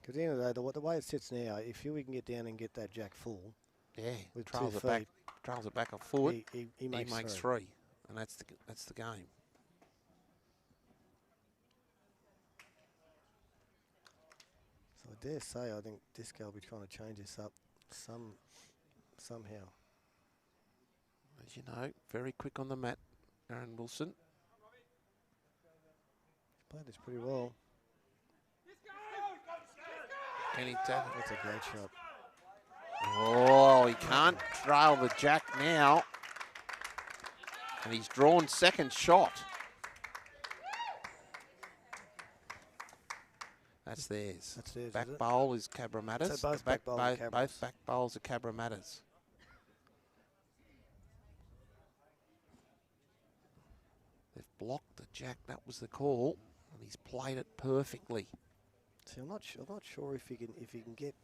B: Because at the end of the day, the way it sits now, if Huey can get down and get that jack full,
A: Yeah,
B: with
A: trails
B: 2
A: it back,
B: feet,
A: trails it back a foot.
B: he makes
A: 3, and that's the game.
B: So I dare say, I think Disco will be trying to change this up somehow.
A: As you know, very quick on the mat, Aaron Wilson.
B: Played this pretty well.
A: Can he tackle?
B: That's a great shot.
A: Oh, he can't trail the jack now. And he's drawn second shot. That's theirs.
B: That's theirs,
A: Back
B: is it?
A: bowl is Cabramatta's.
B: So both back bowls are Cabras.
A: Both back bowls are Cabramatta's. They've blocked the jack. That was the call, and he's played it perfectly.
B: See, I'm not sure if he can get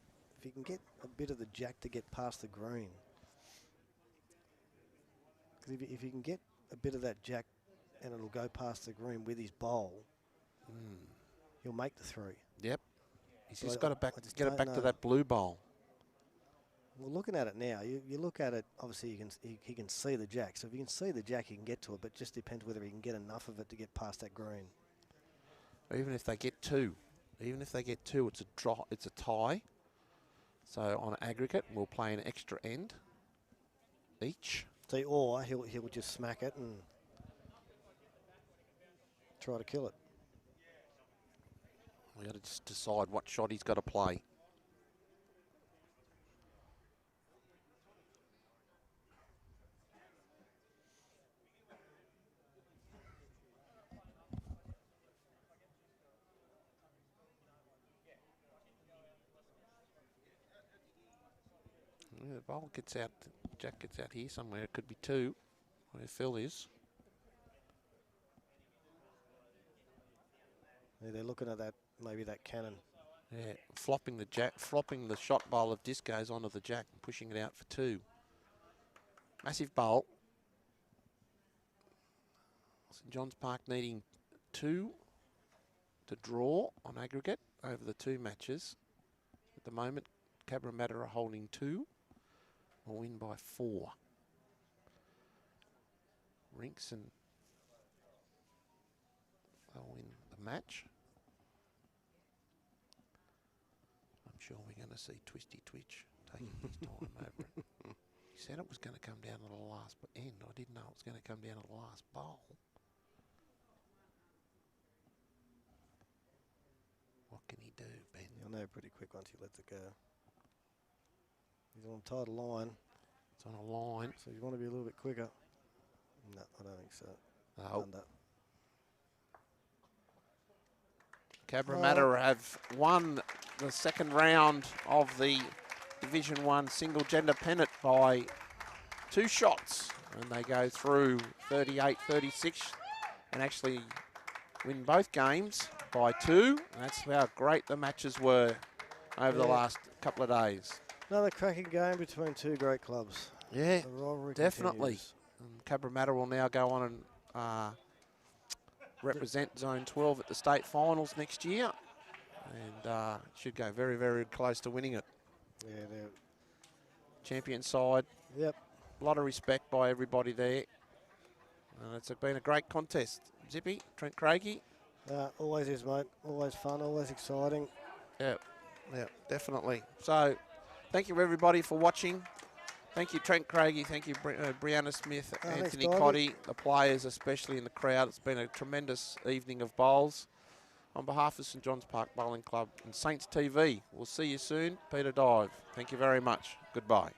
B: a bit of the jack to get past the green. Because if he can get a bit of that jack and it'll go past the green with his bowl, he'll make the 3.
A: Yep. He's
B: But
A: just got to get it
B: don't
A: back to
B: know.
A: that blue bowl.
B: Well, looking at it now, you look at it. Obviously, he can see the jack. So if he can see the jack, he can get to it. But it just depends whether he can get enough of it to get past that green.
A: Even if they get 2, it's a draw. It's a tie. So on aggregate, we'll play an extra end each.
B: See, or he'll just smack it and try to kill it.
A: We got to just decide what shot he's got to play. Yeah, the ball gets out, jack gets out here somewhere. It could be 2, where Phil is.
B: Yeah, they're looking at that, maybe that cannon.
A: Yeah, flopping the shot bowl of Discos onto the jack and pushing it out for 2. Massive bowl. St John's Park needing 2 to draw on aggregate over the 2 matches. At the moment, Cabramatta are holding 2. Will win by 4. Rinks and they'll win the match. I'm sure we're going to see Twisty Twitch taking his time over it. He said it was going to come down to the last end. I didn't know it was going to come down to the last bowl. What can he do, Ben?
B: You'll know pretty quick once he lets it go. He's on a tighter line.
A: It's on a line.
B: So you want to be a little bit quicker. No, I don't think so.
A: Oh.
B: Under.
A: Cabramatta have won the second round of the Division 1 single gender pennant by 2 shots. And they go through 38-36 and actually win both games by 2. And that's how great the matches were over the last couple of days.
B: Another cracking game between 2 great clubs.
A: Yeah,
B: The rivalry
A: definitely.
B: continues.
A: And Cabramatta will now go on and represent Zone 12 at the state finals next year. And should go very, very close to winning it.
B: Yeah, they're...
A: Champion side.
B: Yep.
A: A lot of respect by everybody there. And it's been a great contest. Zippy, Trent Craigie.
B: Always is, mate. Always fun, always exciting.
A: Yeah. Yeah, definitely. So, thank you everybody for watching. Thank you, Trent Craigie. Thank you, Brianna Smith, Anthony
B: thanks,
A: Cotty, the players, especially in the crowd. It's been a tremendous evening of bowls. On behalf of St John's Park Bowling Club and Saints TV, we'll see you soon. Peter Dive, thank you very much. Goodbye.